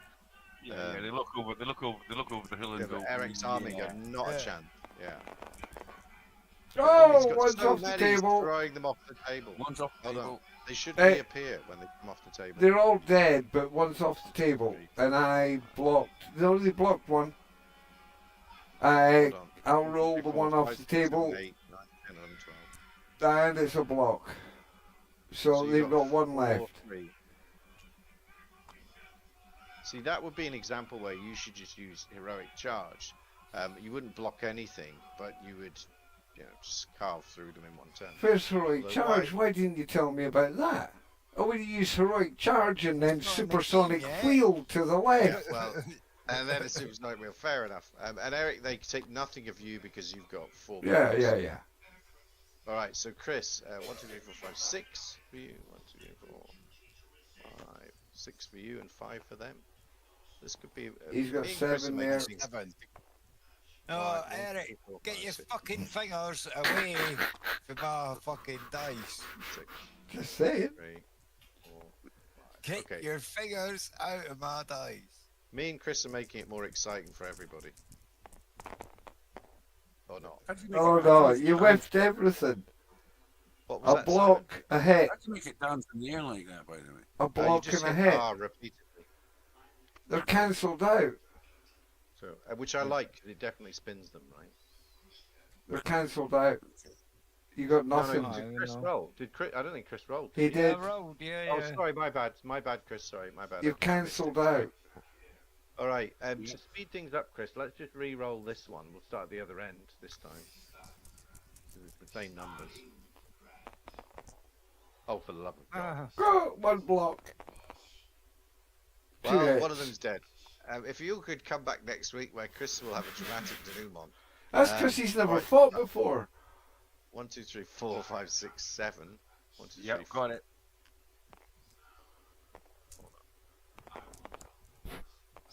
Yeah, they look over the hill and Yeah, go. but Eric's army got not a Yeah. chance. Yeah. Oh, He's got one's so off the many, he's table. throwing them off the table. One's off the Hold on. table. They should Hey. reappear when they come off the table. They're all dead, but one's off the table, and I blocked. No, they blocked one. Hold on. I'll 1, 2, roll 3, the 4, one off 5, the 6, 7, table, 8, 9, 10, 11, 12. and it's a block. So you they've got one 4, left. 3. See, that would be an example where you should just use heroic charge. You wouldn't block anything, but you would, just carve through them in one turn. First heroic Although charge. Why didn't you tell me about that? Oh, we use heroic charge and then It's not in the supersonic game yet. wheel to the Yeah, left. well, and then a supersonic wheel. Fair enough. And Eric, they take nothing of you because you've got 4 Yeah, blocks. yeah. All right, so Chris, 1, 2, 3, 4, 5, 6 for you. 1, 2, 3, 4, 5, 6 for you, and 5 for them. This could be. He's got me and Chris 7 are making there. things- 7. No, 5, 1, 2, Eric, 3, 4, get 5, your 6, fucking fingers away from my fucking dice. 6, Just saying. 3, 4, 5. Get Okay. your fingers out of my dice. Me and Chris are making it more exciting for everybody. Or not? How do you make Oh it- no, how do you make it whiffed everything. What was A that, block, a hit, How do you make it dance in the air like that, by the way? a Simon? You block just and a hit hit. R repeatedly. They're cancelled out. So, which I like, 'cause it definitely spins them, right? They're cancelled out. You got nothing. No, did Chris roll? Did Chris? I don't think Chris rolled. He Did did. I rolled, yeah, Oh, yeah. sorry, my bad. My bad, Chris. Sorry, my bad. You've I missed it. cancelled out. All right. To speed things up, Chris, let's just re-roll this one. We'll start at the other end this time. 'Cause it's the same numbers. Oh, for the love of God! Go, one block. Two Well, hits. one of them's dead. If you could come back next week, where Chris will have a dramatic denouement. That's because he's never right. fought before. 1, 2, 3, 4, 5, 6, 7. 1, 2, 3, Yep, 4. got it.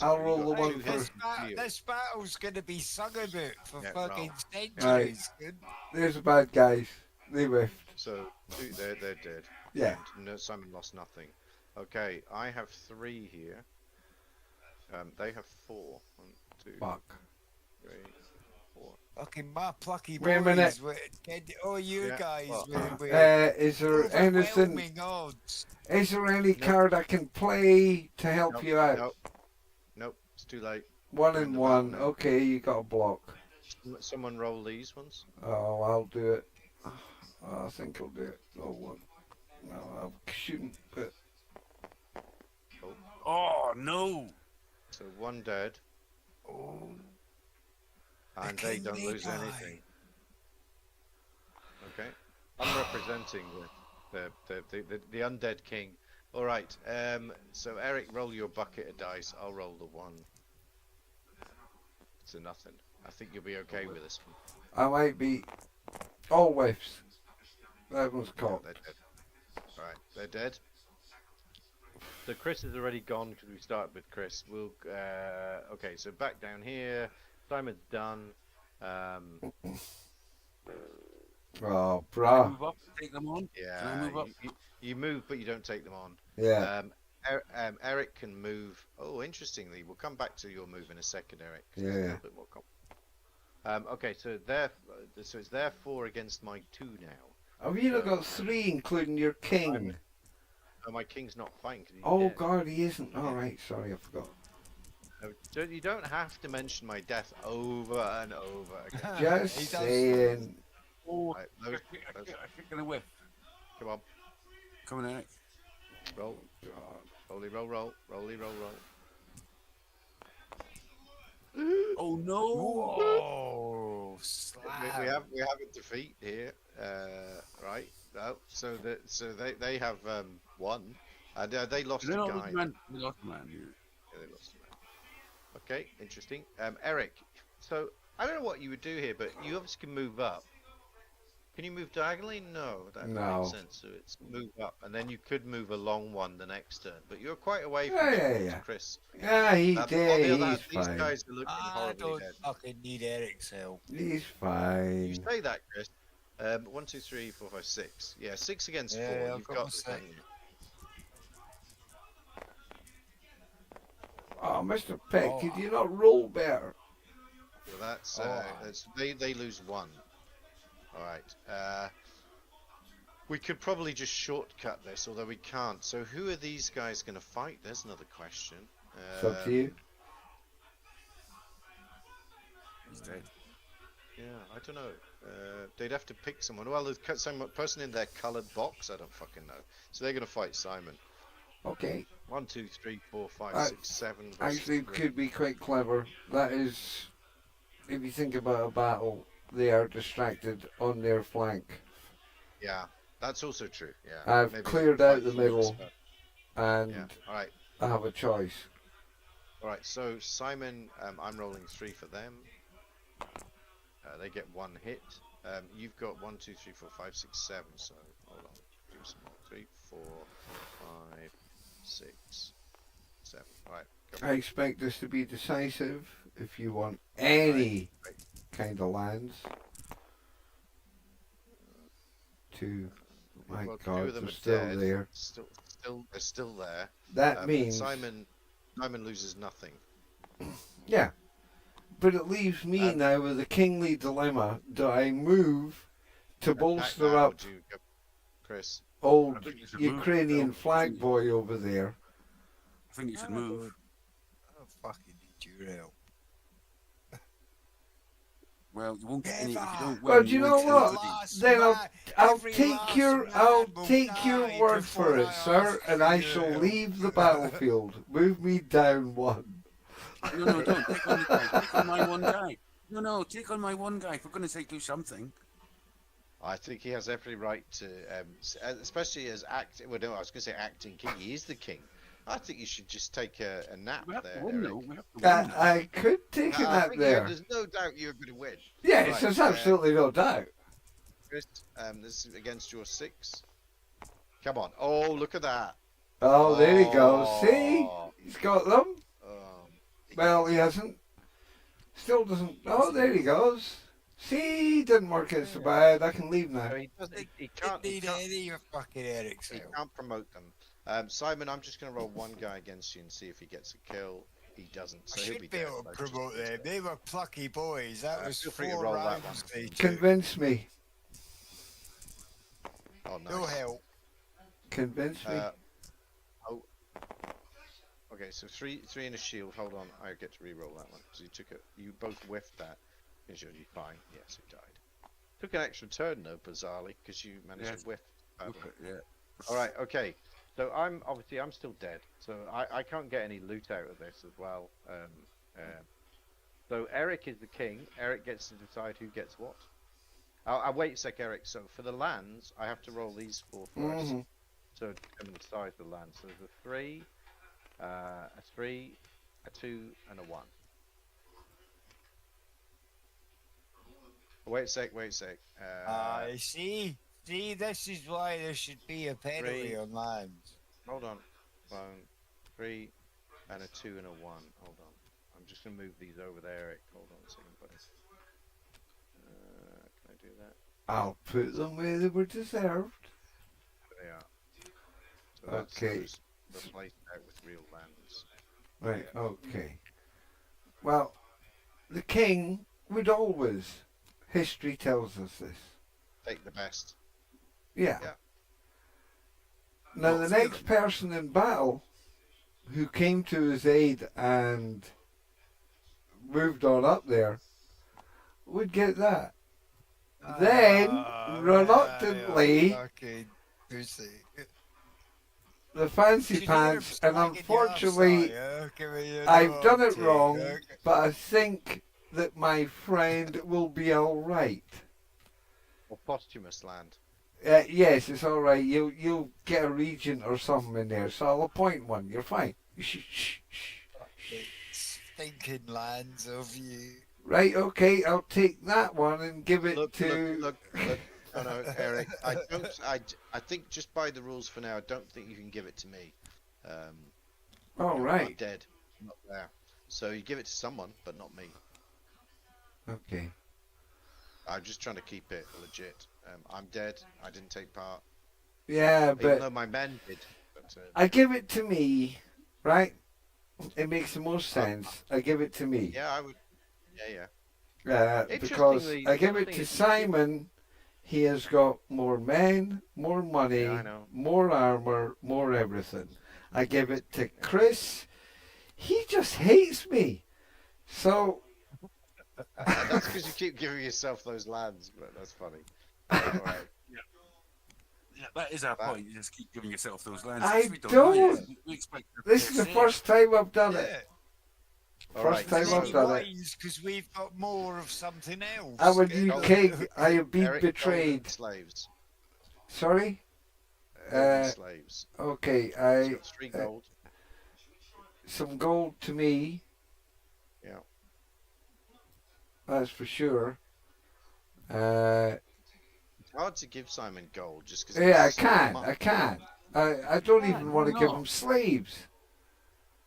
I'll roll the got one two Hey, hits. first. this battle's gonna be sung about for Yeah, fucking roll. centuries. Good. There's the bad guys. They whiffed. So they're dead. Yeah. And no, Simon lost nothing. Okay, I have 3 here. They have 4. 1, 2, Fuck. 3, 4. Fucking my plucky Wait a boys. minute. Oh, you Yeah, guys well, with Is there anything? overwhelming odds. Is there any No. card I can play to help Nope, you out? Nope, it's too late. 1 You're in and the 1. battle now. Okay, you got a block. Someone roll these ones. Oh, I'll do it. I think I'll do it. Oh, one. No, I'm shooting. But Oh no! So 1 dead, Oh, and they king don't may lose die. anything. Okay, I'm representing the undead king. All right. So Eric, roll your bucket of dice. I'll roll the 1. It's a nothing. I think you'll be okay with this one. I might be. All whiffs. That one's Yeah, caught. they're dead. All right, they're dead. So Chris is already gone because we started with Chris. We'll okay. So back down here. Simon's done. Oh, Can I bruh. move up and take them on? Can I Yeah, move up? you move, but you don't take them on. Yeah. Eric can move. Oh, interestingly, we'll come back to your move in a second, Eric. 'Cause Yeah, it's a yeah. little bit more okay, so it's their 4 against my 2 now. Have you not got 3, including your king? Oh, my king's not fighting 'cause he's Oh, dead. God, he isn't. All right, sorry, I forgot. You don't have to mention my death over and over again. Just He does. saying. Oh, Right, I those, kick in a whiff. come on, Come on, Eric. roll, rolly, roll, rolly, roll. Oh no! Whoa! We Slap. we have a defeat here, right? No, so they have won, and they lost They a lost guy. man. They lost a man. Yeah, they lost a man. Okay, interesting. Eric, so I don't know what you would do here, but you obviously can move up. Can you move diagonally? No, that doesn't No. make sense. So it's move up, and then you could move a long one the next turn, but you're quite away from Yeah, getting yeah, onto yeah. Chris. Yeah, he On the did. other He's hand, these fine. guys are looking I horribly don't dead. fucking need Eric's help. He's You fine. say that, Chris. 1, 2, 3, 4, 5, 6. Yeah, 6 against 4. Yeah, I've You've got got my this, six. haven't you? Oh, Mr. Peck, Oh. could you not roll better? So that's, Oh. they lose 1. All right. We could probably just shortcut this, although we can't. So who are these guys going to fight? There's another question. It's up to you. He's dead. Yeah, I don't know. They'd have to pick someone. Well, there's some person in their coloured box. I don't fucking know. So they're going to fight Simon. Okay. 1, 2, 3, 4, 5, Uh, 6, 7. versus Actually, it 3. could be quite clever. That is, if you think about a battle, they are distracted on their flank. Yeah, that's also true. Yeah. I've Maybe cleared fight out the for middle. this, And Yeah. All right. I have a choice. All right. So Simon, I'm rolling 3 for them. They get 1 hit. You've got 1, 2, 3, 4, 5, 6, 7. So hold on. Do some more. 3, 4, 5, 6, 7. All right. Go. I expect this to be decisive if you want any kind of lands. 2. My Well, 2 God, of them they're are still dead. there. They're still there. That means, Simon loses nothing. yeah. But it leaves me now with a kingly dilemma. Do I move to bolster Now, up would you go, Chris? old I think you should move. Ukrainian No, flag boy over there? I think you should move. I don't fucking need your help. Well, you won't get any if you Never. don't win. Well, do you know won't get what? anybody. Then I'll Every take last your man I'll will take your die word for before it, I sir, ask and for I your shall help. leave the battlefield. Move me down 1. No, don't take on the guy. Take on my one guy. No, take on my one guy. For goodness sake, do something. I think he has every right to, especially as acting. Well, no, I was going to say acting king. He is the king. I think you should just take a nap We have there. to win, Eric. though. We have to win. I could take a I nap think there. there's no doubt you're going to win. Yes, Right, there's absolutely no doubt. Chris, this is against your 6. Come on. Oh, look at that. Oh, there he goes. See? Oh. He's got them. Um, Well, he hasn't. Still doesn't. Oh, there he goes. See? Didn't work out so bad. I can leave now. so he doesn't. He Didn't can't. He need can't, any of your fucking Eric's he help. can't promote them. Simon, I'm just going to roll 1 guy against you and see if he gets a kill. He doesn't. I So he'll should be be dead. able to I just promote need them. to- They were plucky boys. That was feel free to 4 roll that rounds one. they took. Convince me. Oh, nice. No help. Convince me. Okay, so three in a shield. Hold on, I get to re-roll that one. So you both whiffed that. Is you fine? Yes, you died. Took an extra turn though, bizarrely, because you managed Yes. to whiff. badly. Yeah. All right, okay. So I'm still dead. So I can't get any loot out of this as well. So Eric is the king. Eric gets to decide who gets what. I'll wait a sec, Eric. So for the lands, I have to roll these 4 first. Mhm. So determine the size of the land. So there's a 3, a 3, a 2, and a 1. Wait a sec. I see. See, this is why there should be a penalty 3. on lands. Hold on. 1, 3, and a 2 and a 1. Hold on. I'm just gonna move these over there, Eric. Hold on a second, buddy. do that. I'll put them where they were deserved. There they are. So that's Okay. those replaced out with real lands. Right, okay. Well, the king would always, history tells us this. Take the best. Yeah. Yeah. Now, Well, the three of next them. person in battle who came to his aid and moved on up there would get that. Then, reluctantly, Fucking pussy. the fancy Should you hear him pants, and slagging the unfortunately, arse, yeah? Give me your I've done it tea, wrong, yeah? but I think that my friend will be alright. Or posthumous land. Yes, it's alright. You'll get a regent or something in there, so I'll appoint one. You're fine. Shh. Stinking lands of you. Right, okay, I'll take that one and give it Look. to... No, Eric. I think just by the rules for now, I don't think you can give it to me. All I'm right. dead. I'm not there. So you give it to someone, but not me. Okay. I'm just trying to keep it legit. I'm dead. I didn't take part. Yeah, Even but though my men did. But, I give it to me, right? It makes the most sense. I give it to me. yeah, I would. Yeah. Because Interestingly, I the give other it thing to is- Simon. He has got more men, more money, Yeah, I know. more armor, more everything. I give it to Chris. He just hates me. So That's because you keep giving yourself those lands, but that's funny. All right. Yeah, that is our point. You just keep giving yourself those lands. I We don't. know you. We expect you to this is the say first time I've done it. Yeah. All First right, time so- I've done it. Because we've got more of something else. I'm a new Gold- king. I have been Eric, gold betrayed. and slaves. Sorry? Gold and slaves. Okay, He's I got 3 gold. some gold to me. Yeah. That's for sure. It's hard to give Simon gold just because. Yeah, I can't. I don't even want to why give not? him slaves.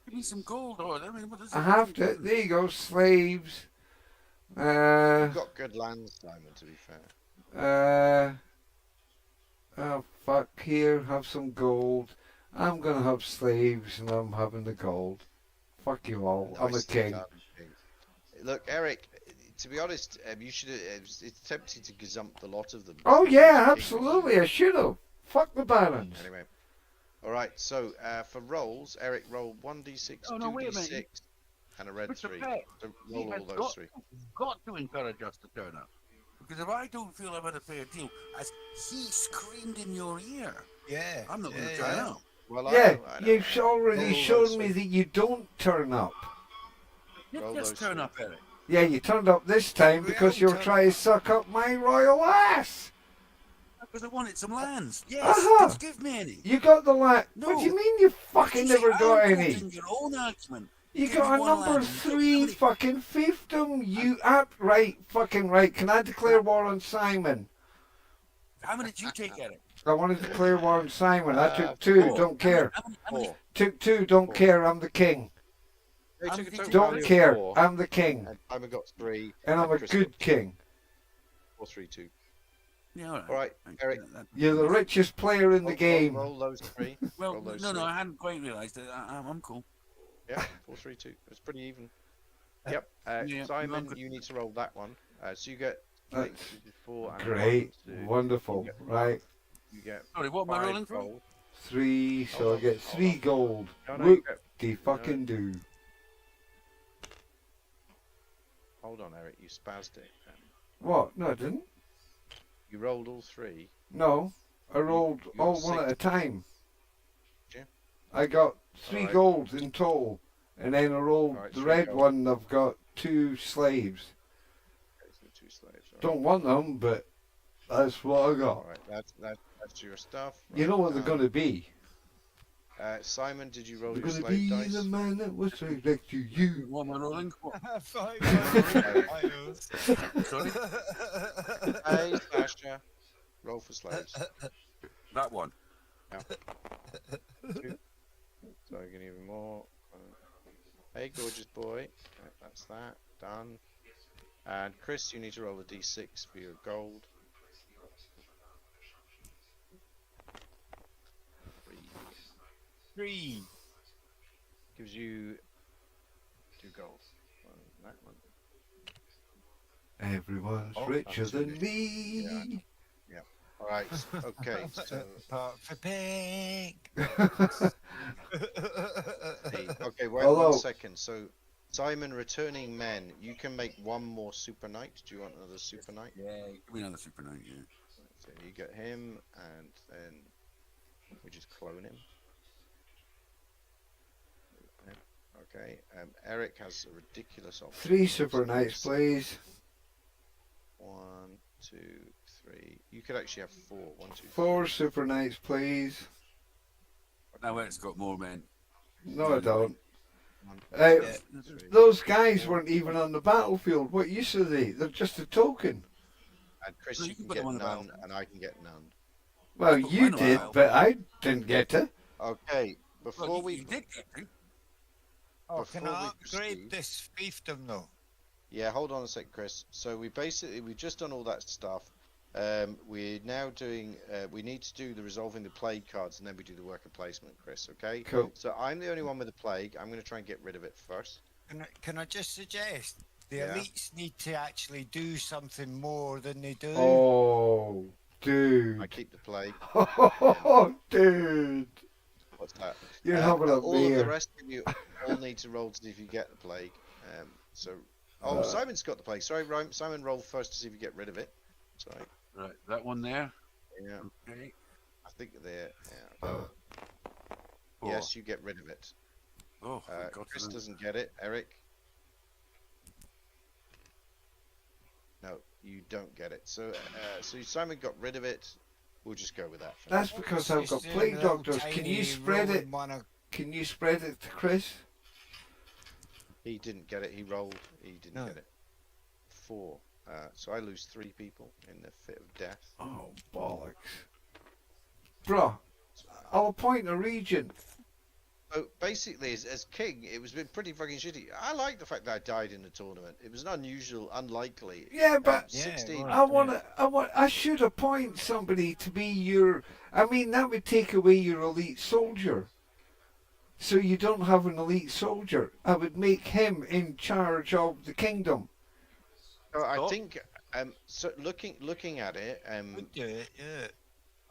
Give me some gold, or I mean, what does I it have do? to. There you go, slaves. You've got good lands, Simon. To be fair. Oh fuck! Here, have some gold. I'm gonna have slaves, and I'm having the gold. Fuck you all. I'm a Nice king. garden king. Look, Eric. To be honest, you should. It's tempting to gazump the lot of them. Oh yeah, King. absolutely. I should have. Fuck the barons. Anyway. All right. So for rolls, Eric rolled 1d6, Oh, no, wait a minute. 2d6, and a red Mr. 3. Peck, So he roll has all those got, 3. got to encourage us to turn up. Because if I don't feel I've had a fair deal, as he screamed in your ear, Yeah. I'm not going to yeah, turn yeah. up. Well, Yeah, I know. you've already Roll shown those me three. that you don't turn up. You Roll just those turn three. up, Eric. Yeah, you turned up this time because you were trying to suck up my royal ass. Because I wanted some lands. Yes, Uh-huh. just give me any. You got the land. No. What do you mean you fucking never got any? In your own argument. You Give got me a one number land. 3 fucking fiefdom. You right, fucking right. Can I declare war on Simon? How many did you take, Eric? I want to declare war on Simon. I took 2. four. Don't care. How many? 4. Took 2. Don't Four. care. I'm the king. They I'm took a thinking- total Don't value of care. 4, I'm the king, and Simon got 3. and I'm a Chris good got king. 4, 3, 2. Yeah, all right. All right, Thanks. Eric. You're the richest player in the game. Roll those 3. Well, Roll those no, 3. I hadn't quite realised it. I'm cool. Yeah, 4, 3, 2. It's pretty even. Yep. Yeah, Simon, no, good. you need to roll that one. So you get That's 4 and Great, 1, 2. wonderful. Right, You get Sorry, what am I 5 rolling for? gold. 3. So Hold I on, get hold 3 on. gold. No, no, you Whoop get, de fucking do. hold on, Eric. You spazzed it. What? No, I didn't. You rolled all 3. No, I rolled you got all one at 6. a time. Did you? I got 3 Alright. golds in total, and then I rolled Alright, the 3 red gold. one. I've got 2 slaves. Okay, so 2 slaves. All right. Don't want them, but that's what I got. All right, that's your stuff. You Right, know what they're going to be. Simon, did you roll They're your going to slave be dice? the man that was right next to you. What am I rolling for? 5 miles. Sorry? Hey, Sasha. Roll for slaves. That one. So I can even more. Hey, gorgeous boy. Right, that's that. Done. And Chris, you need to roll a d6 for your gold. 3 3. gives you 2 gold. That one. Everyone's Oh, richer that's than finished. me. Yeah. All right. Okay. So Part for pig. okay. Wait Although- 1 second. So Simon, returning men, you can make one more super knight. Do you want another super knight? Yeah, give me another super knight. Yeah. So you get him, and then we just clone him. Okay. Eric has a ridiculous option. 3 super knights, please. 1, 2, 3. You could actually have 4. 1, 2, 4 3. super knights, please. Now it's got more men. No, I don't. 1, Uh, 2, 3. Those guys weren't even on the battlefield. What use are they? They're just a token. And Chris, No, you you can can put get them on the none, battlefield. and I can get none. Well, I've got you mine on did, the but I didn't get it. Okay. Before Well, we you did get to. Oh, can Before I we upgrade proceed- this fiefdom though? Yeah, hold on a sec, Chris. So we've just done all that stuff. We're now doing. We need to do the resolving the plague cards, and then we do the worker placement, Chris. Okay. Cool. So I'm the only one with the plague. I'm going to try and get rid of it first. Can I just suggest the Yeah. elites need to actually do something more than they do? Oh, dude. I keep the plague. Oh, dude. What's that? You're having a all of the beer. rest of you all need to roll to see if you get the plague. Simon's got the plague. Sorry, Simon, roll first to see if you get rid of it. Sorry. Right, that one there. Yeah, Okay. I think there. Yeah. Four. Yes, you get rid of it. Oh, thank God for Chris that. doesn't get it. Eric? No, you don't get it. So Simon got rid of it. We'll just go with that. For now. That's because I've got Just plague doing little doctors. Can tiny you spread it? rolling one Can you spread it to Chris? He didn't get it. He rolled. He didn't No. get it. 4. So I lose 3 people in the fit of death. Oh, bollocks. Bruh, I'll appoint a regent. So basically, as king, it was been pretty fucking shitty. I like the fact that I died in the tournament. It was an unusual, unlikely. Yeah, but Yeah, 16. well, I should appoint somebody to be your. I mean, that would take away your elite soldier. So you don't have an elite soldier. I would make him in charge of the kingdom. So I Stop. think. So looking at it. would do it, yeah.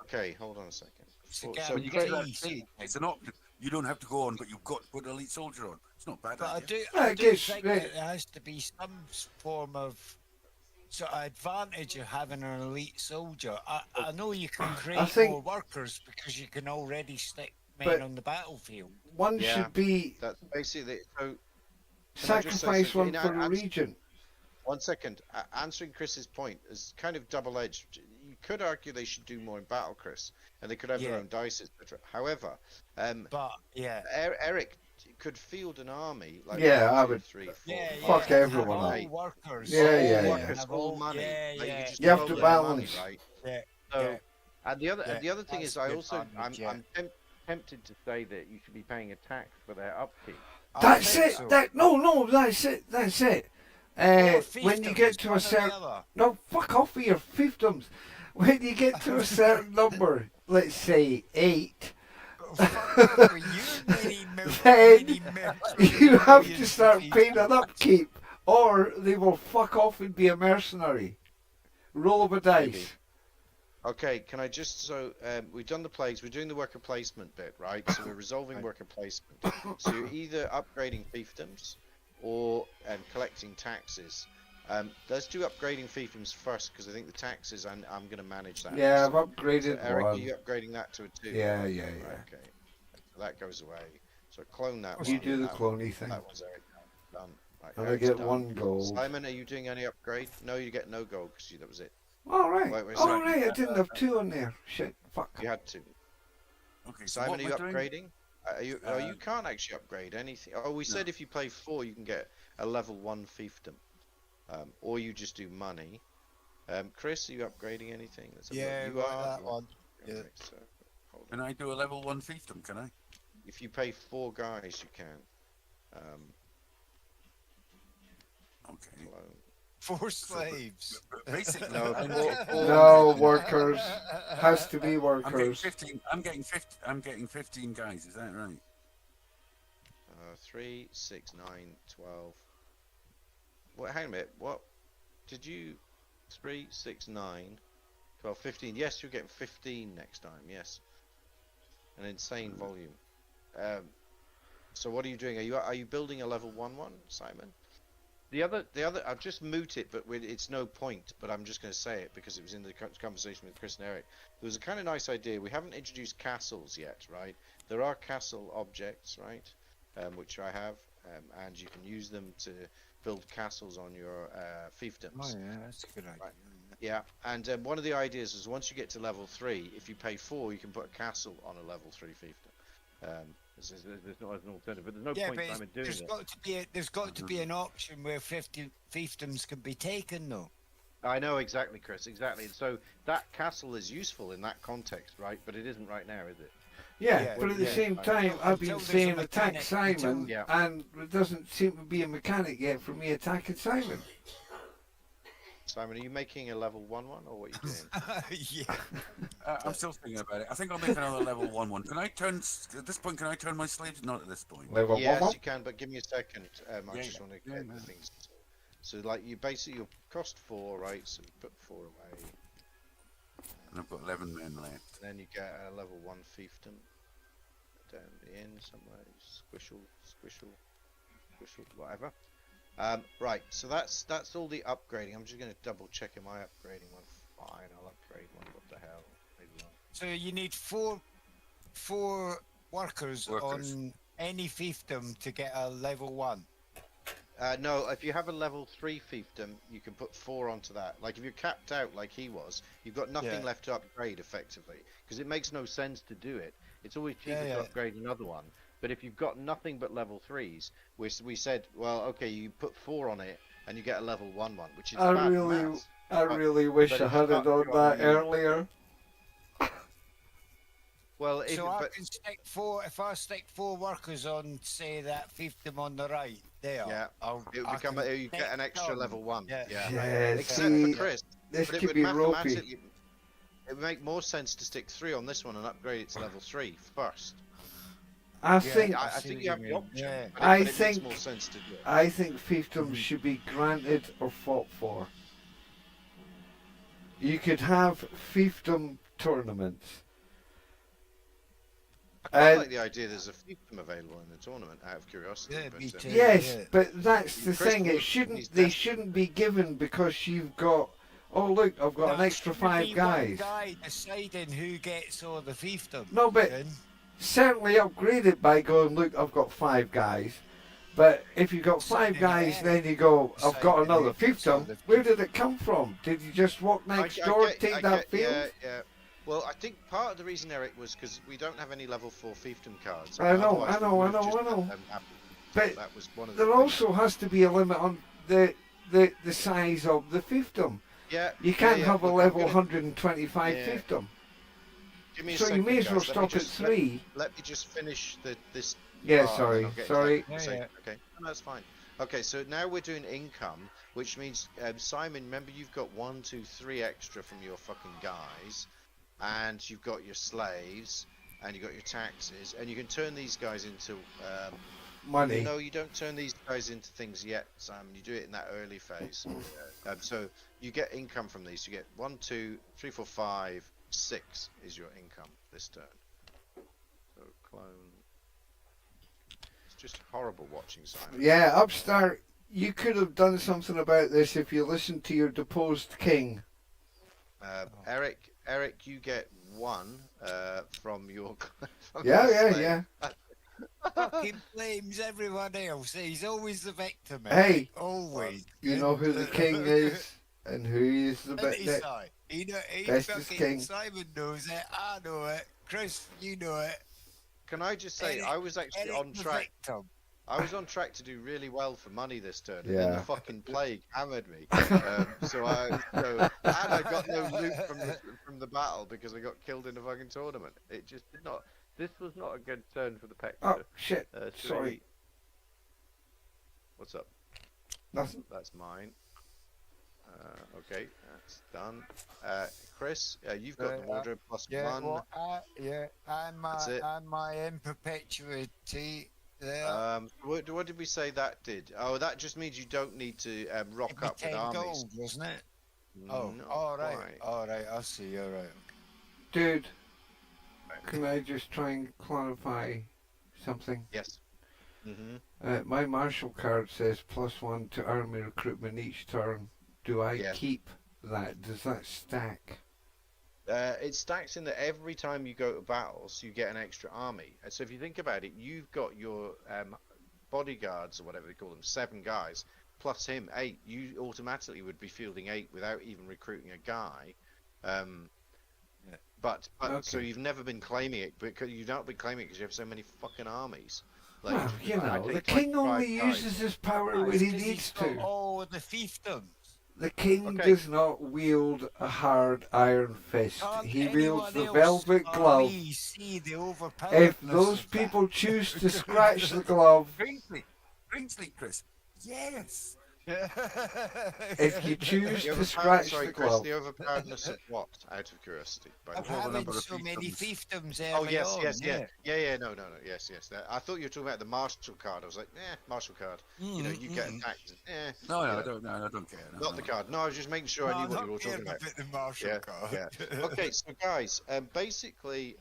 Okay, hold on a second. It's a So When you get that Please. paid, it's an option. You don't have to go on, but you've got to put an elite soldier on. It's not bad. But I idea. do, I I do guess, think right. that there has to be some form of sort of advantage of having an elite soldier. I know you can create think- more workers because you can already stick men But- on the battlefield. One Yeah. should be that's basically. So can I just say sacrifice something? one for a regent. 1 second. Answering Chris's point is kind of double-edged. You could argue they should do more in battle, Chris, and they could have Yeah. their own dice, etc. However, But yeah, Eric could field an army like Yeah, 1, I 2, would- 3, 4, yeah, Fuck yeah, everyone have up. all Hey. workers. Yeah, all yeah, yeah. workers, have all money. Yeah, Like, yeah, just You have roll to their balance. money, right? yeah. So, Yeah. and the other Yeah, thing that's is, I good also advantage, I'm Tempted to say that you should be paying a tax for their upkeep. I That's think it. so. No, that's it. That's it. Or When you fiefdoms, get to one a or the certain other. no, fuck off with your fiefdoms. When you get to a certain number, let's say 8, Fuck off with you, Then mini mercs you with have to millions start of paying an fiefdoms. upkeep, or they will fuck off and be a mercenary. Roll of a dice. Maybe. Okay, can I just we've done the plagues, we're doing the worker placement bit, right? So we're resolving worker placement. So you're either upgrading fiefdoms or collecting taxes. Let's do upgrading fiefdoms first because I think the taxes I'm going to manage that. Yeah, I've So, upgraded Eric, are one. you upgrading that to a 2? Yeah, yeah, Right, yeah. okay, so that goes away. So clone that. You one, do the that one, cloney thing. That one's Eric done. Right, And I Eric's get done. 1 gold. Simon, are you doing any upgrade? No, you get no gold because that was it. All right. Wait, All sorry. right. I didn't have 2 on there. Shit. Fuck. You had to. Okay, so Simon, what are you am I doing? upgrading? You can't actually upgrade anything. Oh, we said if you play 4, you can get a level 1 fiefdom, or you just do money. Chris, are you upgrading anything? Let's have a look. Yeah, you got are. that one. Yeah. Okay, so, hold on. Can I do a level 1 fiefdom? Can I? If you pay 4 guys, you can. Okay. Clone. 4 slaves. But basically, No, I'm four- getting- four- No, workers. Has to be I'm getting workers. 15. I'm getting 15 guys. Is that right? 3, 6, 9, 12. What? Hang a minute. What? Did you? 3, 6, 9, 12, 15. Yes, you're getting 15 next time. Yes. An insane volume. So what are you doing? Are you building a level 1-1, Simon? The other, I'll just moot it, but it's no point. But I'm just going to say it because it was in the conversation with Chris and Eric. There was a kind of nice idea. We haven't introduced castles yet, right? There are castle objects, right? Which I have, and you can use them to build castles on your fiefdoms. Oh yeah, that's a good idea. Right. Yeah, and one of the ideas is once you get to level 3, if you pay 4, you can put a castle on a level 3 fiefdom. there's not an alternative, but there's no Yeah, point but Simon doing there's it. got to be an option where 50 fiefdoms can be taken, though. I know exactly, Chris, exactly. So that castle is useful in that context, right? But it isn't right now, is it? Yeah, Yeah, but at the yeah. same time, I've been Until there's a saying attack mechanic, Simon, Yeah. and there doesn't seem to be a mechanic yet for me attacking Simon. Simon, are you making a level 1-1 or what are you doing? Yeah. I'm still thinking about it. I think I'll make another level 1-1. Can I turn at this point? Can I turn my slaves? Not at this point. Level Yes, one. you can, but give me a second. I Yeah, just want to yeah, get no. the things. So, like, you basically your cost 4, right? So you put 4 away, And I've got 11 men left. and then you get a level 1 fiefdom down the end somewhere. Squishle, whatever. Right. So that's all the upgrading. I'm just going to double check am I upgrading one. Fine, I'll upgrade one. What the hell? Maybe not. So you need four workers on any fiefdom to get a level 1. No, if you have a level 3 fiefdom, you can put 4 onto that. Like if you're capped out like he was, you've got nothing Yeah. left to upgrade effectively. Because it makes no sense to do it. It's always cheaper Yeah, to yeah. upgrade another one. But if you've got nothing but level 3s, we said, well, okay, you put 4 on it and you get a level 1-1, which is I bad really, maths. I really wish but I if had you it can't on do it that on the- earlier. Well, if, So I but, can stick 4. If I stick 4 workers on, say that fiefdom on the right there, yeah, I you can get an extra turn. level 1. Yeah. Yeah, Except see, for Chris. this But it could would be ropey. mathematically, it would make more sense to stick 3 on this one and upgrade it to level 3 first. I Yeah, think, I see think what you have you the mean. option, Yeah. but I it makes think- more sense to do it. I think fiefdoms should be granted or fought for. You could have fiefdom tournaments. I quite And- like the idea there's a fiefdom available in the tournament, out of curiosity. Yeah, but, me too. Yes, Yeah. but that's the Chris thing. It Wood, shouldn't. he's They desperate. shouldn't be given because you've got. Oh look, I've got an Now, extra shouldn't 5 be guys. One guy deciding who gets all the fiefdom. No, but then. certainly upgrade it by going. Look, I've got 5 guys. But if you've got 5 Signing guys, it. then you go. I've got Signing another it, so fiefdom. the Where did it come from? Did you just walk next door, take that field? Yeah, yeah. Well, I think part of the reason, Eric, was because we don't have any level 4 fiefdom cards. I know, Otherwise, I know, we I would've know, just I know. had them happen. But that was one of the there things. also has to be a limit on the size of the fiefdom. Yeah, You can't yeah, have a look, I'm level gonna- 125 Yeah. fiefdom. Give me a So you second, may as well guys. Let me stop at just- 3. Let me just finish this. Yeah, part, and sorry, then I'll get to sorry. that in a second, Okay, no, that's fine. Okay, so now we're doing income, which means Simon, remember you've got 1, 2, 3 extra from your fucking guys, and you've got your slaves, and you've got your taxes, and you can turn these guys into. Money. No, you don't turn these guys into things yet, Simon. You do it in that early phase. So you get income from these. You get 1, 2, 3, 4, 5, 6 is your income this turn. So clone. It's just horrible watching Simon. Yeah, Upstart, you could have done something about this if you listened to your deposed king. Eric, you get 1 from your. From Yeah, your yeah, slave. yeah. Fucking blames everyone else. He's always the victim. Hey. Always. You know who the king is and who is the And bit he's that. like, he Bestest fucking king. Simon knows it. I know it. Chris, you know it. Can I just say, Eric- I was actually Eric on the track. victim. I was on track to do really well for money this turn, and then Yeah. the fucking plague hammered me. And I got no loot from the battle because I got killed in the fucking tournament. It just did not. This was not a good turn for the Pector. Oh, shit. Should Sorry. we- What's up? Nothing. That's mine. Okay, that's done. Chris, you've got the Right, wardrobe plus yeah, one. well, yeah, That's it. and my in perpetuity there. What did we say that did? Oh, that just means you don't need to rock It'd be up with 10 armies. gold, wasn't it? Oh, Not all right, quite. all right. I see. All right. Dude, can I just try and clarify something? Yes. Mm-hmm. My martial card says +1 to army recruitment each turn. Do I Yeah. keep that? Does that stack? It stacks in that every time you go to battles, you get an extra army. And so if you think about it, you've got your bodyguards or whatever they call them, 7 guys, plus him 8. You automatically would be fielding 8 without even recruiting a guy. But so Okay. you've never been claiming it because you've not been claiming it because you have so many fucking armies. Well, you I know, take the king 25 only guys. uses his power when It's he 'cause he's needs got to. all the fiefdoms. The king Okay. does not wield a hard iron fist. Can't He anyone wields the else velvet but glove. me see the If overpoweredness those of that? people choose to scratch the glove, Brinkley, Chris. Yes. if you choose The to overpowered, scratch sorry, the Chris, glove, the overpoweredness of what? Out of curiosity. By the Of way. the number having of so many fiefdoms Oh early yes, on, yes, yeah. yeah. No. Yes. I thought you were talking about the martial card. I was like, martial card. You know, you get attacked. No, you I know, don't. No, I don't care. No, not the card. No, I was just making sure I No, knew I'm what not you were all caring talking about. about the martial Yeah, card. yeah. Okay, so guys, basically,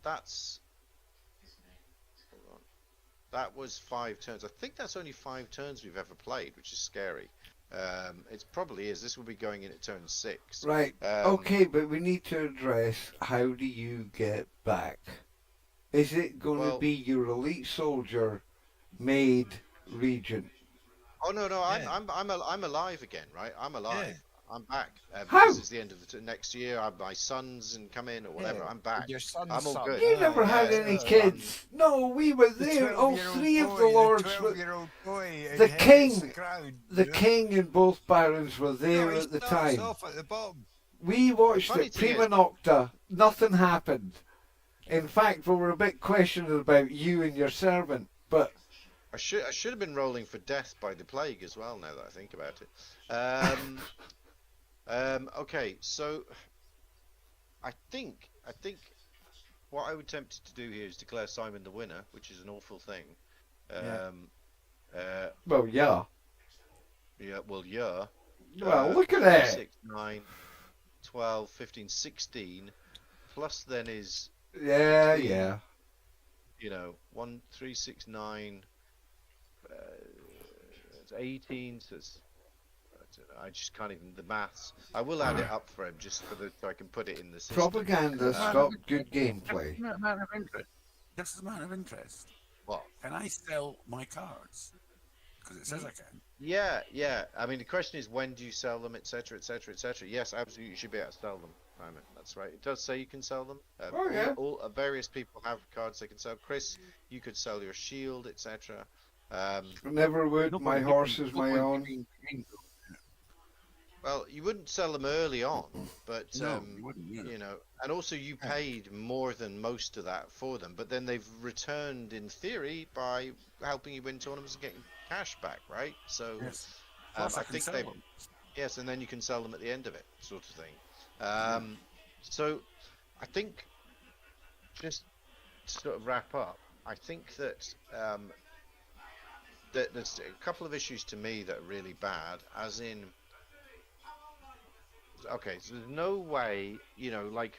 that's. Hold on. That was 5 turns. I think that's only 5 turns we've ever played, which is scary. It probably is. This will be going in at turn 6. right? Okay, but we need to address how do you get back? Is it going to Well- be your elite soldier made regent? Oh no, Yeah. I'm alive again, right? I'm alive. Yeah. I'm back. How? Because it's the end of the next year. My sons and come in or whatever. Yeah. I'm back. Your son's I'm all son. good. You never had yeah, any yeah. kids. No, we were The there. All 12-year-old 3 of boy, the lords the were. 12-year-old boy The inherits king- the crown. The king and both barons were there No, he at the starts time. off at the bottom. We watched Funny it thing is- prima nocta. Nothing happened. In fact, we were a bit questioned about you and your servant. But I should have been rolling for death by the plague as well. Now that I think about it. Okay, so I think what I would tempted to do here is declare Simon the winner, which is an awful thing. well, yeah. Yeah. Well, yeah. Well, look at that. 6, 9, 12, 15, 16. Plus then is Yeah, 16. yeah. You know, 1, 3, 6, 9. It's 18. So it's, I just can't even the maths. I will add it up for him just so I can put it in the system. Propaganda stopped good gameplay. Matter of interest. Just as a matter of interest, What? can I sell my cards? Because it says I can. Yeah. I mean, the question is when do you sell them, etc., etc., etc. Yes, absolutely, you should be able to sell them. Simon, that's right. It does say you can sell them. Oh, yeah. All various people have cards they can sell. Chris, you could sell your shield, etc. Never would. My horse is my own. Well, you wouldn't sell them early on, but No, you wouldn't. Yeah. you know, and also you paid more than most of that for them, but then they've returned in theory by helping you win tournaments and getting cash back, right? So Yes. Plus, I I can think sell they them. yes, and then you can sell them at the end of it, sort of thing. So I think just to sort of wrap up, I think that that there's a couple of issues to me that are really bad, as in. Okay, so there's no way, you know, like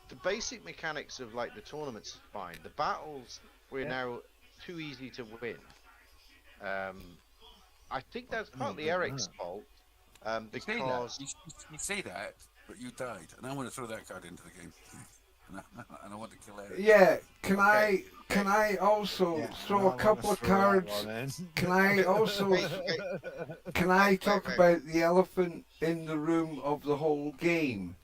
the basic mechanics of like the tournaments is fine. The battles were now too easy to win. I think that's partly Eric's fault. Because You say that, but you died, and I want to throw that card into the game. And I want to kill Eric. Yeah. Can Okay. I also Yeah, throw I a wanna couple of throw that cards? one in. Can I also can I talk Wait. about the elephant in the room of the whole game?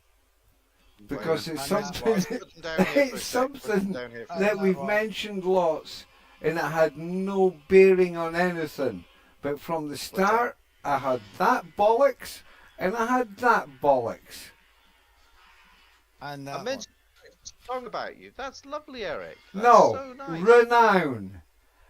Because it's something it's something that we've mentioned lots, and it had no bearing on anything. But from the start, I had that bollocks, and I had that bollocks. And I that mentioned a song about you. That's lovely, Eric. That's No, so nice. renown.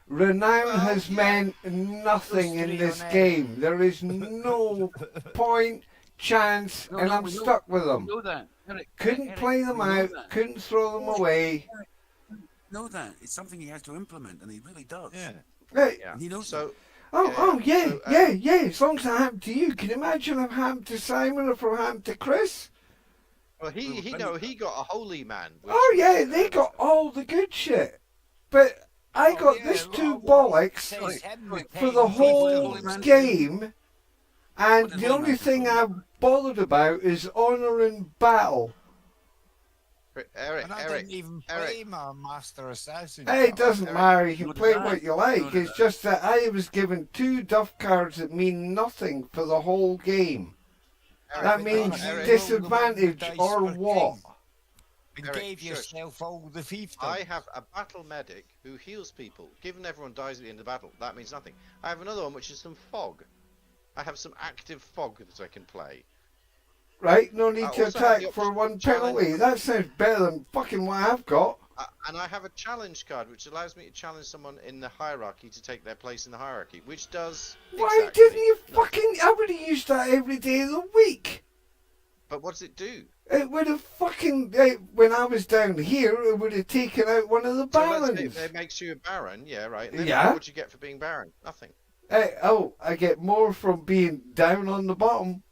Renown has yeah. meant nothing Those in three this on game. There is no point, chance, No, and no, I'm we know, stuck with we them. know that. Eric, Couldn't Eric, play them we know out, that. couldn't throw them Eric, away. Eric, know that. It's something he has to implement, and he really does. Yeah. Right. Yeah. And he knows So Yeah, So, yeah. As long as it happened to you, can you imagine if it happened to Simon or if it happened to Chris? well, he got a holy man. Which Oh yeah, was, they got all the good shit. But I got this two bollocks Says him with for the ten whole people. man. game, and What did the Holy only Man do thing for you? I'm bothered about is honour in battle. Eric, And I Eric, didn't even Eric. play my Master Assassin. Hey, it doesn't Eric, matter, you can nor did play I. what you like, Nor did it's I. just that I was given two duff cards that mean nothing for the whole game. Eric, That but means Eric, disadvantage dice or were what? king. And Eric, gave shush. yourself all the fiefdoms. I have a battle medic who heals people. Given everyone dies at the end of the battle, that means nothing. I have another one which is some fog. I have some active fog that I can play. Right, no need I to also have attack the for option one to challenge- penalty. That sounds better than fucking what I've got. And I have a challenge card which allows me to challenge someone in the hierarchy to take their place in the hierarchy, which does. Why exactly didn't you nothing. fucking... I would have used that every day of the week. But what does it do? It would have fucking... when I was down here, it would have taken out one of the So let's say barons. it makes you a baron, yeah, right. And then Yeah. what do you get for being baron? Nothing. I get more from being down on the bottom.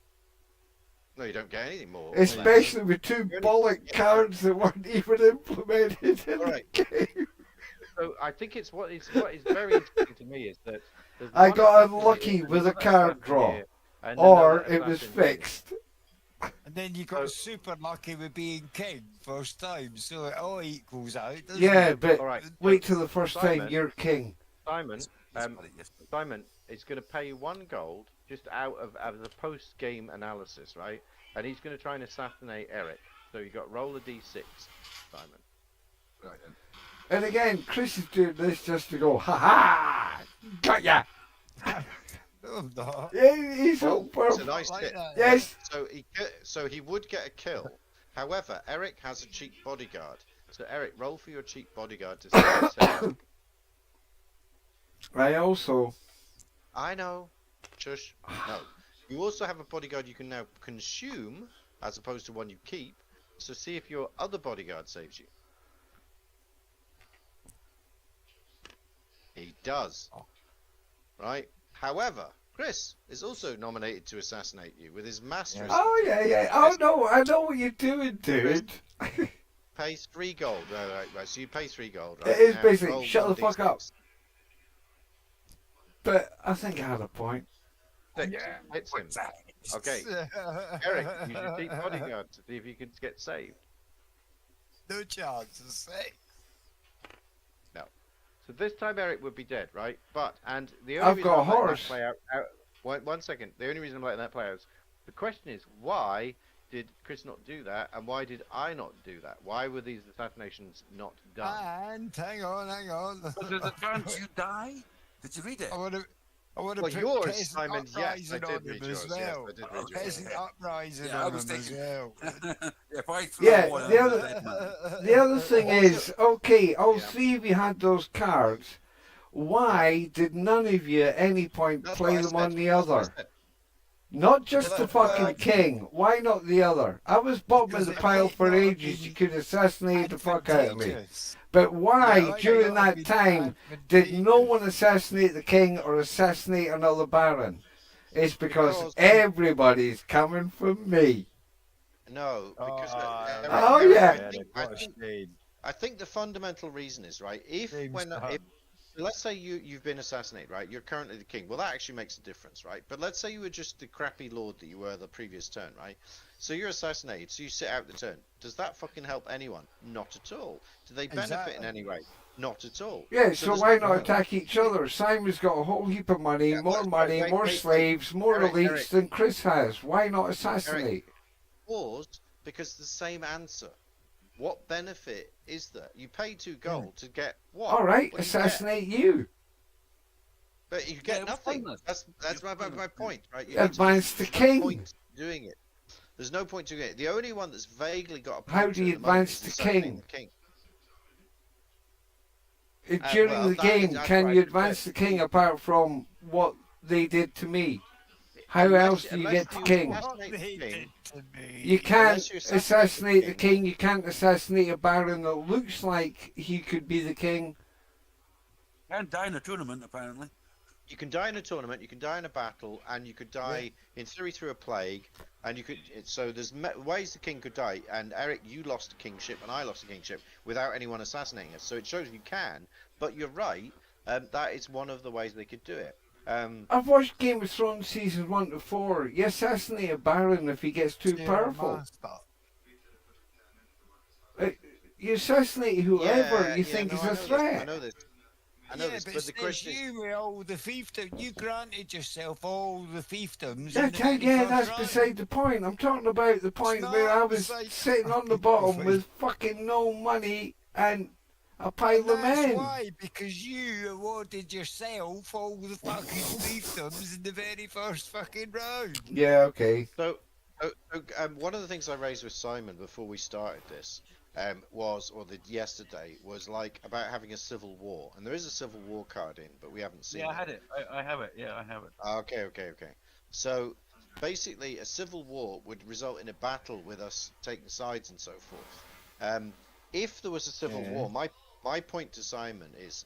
No, you don't get anything more. Especially with two You're bollock only- cards that weren't even implemented in Alright. the game. So I think what is very interesting to me is that there's I one got assassin unlucky here, with a another card assassin draw. here, and Or another it was assassin here. fixed. And then you got super lucky with being king first time, so it all equals out. Doesn't Yeah, it? but All right. wait till the first time Simon. you're king. Simon, He's got it, yes. Simon is going to pay 1 gold just out of the post-game analysis, right? And he's going to try and assassinate Eric. So you got roll a d6, Simon. Right then. And again, Chris is doing this just to go, ha ha! Got ya! No, no. Yeah, he's Well, all it's a purple. nice Like tip. that. Yes, So he would get a kill. However, Eric has a cheap bodyguard. So Eric, roll for your cheap bodyguard to say. I also... I know. Shush. No. You also have a bodyguard you can now consume, as opposed to one you keep. So see if your other bodyguard saves you. He does. Right? However, Chris is also nominated to assassinate you with his mastery. Oh, yeah. Oh, no, I know what you're doing, dude. Pay 3 gold. Right. So you pay 3 gold, right? It is Now basically, roll shut the 1d6. fuck up. But I think I had a point. 6. Hits him. Okay. Eric, use your cheap bodyguard to see if you can get saved. No chance of six. So this time Eric would be dead, right? And the only I've reason got a I'm letting that horse. play out, one second. The only reason I'm letting that play out is the question is why did Chris not do that, and why did I not do that? Why were these assassinations not done? And hang on. But there's a chance you die? Did you read it? I want to Well, put yours, Peasant Simon, yes, I Uprising did on read him yours. as Yes, well. I did read yours. Peasant Uprising Yeah, I on was him as thinking- well. If I throw Yeah, one the on other- dead man. The other thing is, okay, all Yeah. 3 of you had those cards. Why did none of you at any point That's play what I them said, on the that's what I other? said. Not just Well, the that- fucking well, king. Why not the other? I was bottom of Because the it pile might for not have ages. been You could assassinate the fuck out of me. advantageous. But why, Yeah, during might that be time, did no advantageous. one assassinate the king or assassinate another baron? It's because Because- everybody's coming for me. No, because Oh, yeah. I think the fundamental reason is right. If let's say you've been assassinated, right? You're currently the king. Well, that actually makes a difference, right? But let's say you were just the crappy lord that you were the previous turn, right? So you're assassinated. So you sit out the turn. Does that fucking help anyone? Not at all. Do they benefit in Exactly. any way? Not at all. Yeah, so there's why no- not attack each other? Simon's got a whole heap of money, Yeah, more wait, money, wait, more wait, wait. slaves, more Eric, elites Eric. than Chris has. Why not assassinate? Pause, because the same answer. What benefit is there? You pay 2 gold to get what? All right, What do you get? assassinate you. But you Yeah, get it was nothing. pointless. That's my pointless. point, right? You need to- Advance the there's no king. point doing it. There's no point doing it. The only one that's vaguely got a point How to do it you at the moment advance is the assassinating king? the king. during well, the that game, is- can I you should advance say. the king apart from what they did to me? How Unless- else do you unless get the you king? assassinate the They king, did to me. You can't Unless you assassinate assassinate the the king. You can't assassinate a baron that looks like he could be the king. And die in a tournament, apparently. you can die in a tournament, you can die in a battle, and you could die in theory through a plague. And you could. So there's ways the king could die. And Eric, you lost a kingship, and I lost a kingship without anyone assassinating us. So it shows you can. But you're right. That is one of the ways they could do it. I've watched Game of Thrones seasons 1 to 4. You assassinate a baron if he gets too powerful. You assassinate whoever you think is a threat. I know this. I know Yeah, this. but But the question is, you with all the fiefdoms, you granted yourself all the fiefdoms. Yeah, in the very that's first round. beside the point. I'm talking about the point not where I was beside the sitting on the fucking bottom point. with fucking no money and a pile of That's men. why, because you awarded yourself all the fucking fiefdoms in the very first fucking round. Yeah, okay. so one of the things I raised with Simon before we started this yesterday was like about having a civil war, and there is a civil war card in, but we haven't seen Yeah, I it. had it. I have it. Yeah, I have it. Okay. So basically, a civil war would result in a battle with us taking sides and so forth. If there was a civil war, my point to Simon is,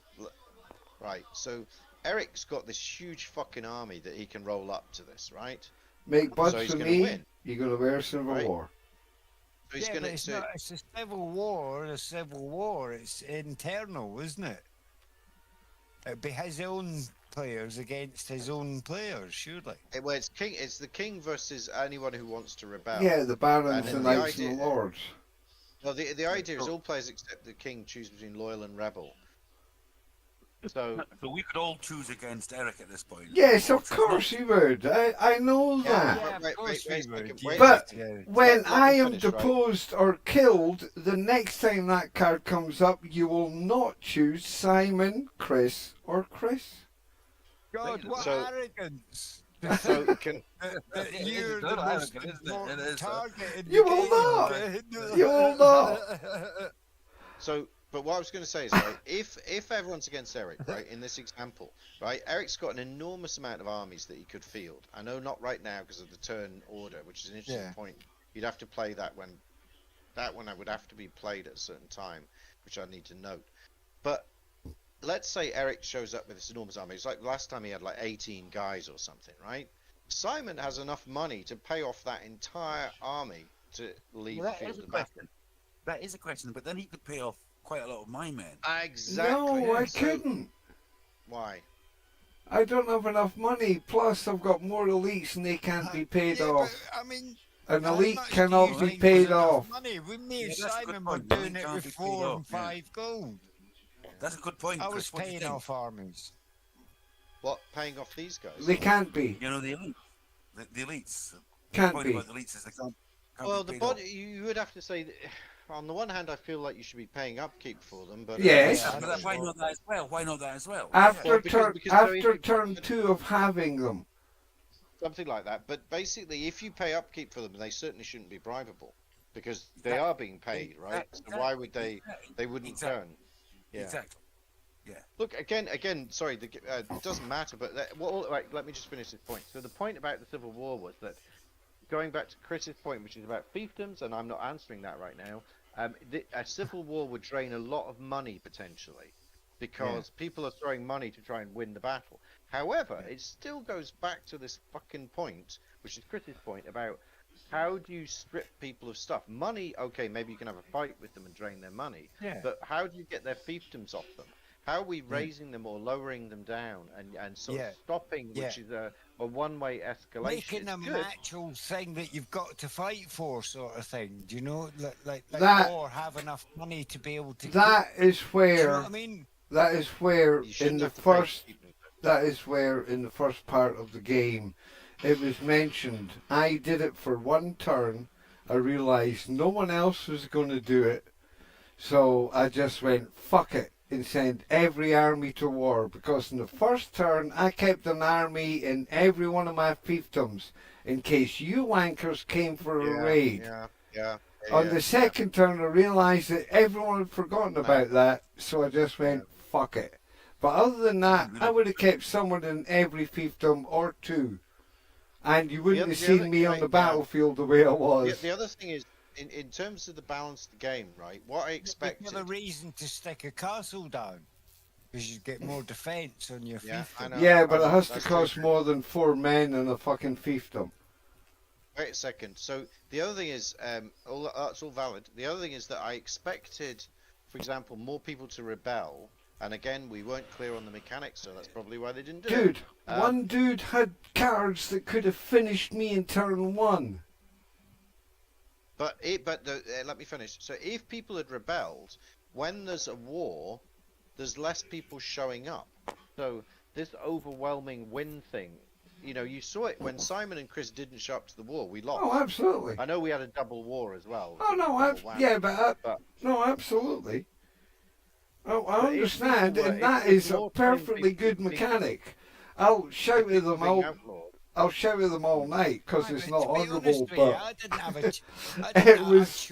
right, so Eric's got this huge fucking army that he can roll up to this, right? Make buds So he's for gonna me, win. you're going to wear Civil Right. War. So he's Yeah, gonna. but it's So, not. It's a civil war. A civil war. It's internal, isn't it? It'd be his own players against his own players, surely. well, it's king. It's the king versus anyone who wants to rebel. Yeah, the barons, And the the knights, and idea- the lords. Well, the idea is all players except the king choose between loyal and rebel. So So we could all choose against Eric at this point. Yes, Or of choose course you would. I know Yeah, that. Yeah, of wait, course wait, we wait, would. wait, But- yeah. When let me I am finish, right? deposed or killed, the next time that card comes up, you will not choose Simon, Chris, or Chris. God, what So- arrogance! So can That It is you're a the total most arrogance, isn't it? It important is, target in You the will game. not. You will not. so. But what I was going to say is, right, if everyone's against Eric, right, in this example, right, Eric's got an enormous amount of armies that he could field. I know not right now because of the turn order, which is an interesting Yeah. point. You'd have to play that when that one would have to be played at a certain time, which I need to note. But let's say Eric shows up with this enormous army. It's like last time he had like 18 guys or something, right? Simon has enough money to pay off that entire army to leave Well, the that field is a of battle. question. That is a question, but then he could pay off quite a lot of my men. Exactly. No, I So- couldn't. Why? I don't have enough money. Plus, I've got more elites and they can't be paid Yeah, off. but, I mean, An how elite much do cannot you be think paid was enough off. Money. We, me and Yeah, that's a good Simon were point. doing Money it can't with be paid 4 and off, yeah. 5 gold. That's a good point. I Chris. was What do you paying think? off armies. What? Paying off these guys? They can't be. You know the elite, the elites. The Can't point be. about the elites is they can't Well, be the paid off. body. You would have to say. That, on the one hand, I feel like you should be paying upkeep for them, but Yes. Yeah, but why not that as well? Why not that as well? After Well, because- turn because so after if- turn 2 of having them. something like that. But basically, if you pay upkeep for them, they certainly shouldn't be bribable because they are being paid, right? So why would they? They wouldn't turn. Yeah. Exactly. Look again. Sorry, it doesn't matter. But right, let me just finish this point. So the point about the Civil War was that, going back to Chris's point, which is about fiefdoms, and I'm not answering that right now. A civil war would drain a lot of money potentially, because people are throwing money to try and win the battle. However, it still goes back to this fucking point, which is Chris's point about how do you strip people of stuff? Money, okay, maybe you can have a fight with them and drain their money, Yeah. but how do you get their fiefdoms off them? How are we raising them or lowering them down and sort of stopping, which is a one-way escalation? Making It's them good. an actual thing that you've got to fight for, sort of thing. Do you know, like That- or have enough money to be able to. That is do you know where what I mean? that is where You in shouldn't the have to pay first people. that is where in the first part of the game it was mentioned. I did it for one turn. I realised no one else was going to do it, so I just went fuck it and sent every army to war, because in the first turn I kept an army in every one of my fiefdoms in case you wankers came for a raid. On the second turn I realised that everyone had forgotten about that, so I just went fuck it. But other than that, I would have kept someone in every fiefdom or two. And you wouldn't have seen me on the battlefield the way I was. The other thing is, in terms of the balance of the game, right? What I expected. There's a reason to stick a castle down. Because you get more defence on your fiefdom. Yeah, but it has to cost more than 4 men in a fucking fiefdom. Wait a second. So the other thing is, that's all valid. The other thing is that I expected, for example, more people to rebel. And again, we weren't clear on the mechanics, so that's probably why they didn't do it. Dude, one dude had cards that could have finished me in turn 1. But let me finish. So if people had rebelled, when there's a war, there's less people showing up. So this overwhelming win thing, you know, you saw it when Simon and Chris didn't show up to the war. We lost. Oh, absolutely. I know we had a double war as well. Oh no, no, absolutely. Oh, I understand, and that is a perfectly good mechanic. I'll shout at them all night because it's not honourable, but it was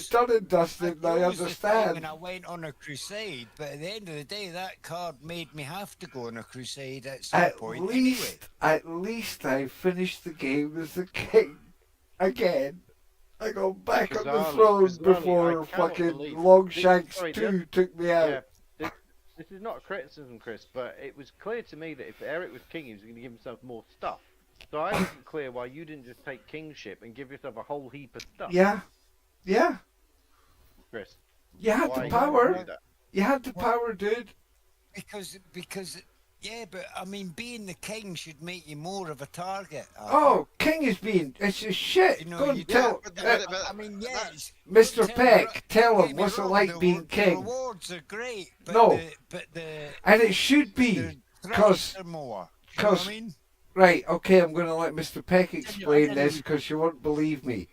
done and dusted. I understand. When I went on a crusade, but at the end of the day, that card made me have to go on a crusade at some point. At least I finished the game as a king again. I got back on the throne before fucking Longshanks 2 took me out. Yeah, this is not a criticism, Chris, but it was clear to me that if Eric was king, he was going to give himself more stuff. So I wasn't clear why you didn't just take kingship and give yourself a whole heap of stuff. Yeah. Chris. You had the power. You had the power, dude. Because yeah, but I mean, being the king should make you more of a target. King is being, it's just shit. You know, Go and tell. I mean, yes. Mr. Peck, tell him what's it like being king. The rewards are great, but and it should be because right. Okay, I'm going to let Mr. Peck explain this because you won't believe me.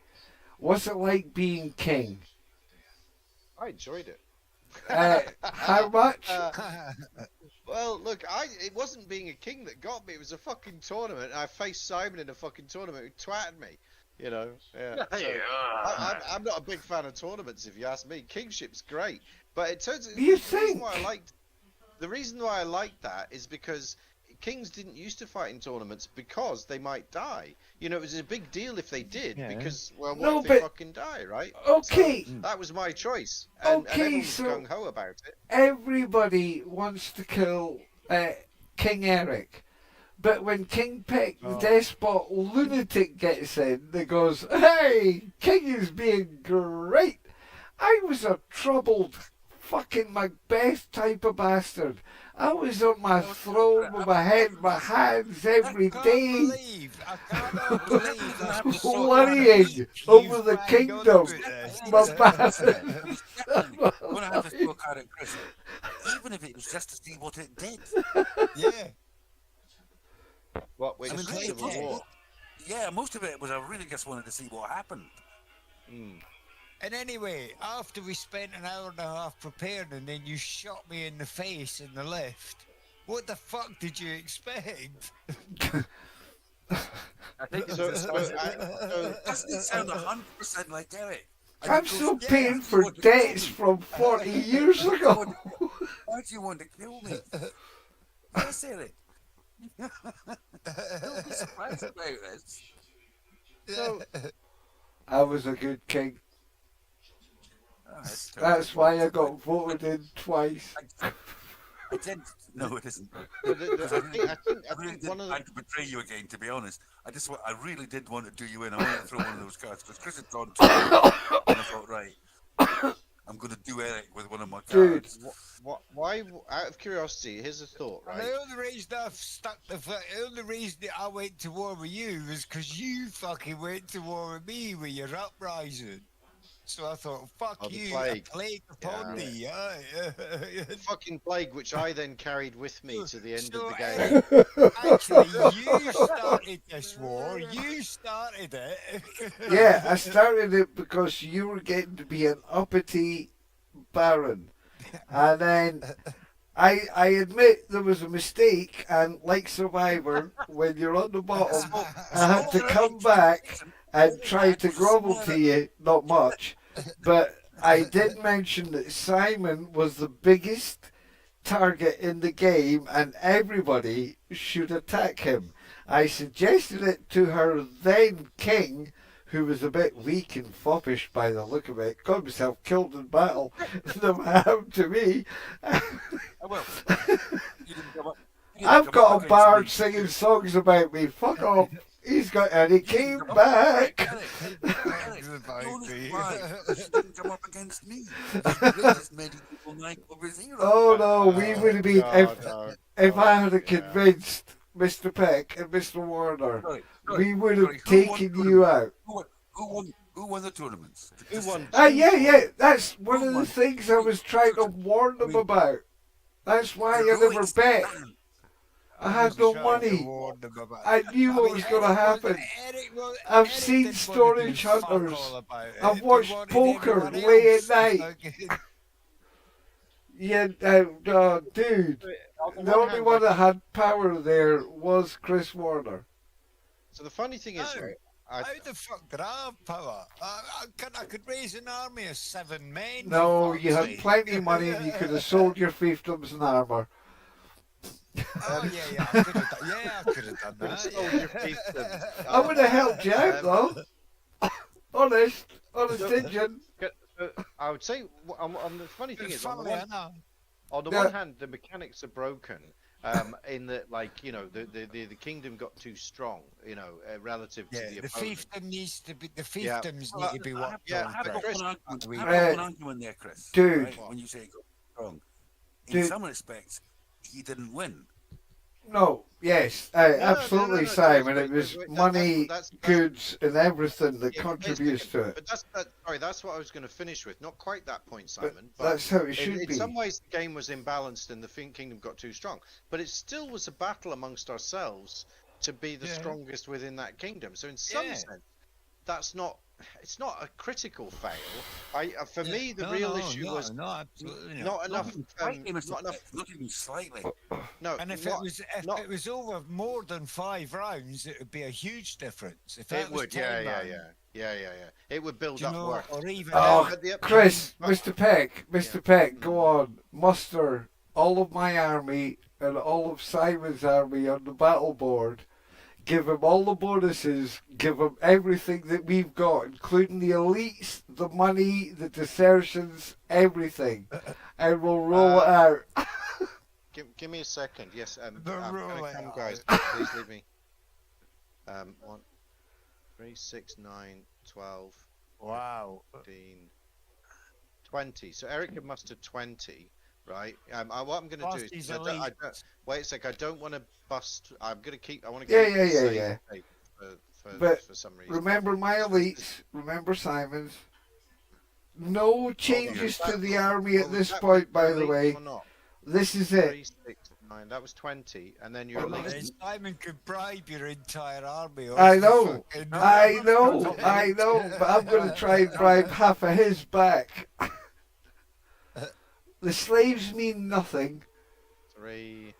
What's it like being king? I enjoyed it. How much? Well, look, it wasn't being a king that got me. It was a fucking tournament. I faced Simon in a fucking tournament who twatted me. You know, yeah. So, I'm not a big fan of tournaments, if you ask me. Kingship's great, but it turns out the reason why I liked that is because kings didn't used to fight in tournaments because they might die. You know, it was a big deal if they did because, well, what if they fucking die, right? Okay. So that was my choice. And everyone was gung-ho about it. Everybody wants to kill King Eric. But when King Peck, the despot lunatic, gets in, they goes, hey, King is being great. I was a troubled fucking Macbeth type of bastard. I was on my throne with my head in my hands every day. I cannot believe that. Worrying over the kingdom. My bastard. I'm going to have to look at it, Chris. Even if it was just to see what it did. Yeah. What, when war? Yeah, most of it was I really just wanted to see what happened. And anyway, after we spent an hour and a half preparing and then you shot me in the face in the lift, what the fuck did you expect? I think doesn't sound 100% like Eric. I'm still paying for debts from 40 years ago. Why do you want to kill me? Yes, Eric. Don't be surprised about this. So, I was a good king. Oh, that's why I got voted in twice. I didn't. No, it isn't. I think one of the... to betray you again, to be honest. I really did want to do you in. I wanted to throw one of those cards because Chris had gone to and I thought, right, I'm going to do Eric with one of my cards. Dude, why? Out of curiosity, here's a thought, right? The only reason that I went to war with you was because you fucking went to war with me with your uprising. So I thought, fuck you, a plague upon thee. Fucking plague, which I then carried with me to the end of the game. Actually, you started this war. You started it. Yeah, I started it because you were getting to be an uppity baron. And then I admit there was a mistake, and like Survivor, when you're on the bottom, I had to come back and try to grovel to you, not much. But I did mention that Simon was the biggest target in the game and everybody should attack him. I suggested it to her then king, who was a bit weak and foppish by the look of it, got himself killed in battle. Never happened to me. Well, you didn't come up. I've got a bard singing songs about me. Fuck off. He's got, and he came back. You didn't come up against me. This medieval knight over zero. Oh no, we would have been if I had convinced Mr. Peck and Mr. Warner, we would have taken you out. Who won the tournaments? Who won? Yeah. That's one of the things I was trying to warn them about. That's why I never bet. I had no money. I knew what was going to happen. I've seen Storage Hunters. I've watched poker late at night. Yeah, dude. The only one that had power there was Chris Warner. So the funny thing is, right, How the fuck did I have power? I could raise an army of 7 men. No, you had plenty of money and you could have sold your fiefdoms and armour. Oh yeah, I could have done. Yeah, I could have done that. I would have helped you out though. honest Indian. I would say, the funny thing is, on the Yeah. one hand, the mechanics are broken. In that, like, you know, the kingdom got too strong, you know, relative to the opponent. Fiefdom needs to be. The fiefdoms need to be what? I have got Chris, one argument there, Chris. Dude. Right? When you say it got wrong, in Dude. some respects, he didn't win. No, yes, absolutely, no, Simon. wait, It was wait, money, that's- goods, and everything that Yeah, contributes to it. But that's what I was going to finish with. Not quite that point, Simon. But That's how it should in be. some ways, the game was imbalanced and the kingdom got too strong. But it still was a battle amongst ourselves to be the strongest within that kingdom. So in some sense, that's not. It's not a critical fail. For me, the real issue was absolutely not enough. Not enough. Not even slightly. No, And if not- it was over more than 5 rounds, it would be a huge difference. If it that was would. 10 Yeah. rounds, It would build do you up know, work. or even Oh, But the- Chris, but- Mr. Peck, go on, muster all of my army and all of Simon's army on the battle board. Give him all the bonuses, give him everything that we've got, including the elites, the money, the desertions, everything. And we'll roll it out. Give me a second. Yes, rolling come, out. guys. Please leave me. 1, 3, 6, 9, 12, wow. 15, 20. So Eric had mustered 20, right? What I'm going to do is, He's 'cause I elite. don't- wait a sec. I don't want to bust. I'm going to keep. I want to Yeah, keep. yeah, the same yeah. shape But for some reason. Remember my elites, remember Simon's. No changes to the army at this point, by the way. This is 3, it. 6, 9. That was 20, and then your elites. Simon could bribe your entire army. I know, I know, but I'm going to try and bribe half of his back. The slaves mean nothing. 3,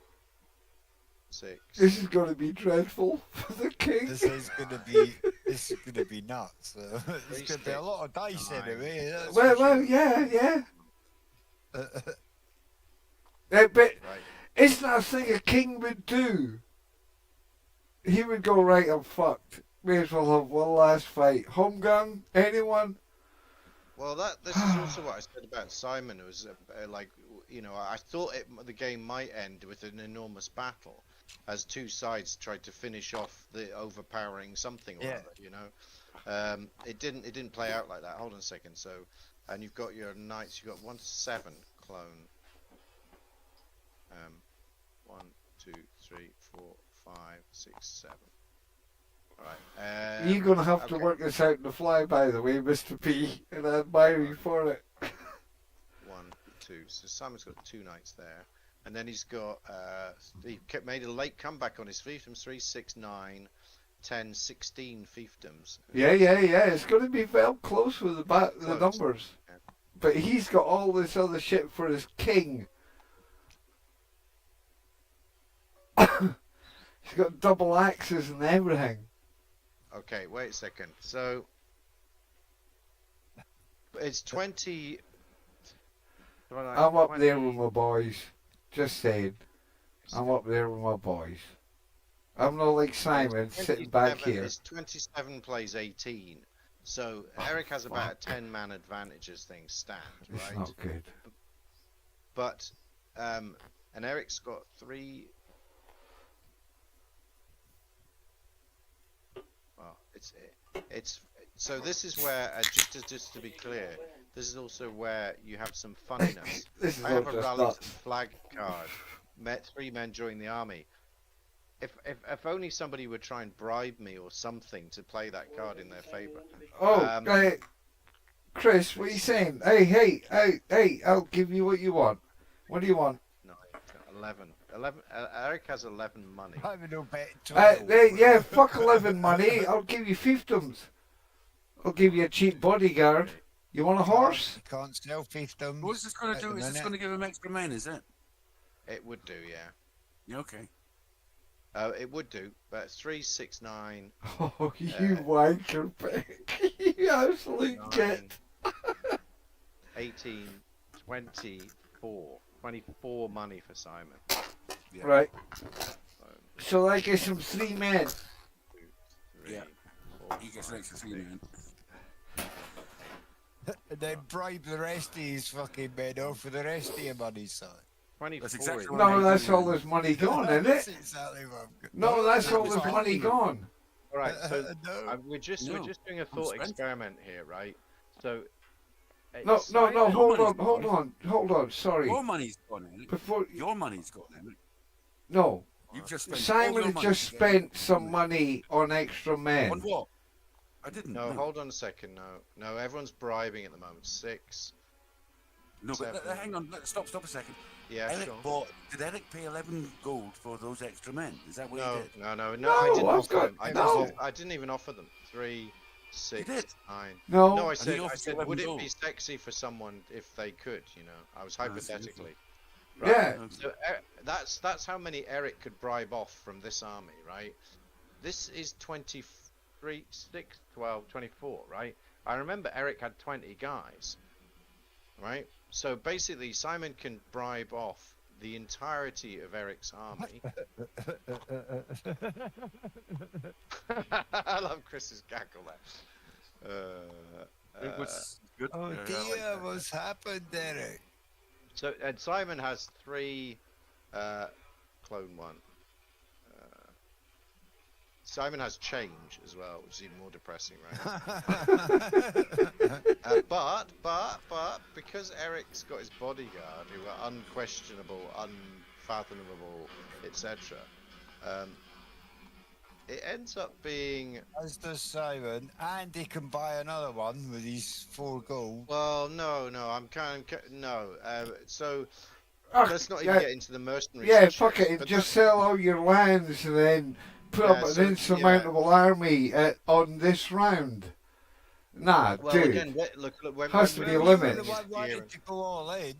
6. This is going to be dreadful for the king. This is going to be nuts. There's going to be a lot of dice anyway. that's for Well, sure. yeah. But Right. it's not a thing a king would do. He would go, right, I'm fucked. May as well have one last fight. Home gun? Anyone? Well, this is also what I said about Simon. It was like, you know, I thought the game might end with an enormous battle, as two sides tried to finish off the overpowering something or other. You know, it didn't play out like that. Hold on a second. So, and you've got your knights. You've got 1 to 7 clone. 1, 2, 3, 4, 5, 6, 7. All right. You're going to have to okay. work this out in the fly, by the way, Mr. P, and I admire you for it. 1, 2. So Simon's got 2 knights there, and then he's got he made a late comeback on his fiefdoms. 3, 6, 9, 10, 16 fiefdoms. Yeah. It's going to be well close with the Close. numbers. Yeah. But he's got all this other shit for his king. He's got double axes and everything. Okay, wait a second. So it's 20. I'm up there with my boys. Just saying. I'm up there with my boys. I'm not like Simon sitting back here. It's 27 plays 18. So Eric has about a 10-man advantage as things stand, It's right? not good. But and Eric's got 3. Well, it's so this is where just to be clear, this is also where you have some funniness. This is I have all a just rally to nuts. the flag card. Met 3 men join the army. If only somebody would try and bribe me or something to play that card in their favour. Oh, hey, Chris, what are you saying? Hey, I'll give you what you want. What do you want? No, 11. Eric has 11 money. I have no bet. Hey, yeah, fuck 11 money. I'll give you fiefdoms. I'll give you a cheap bodyguard. You want a horse? You can't sell fiefdoms. What's this going to at do? the Is this minute. going to give him extra men? Is it? It would do, yeah. Yeah, okay. It would do, but 3, 6, 9, Oh, you wanker pig. You absolute 9, git. 18, 24. 24 money for Simon. Yeah. Right. So, So I get some 3 men. 2, 3, Yeah. 4, He gets an 5, extra 3 6. men. And then bribe the rest of his fucking men off for the rest of your money, son. 24 That's exactly is- what No, that's all this money gone, isn't That's it? exactly what I'm good. No, that's all it's this fine. money gone. All right, so No. we're just No, doing a thought spent. experiment here, right? So No, Simon- hold money's on, sorry. Your money's gone, Eric. Before, Your money's gone, Eric. no, You've just spent all Simon your had money just to get- spent some money on extra men. On what? I didn't. No, hold on a second. No, everyone's bribing at the moment. 6. No, but 7. hang on. Stop a second. Yeah, Eric sure. did Eric pay 11 gold for those extra men? Is that what No, he did? no, no, no. No, I didn't I've offer got- them. I, no. just, I didn't even offer them. 3, 6, did? 9. No, No, I he said, offered you would 11 it gold. be sexy for someone if they could? You know, I was I see, hypothetically. yeah, So that's how many Eric could bribe off from this army, right? This is 23, 6, 12, 24, right? I remember Eric had 20 guys, right? So basically, Simon can bribe off the entirety of Eric's army. I love Chris's gaggle there. It was good. Oh Yeah, I like dear, that. what's happened, Derek? So and Simon has 3 clone 1. Simon has change as well, which is even more depressing, right? But because Eric's got his bodyguard, who are unquestionable, unfathomable, etc., it ends up being As does Simon, and he can buy another one with his 4 gold. well, no, I'm kind of no. So Ugh, let's not even yeah, get into the mercenary. yeah, shit, fuck it. but Just sell all your lands and then put Yeah, up an so, insurmountable army on this round. Nah, well, dude. again, look, when Has to be a when limit. The this one wanted year- to go all in.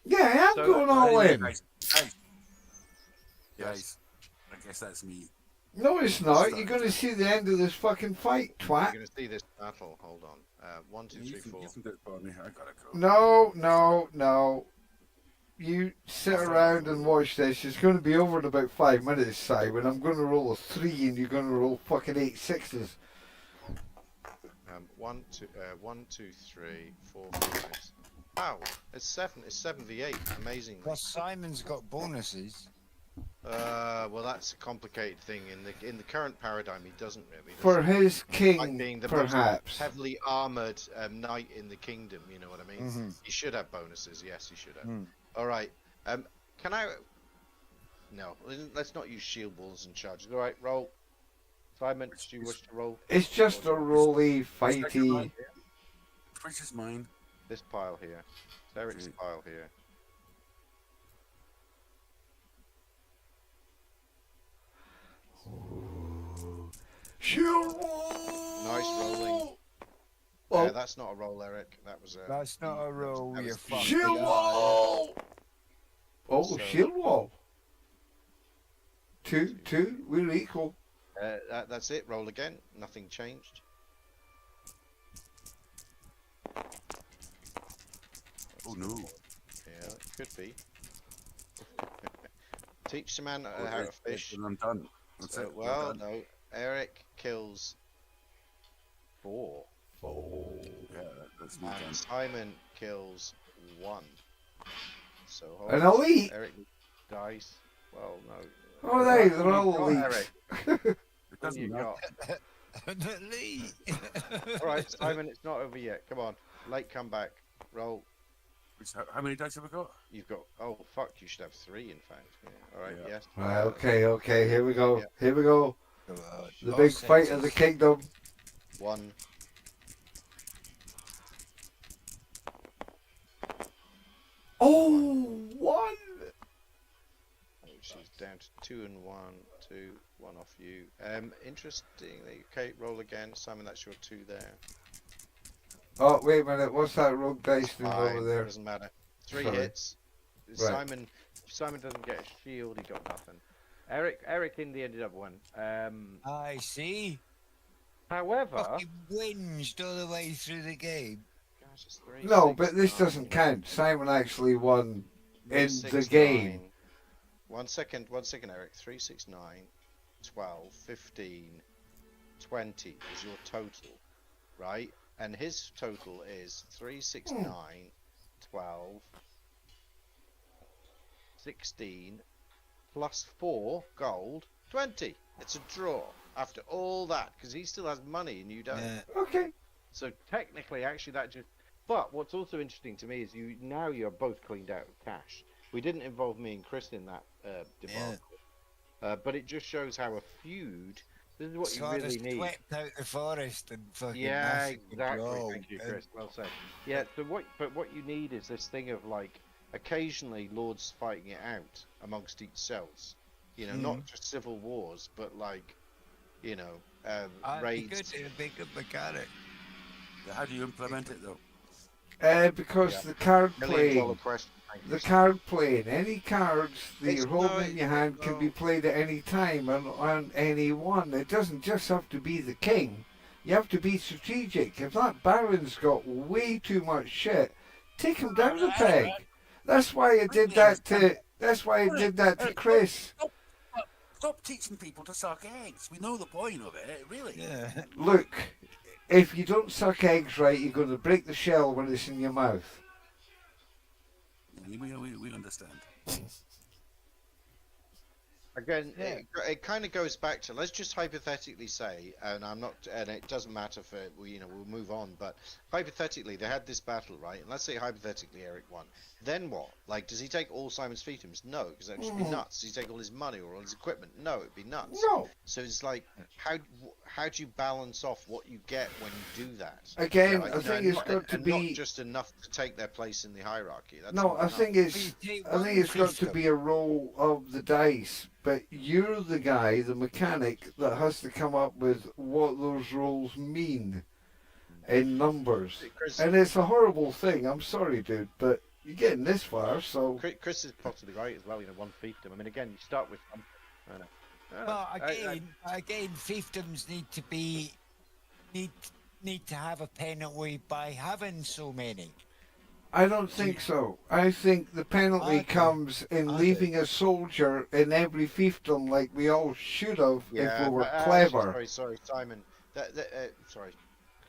Yeah, I'm So- going all in. Guys, Yes. I guess that's me. No, it's not. You're going to see the end of this fucking fight, You're twat. going to see this battle. Hold on. 1, 2, 3, You 4. can do it for me. I gotta go. No. You sit around and watch this. It's going to be over in about 5 minutes, Simon. I'm going to roll a 3 and you're going to roll fucking 8 6s. 1, 2, 3, 4, 5. Wow, it's 7. It's 7v8. Amazing. Plus Simon's got bonuses. Well, that's a complicated thing. In the current paradigm, he doesn't really. For his Like king, being the perhaps. most heavily armored knight in the kingdom. You know what I mean? Mhm. He should have bonuses. Yes, he should have. Mm. All right. Can I? No, let's not use shield walls and charges. All right, roll. Simon, do you wish to roll It's just a rolly, fighty. Which is mine. this pile here? It's Eric's Okay. pile here. Shield Nice rolling. Oh, That's not a roll, Eric. That was a. That's not a roll, that you was fucking shield ass. wall! Oh, So- shield wall. Two, we're equal. That's it. Roll again. Nothing changed. Oh no. Yeah, it could be. Teach the man Well, how to it's- fish. And I'm done. That's So, it. We're well, done. no. Eric kills 4, Yeah, that's me and done. Simon kills 1. So An hold on. elite? Eric dice. Well, no. Oh, they, That's they're all all you've got, elites. Eric. It All doesn't you matter. got. All right, Simon, it's not over yet. Come on, late comeback. Roll. How many dice have we got? You've got. Oh fuck! You should have 3, in fact. Yeah. All right. Yeah. Yes. Right, okay, here we go. Yeah. Here we go. The big fight of the kingdom. 1. Oh, 1! Oh, she's down to 2 and 1. 2. 1 off you. Interestingly. Okay. Roll again, Simon. That's your 2 there. Oh, wait a minute. What's that rogue dice doing Fine, over there? doesn't matter. 3 Sorry. hits. Right. Simon doesn't get a shield. He got nothing. Eric in the ended up 1. I see. However, Fucking whinged all the way through the game. Gosh, it's 3, No, 6, but this 9, doesn't count. Simon actually won 3, in 6, the game. 9. 1 second, Eric. 3, 6, 9, 12, 15, 20 is your total, right? And his total is 3, 6, 9, 12, 16, plus 4 gold, 20. It's a draw after all that, because he still has money and you don't. Yeah. Okay. so technically, actually, that just. But what's also interesting to me is you're both cleaned out of cash. We didn't involve me and Chris in that debacle, but it just shows how a feud. This is what you Sort of really need. swept out the forest and fucking Yeah, massacred exactly. all. Thank you, And- Chris. Well said. Yeah. So what you need is this thing of like occasionally lords fighting it out amongst each cells. You know, not just civil wars, but like, you know, raids. It'd be good mechanic. How do you implement it though? Because Yeah. the card $1 million playing, question. Thank you. the card playing, any cards that It's you're holding not- in your hand can no. be played at any time and on any one. It doesn't just have to be the king. You have to be strategic. If that baron's got way too much shit, take him down a peg. That's why I did that to. That's why I did that to Chris. Stop teaching people to suck eggs. We know the point of it, really. Yeah. Look, if you don't suck eggs right, you're going to break the shell when it's in your mouth. We understand. Again, Yeah. it kind of goes back to, let's just hypothetically say, and I'm not, and it doesn't matter for, you know, we'll move on, but hypothetically they had this battle, right? And let's say hypothetically Eric won. Then what? Like, does he take all Simon's fiefdoms? No, because that would be nuts. Does he take all his money or all his equipment? No, it'd be nuts. No. So it's like, how do you balance off what you get when you do that? Again, Like, I you know, think and it's not- got to and be. not just enough to take their place in the hierarchy. That's No, not I enough. think it's. You take I think one it's got to fiefdom. be a roll of the dice, but you're the guy, the mechanic, that has to come up with what those rolls mean in numbers. Chris, And it's a horrible thing. I'm sorry, dude, but you're getting this far, so Chris is Possibly right as well. You know, 1 fiefdom. I mean, again, you start with. I know. Well, I- again, fiefdoms need to be need to have a penalty by having so many. I don't think so. I think the penalty I do. comes in I leaving a soldier in every fiefdom like we all should have if we were but, clever. Sorry, Simon. Sorry,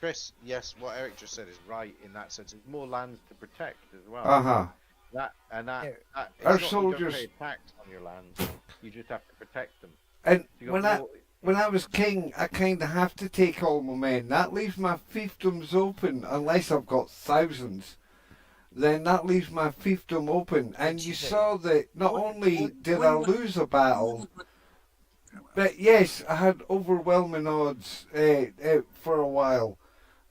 Chris. Yes, what Eric just said is right in that sense. There's more lands to protect as well. Uh-huh. That Yeah. it's Our not, you don't soldiers- pay a tax on your lands. You just have to protect them. And So you when got I more, when I was king, I kind of have to take all my men. That leaves my fiefdoms open unless I've got thousands. Then that leaves my fiefdom open. And you saw that not only did I lose a battle, but yes, I had overwhelming odds for a while.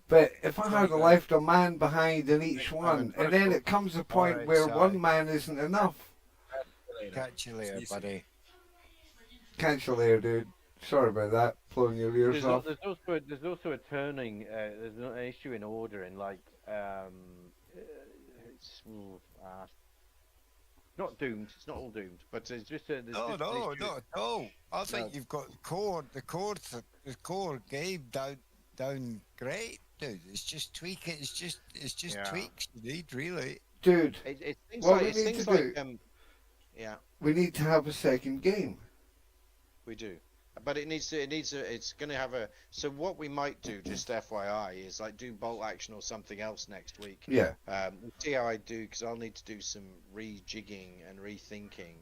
But if I had left a man behind in each one, and then it comes a point Alright, where sorry. one man isn't enough. Catch you later, buddy. Catch you later, dude. Sorry about that, blowing your ears off. there's also a turning. There's an issue in order in like it's not doomed. It's not all doomed, but it's just a. There's No, just an no, issue. not at all. I think No. you've got the core game down great, dude. It's just tweak it. It's just Yeah. tweaks you need, really. Dude, It seems What like we it need seems to like do- Yeah, we need to have a second game. we do. But it's going to have a. So what we might do, just FYI, is like do bolt action or something else next week. Yeah. We'll see how I do because I'll need to do some rejigging and rethinking.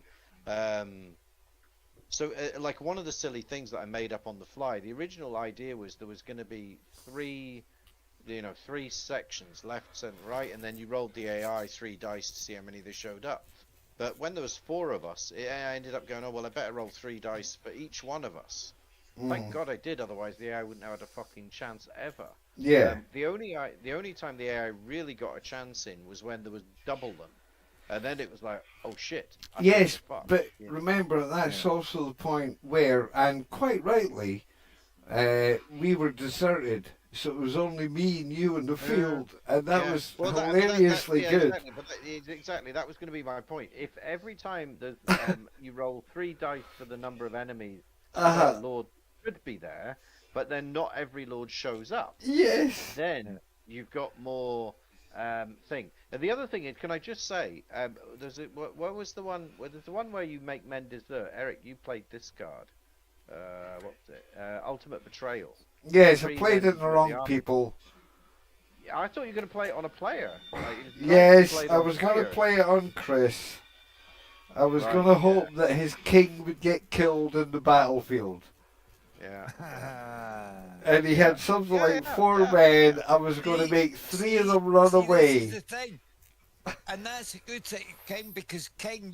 So like one of the silly things that I made up on the fly, the original idea was there was going to be three sections, left, center, right, and then you rolled the AI 3 dice to see how many they showed up. But when there was 4 of us, I ended up going, oh well, I better roll 3 dice for each one of us. Thank God I did, otherwise the AI wouldn't have had a fucking chance ever. Yeah. The only time the AI really got a chance in was when there was double them, and then it was like, oh shit. Yes, but remember that's also the point where, and quite rightly, we were deserted. So it was only me and you in the field, and that was hilariously good. Exactly, that was going to be my point. If every time there's, you roll 3 dice for the number of enemies, Lord should be there, but then not every Lord shows up. Yes. Then you've got more thing. And the other thing is, can I just say, what was the one? There's the one where you make men desert. Eric, you played this card. What was it? Ultimate Betrayal. Yes, I played it on people. Yeah, I thought you were going to play it on a player. Yes, I was going to play it on Chris. I was going to hope that his king would get killed in the battlefield. Yeah. And he had something like 4 men. I was going to make 3 of them run away. This is the thing. And that's a good thing, King, because King,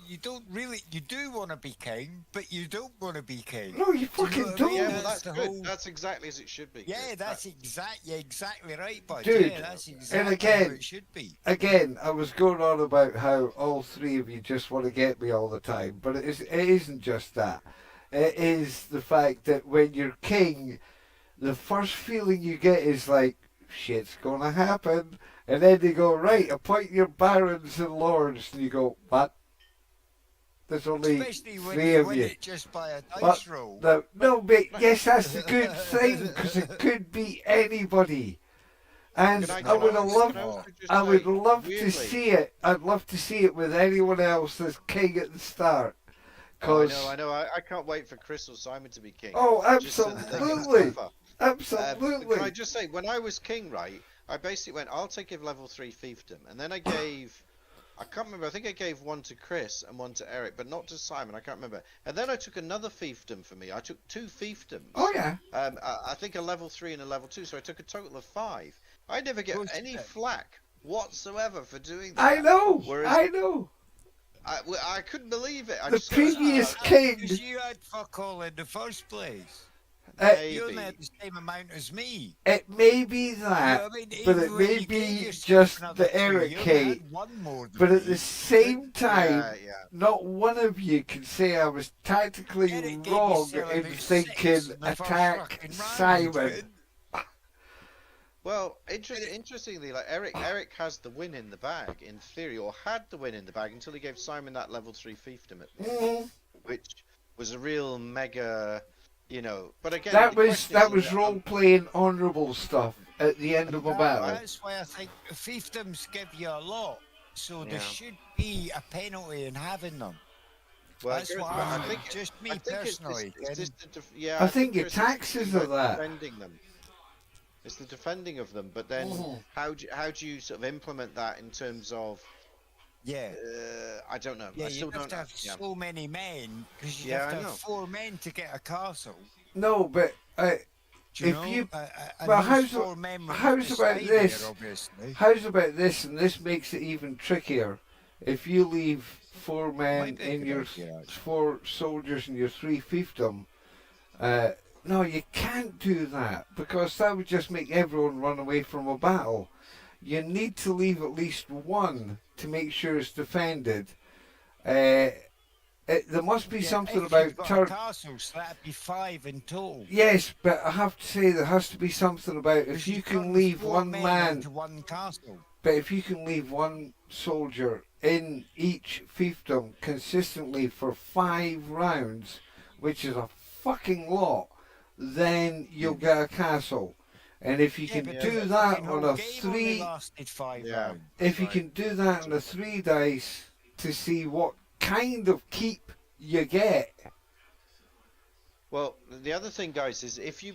you don't really, you do want to be King, but you don't want to be King. No, you fucking don't. Yeah, well, that's good. That's exactly as it should be. Yeah, that's exactly right, bud. Dude, yeah, that's exactly and again, how it should be. Again, I was going on about how all 3 of you just want to get me all the time, but it isn't just that. It is the fact that when you're King, the first feeling you get is like, shit's gonna happen. And then they go, right, appoint your barons and lords. And you go, what? There's only Especially when 3 you of win you. it just by a dice roll. No, but yes, that's the good thing, because it could be anybody. And I would love to see it. I'd love to see it with anyone else as King at the start. I know. I can't wait for Chris or Simon to be King. Oh, absolutely. Absolutely. Can I just say, when I was King, right, I basically went, I'll take a level 3 fiefdom. And then I can't remember, I think I gave 1 to Chris and 1 to Eric, but not to Simon, I can't remember. And then I took another fiefdom for me. I took 2 fiefdoms. Oh, yeah. I think a level 3 and a level 2, so I took a total of 5. I never get any flack whatsoever for doing that. I know. I couldn't believe it. The previous King. Because you had fuck all in the first place. You only had the same amount as me. It may be that, but it may be just the Eric hate. But at the same time, not one of you can say I was tactically wrong in thinking attack Simon. Well, interestingly, like Eric has the win in the bag in theory, or had the win in the bag until he gave Simon that level 3 fiefdom, which was a real mega. But again, that was role playing honourable stuff at the end of a battle. That's why I think fiefdoms give you a lot, so there should be a penalty in having them. Well, that's what I think. Just me personally. I think your taxes are that. It's the defending of them, but then how do you sort of implement that in terms of? Yeah. I don't know. Yeah, I still you have don't to have so many men, because you have to have 4 men to get a castle. No, but how's about this? How's about this? And this makes it even trickier. If you leave 4 men in your 4 soldiers in your 3 fiefdom, no, you can't do that, because that would just make everyone run away from a battle. You need to leave at least 1 to make sure it's defended. There must be something about castles. That'd be 5 in total. Yes, but I have to say there has to be something about if you can leave 1 man to 1 castle. But if you can leave 1 soldier in each fiefdom consistently for 5 rounds, which is a fucking lot, then you'll get a castle. And if you can do that on a 3, if you can do that on a 3 dice to see what kind of keep you get. Well, the other thing, guys, is if you,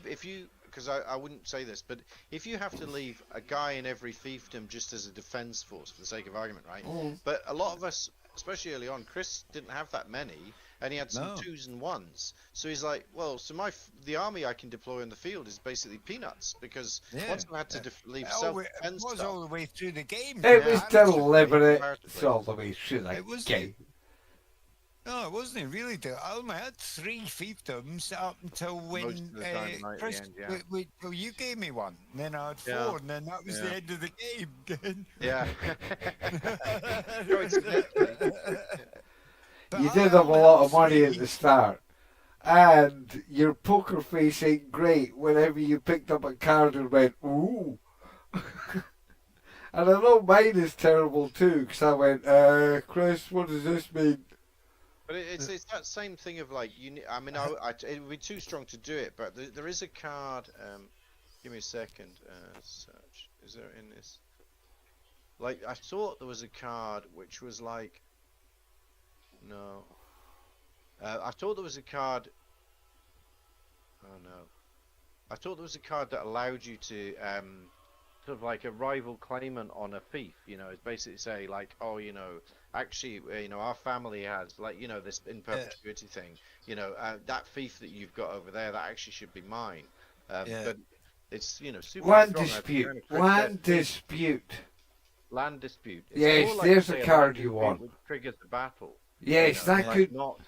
because I wouldn't say this, but if you have to leave a guy in every fiefdom just as a defense force for the sake of argument, right? But a lot of us, especially early on, Chris didn't have that many, and he had some No. 2s and 1s. So he's like, well, so the army I can deploy in the field is basically peanuts, because Yeah. once I had to leave It self-defense was stuff, all the way through the game. It Yeah, was I deliberate. comparatively. It's all the way through the It was- game. No, it wasn't really. I only had 3 fiefdoms up until when Most of the time, right at the Chris, end, yeah. well, you gave me one. And then I had 4, Yeah. and then that was Yeah. the end of the game. Yeah. But You I did have a only lot had of money 3. at the start. And your poker face ain't great whenever you picked up a card and went, ooh. And I know mine is terrible too, because I went, Chris, what does this mean? But it's that same thing of like I mean, it would be too strong to do it. But there is a card. Give me a second. Search. Is there in this? Like I thought there was a card which was like. No. I thought there was a card. Oh no. I thought there was a card that allowed you to Sort of like a rival claimant on a fief, you know, it's basically say like, oh, you know, actually, you know, our family has like, you know, this in perpetuity thing, you know, that fief that you've got over there, that actually should be mine. But it's, you know, super Land strong. dispute. Land dispute. Land dispute. It's Yes, more like, there's say, a land card you dispute want. which triggers the battle. Yes, you know, that like could. not.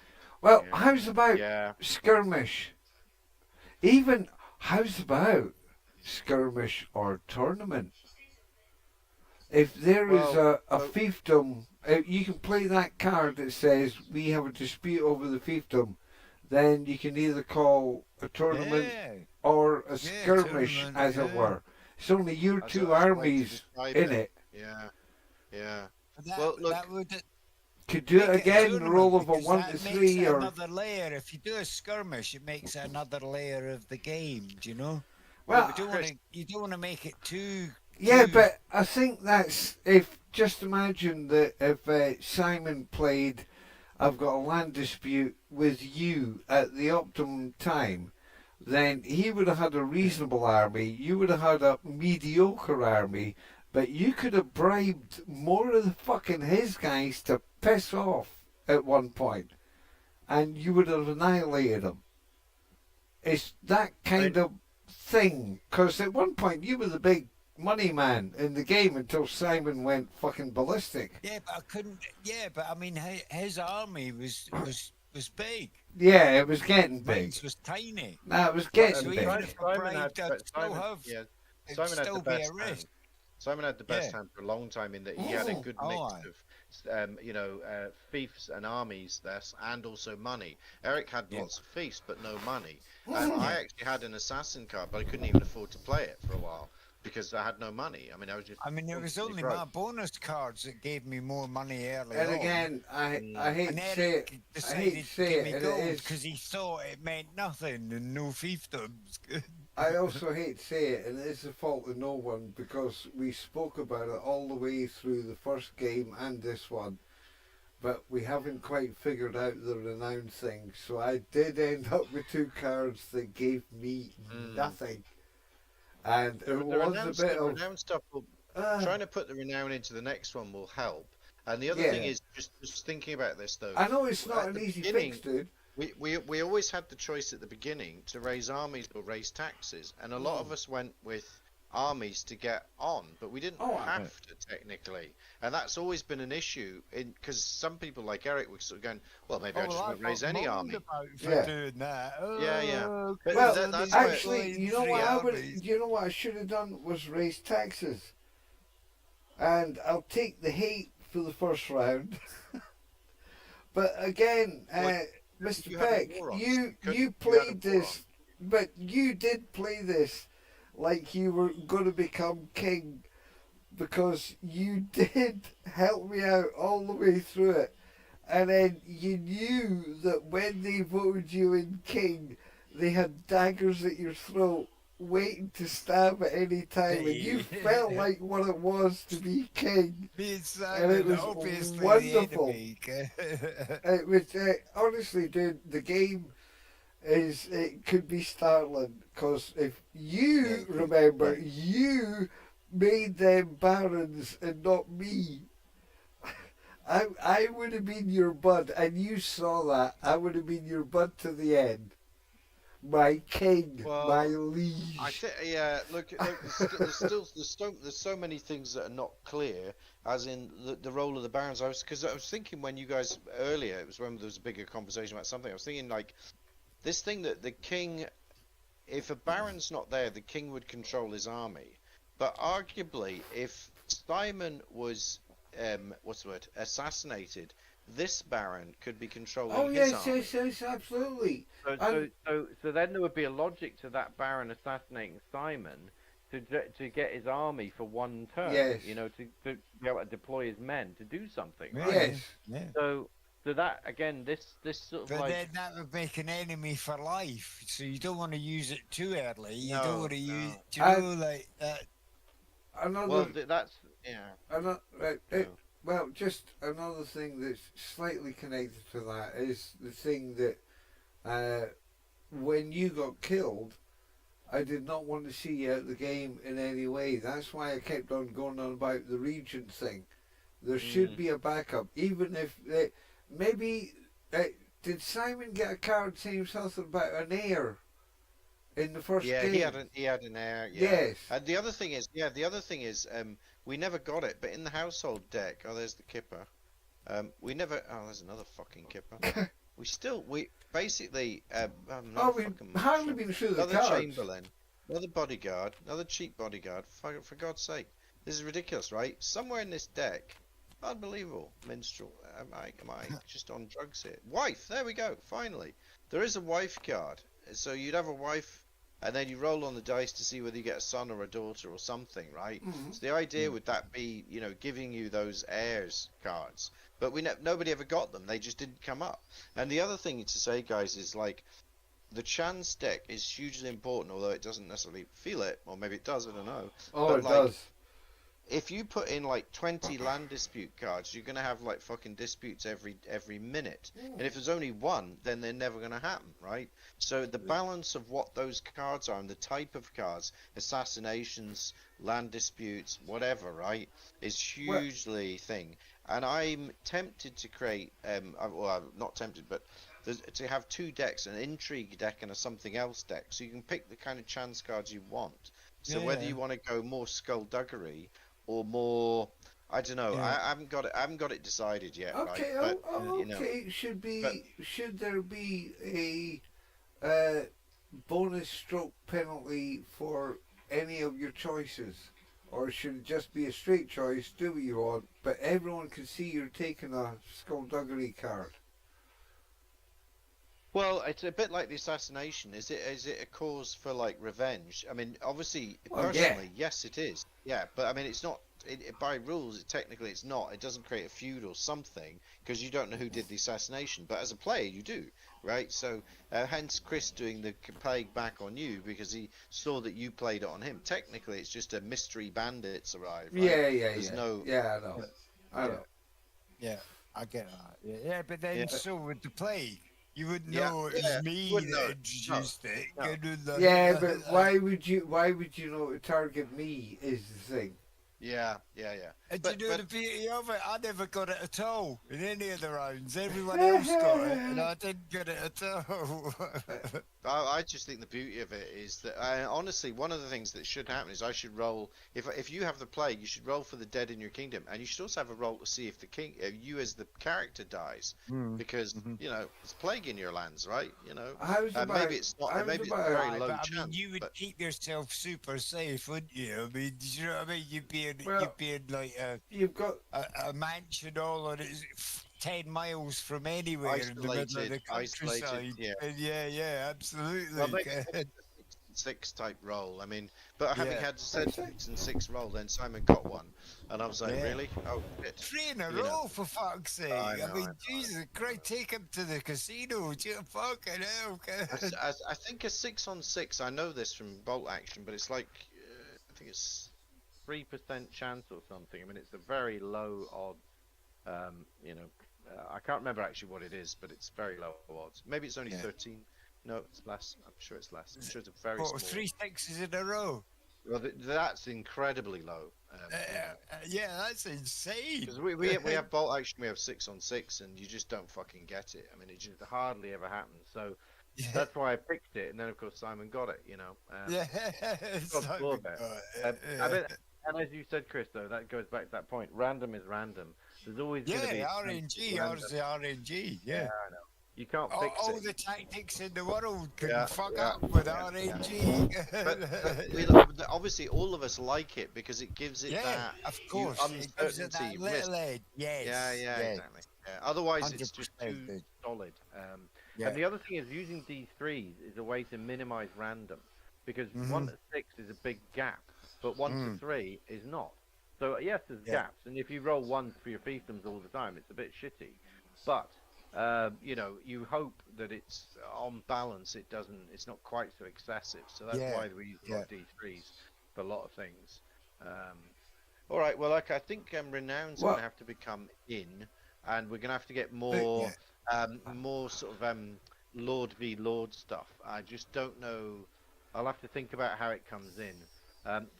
Well, Yeah. how's about Yeah. skirmish? Even, how's about skirmish or tournament? If there is a fiefdom, you can play that card that says we have a dispute over the fiefdom, then you can either call a tournament or a skirmish, tournament, as it were. It's only your That's two a way to armies describe in it. Yeah. Yeah. That, Well, look- that would Could do it make a again, tournament roll of a because 1 that to makes 3 it or. another layer. If you do a skirmish, it makes it another layer of the game. Do you know? Well, you don't want to. You don't want to make it too. yeah, too- but I think that's if just imagine that if Simon played, I've got a land dispute with you at the optimum time, then he would have had a reasonable army. You would have had a mediocre army, but you could have bribed more of the fucking his guys to piss off at one point, and you would have annihilated them. It's that kind of thing, because at one point you were the big money man in the game until Simon went fucking ballistic. Yeah, but I couldn't. Yeah, but I mean, his army was big. Yeah, it was getting big. Mine's was tiny. No, it was So getting even big. if I bribed, I'd still have. Yeah. It'd Simon had still the be best a hand. risk. Simon had the best Yeah. hand for a long time in that he had a good mix aye. of, you know, fiefs and armies there, and also money. Eric had lots of fiefs but no money. I actually had an assassin card, but I couldn't even afford to play it for a while because I had no money. I mean, I was just. I mean, it was constantly only broke. my bonus cards that gave me more money early And on. again, I hate And to say Eric it. I decided hate to to say give it, me and gold it is. because he thought it meant nothing and no fiefdoms. I also hate to say it, and it is the fault of no one because we spoke about it all the way through the first game and this one, but we haven't quite figured out the renown thing. So I did end up with 2 cards that gave me nothing, and The it was renown a bit of renown stuff will, trying to put the renown into the next one will help. And the other Yeah. thing is just thinking about this though. I know it's not At an the easy beginning, fix, dude. We always had the choice at the beginning to raise armies or raise taxes, and a lot of us went with armies to get on, but we didn't have to technically, and that's always been an issue. Because some people like Eric were sort of going, well, maybe I just won't raise any army. For doing that. Yeah. But Well, that's where- actually, you know what I would, you know what I should have done was raise taxes, and I'll take the hate for the first round. But again, Mr. you had a Peck, war on, you couldn't- you you had a played war this, but you did play this like you were going to become king, because you did help me out all the way through it, and then you knew that when they voted you in king, they had daggers at your throat waiting to stab at any time, and you felt like what it was to be king. Me and And Simon, it was obviously wonderful. the enemy. It was honestly, dude. The game it could be startling because if you remember, you made them barons and not me. I would have been your bud, and you saw that. I would have been your bud to the end. My king, Well, my liege. I think, yeah. Look, there's so many things that are not clear, as in the role of the barons. I was thinking when you guys earlier, it was when there was a bigger conversation about something. I was thinking like this thing that the king, if a baron's not there, the king would control his army. But arguably, if Simon was what's the word, assassinated, this baron could be controlling Oh his yes, army. yes, absolutely. So then there would be a logic to that baron assassinating Simon to get his army for one turn. Yes. You know, to be able to deploy his men to do something. Right? Yes. Yeah. So that again, this sort of But like. then that would make an enemy for life. So you don't want to use it too early. You No, don't want to use, no. you know, like that. Another. Well, that's yeah. Another, No. well, just another thing that's slightly connected to that is the thing that when you got killed, I did not want to see you out the game in any way. That's why I kept on going on about the Regent thing. There should be a backup, even if maybe did Simon get a card saying something about an heir in the first game? He had an heir. Yeah. Yes. And the other thing is, we never got it, but in the household deck, oh, there's the Kipper. We never. Oh, there's another fucking Kipper. we basically. We've hardly been through the another cards. Chamberlain, another bodyguard, another cheap bodyguard. For God's sake, this is ridiculous, right? Somewhere in this deck, unbelievable. Minstrel. Am I just on drugs here? Wife. There we go. Finally, there is a wife card. So you'd have a wife. And then you roll on the dice to see whether you get a son or a daughter or something, right? Mm-hmm. So the idea would that be, you know, giving you those heirs cards, but nobody ever got them. They just didn't come up. And the other thing to say, guys, is like the chance deck is hugely important, although it doesn't necessarily feel it, or maybe it does. I don't know. Oh, but it like, does. If you put in like 20 land dispute cards, you're gonna have like fucking disputes every minute. And if there's only one, then they're never gonna happen, right? So the balance of what those cards are and the type of cards, assassinations, land disputes, whatever, right, is hugely thing. And I'm tempted to create, well, I'm not tempted, but to have two decks, an intrigue deck and a something else deck, so you can pick the kind of chance cards you want. So whether you want to go more skullduggery or more, I don't know. Yeah. I haven't got it decided yet. Okay, right? But, okay. you know, Should there be a bonus stroke penalty for any of your choices, or should it just be a straight choice? Do what you want, but everyone can see you're taking a skullduggery card. well, it's a bit like the assassination. Is it a cause for like revenge? I mean, obviously, Well, personally, yes, it is. Yeah, but I mean, it's not. By rules, technically, it's not. It doesn't create a feud or something because you don't know who did the assassination. But as a player, you do, right? So, hence Chris doing the plague back on you because he saw that you played it on him. Technically, it's just a mystery bandits arrive. Right? There's no. Yeah, I know. I know. Yeah, I get that. Yeah, but then so would the plague. You wouldn't Yeah, know it was yeah, me wouldn't know. that introduced it. No. You know, Yeah, but why would you know to target me is the thing. Yeah. And But- you know the beauty of it? I never got it at all in any of the rounds. Everyone else got it, and I didn't get it at all. I just think the beauty of it is that, honestly, one of the things that should happen is I should roll. If you have the plague, you should roll for the dead in your kingdom, and you should also have a roll to see if the king, you as the character dies, because you know it's plague in your lands, right? You know, maybe it's not. Maybe it's a very low But, I chance. mean, you would but- keep yourself super safe, wouldn't you? I mean, you know what I mean? You'd be in like You've got a mansion all on it, 10 miles from anywhere in the middle of the Isolated, countryside. yeah. And yeah, absolutely. Well, maybe 6 type roll. I mean, but having Yeah. had said 6 and 6 roll, then Simon got one, and I was like, Yeah. really? Oh shit! 3 in a You know. row, for fuck's sake. I I know, mean, I know. Jesus Christ, take him to the casino. Fucking hell. I think a 6 on 6. I know this from bolt action, but it's like I think it's 3% chance or something. I mean, it's a very low odds. You know, I can't remember actually what it is, but it's very low odds. Maybe it's only 13. No, it's less. I'm sure it's less. I'm sure it's a very small. 3 6s in a row. Well, that's incredibly low. Yeah, that's insane. Because we have bolt action, we have 6 on 6, and you just don't fucking get it. I mean, it just Hardly ever happens. So Yeah. that's why I picked it, and then of course Simon got it. You know. Yeah. Got Simon four there. got it. I bet, and as you said, Chris, though, that goes back to that point. Random is random. There's always going to be RNG. Ours is the RNG. Yeah. I know. You can't All, fix all it. the tactics in the world can Yeah, fuck yeah, up with yeah, RNG. but obviously all of us like it because it gives it yeah, that of course. It gives it that uncertainty, little risk. edge. Yes. Yeah, yes. exactly. Yeah. Otherwise, it's just 100% too dude. solid. Yeah. And the other thing is using D3s is a way to minimize random, because 1 to 6 is a big gap, but 1 to 3 is not. So yes, there's gaps, and if you roll 1 for your fiefdoms all the time, it's a bit shitty. But you know, you hope that it's on balance. It's not quite so excessive. So that's why we use D3s for a lot of things. All right. Well, like I think Renown's going to have to become in, and we're going to have to get more more sort of Lord v Lord stuff. I just don't know. I'll have to think about how it comes in.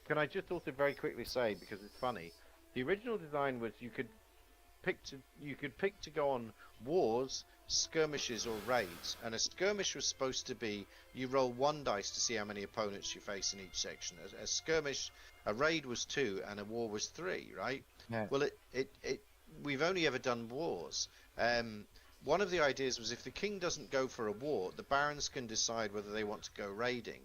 Can I just also very quickly say, because it's funny, the original design was you could pick to go on wars, skirmishes, or raids, and a skirmish was supposed to be you roll 1 dice to see how many opponents you face in each section. A skirmish, a raid was 2, and a war was 3. Right? Yeah. Well, we've only ever done wars. One of the ideas was if the king doesn't go for a war, the barons can decide whether they want to go raiding.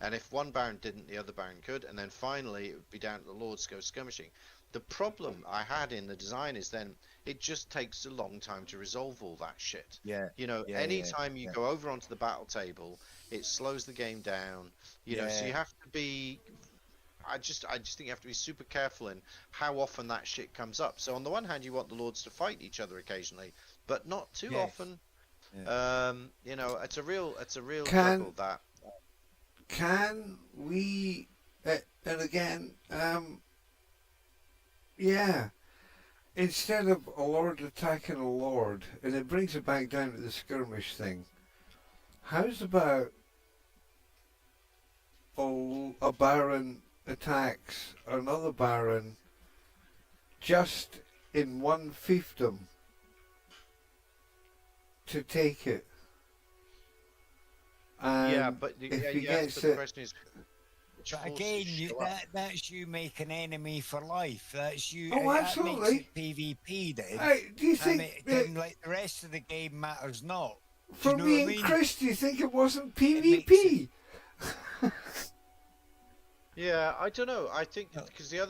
And if one baron didn't, the other baron could. And then finally, it would be down to the lords to go skirmishing. The problem I had in the design is then it just takes a long time to resolve all that shit. Yeah. You know, anytime you go over onto the battle table, it slows the game down. You know, so you have to be... I just think you have to be super careful in how often that shit comes up. So on the one hand, you want the lords to fight each other occasionally, but not too often. Yeah. You know, it's a real struggle, that. Can we, and again, instead of a lord attacking a lord, and it brings it back down to the skirmish thing, how's about a baron attacks another baron just in one fiefdom to take it? But if he yes, gets but the it, question is, which But forces again, show up? that's you make an enemy for life. That's you. Oh, That absolutely. makes it PvP then. do you I think mean, that, then, like the rest of the game matters not. for know me what I and mean? Chris, do you think it wasn't It makes PvP? Yeah, I don't know. I think because the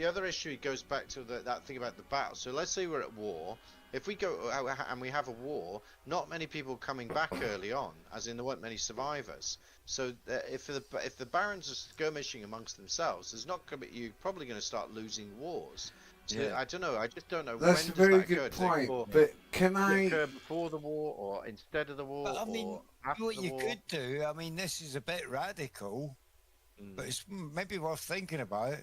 other issue, it goes back to that thing about the battle. So let's say we're at war. If we go and we have a war, not many people coming back early on, as in there weren't many survivors. So if the barons are skirmishing amongst themselves, there's not going to be, you're probably going to start losing wars. So I don't know. I just don't know. That's when a very does that good occur? point. Does But can Does it I? occur before the war, or instead of the war, But I mean, or after what the you war? could do. I mean, this is a bit radical, but it's maybe worth thinking about.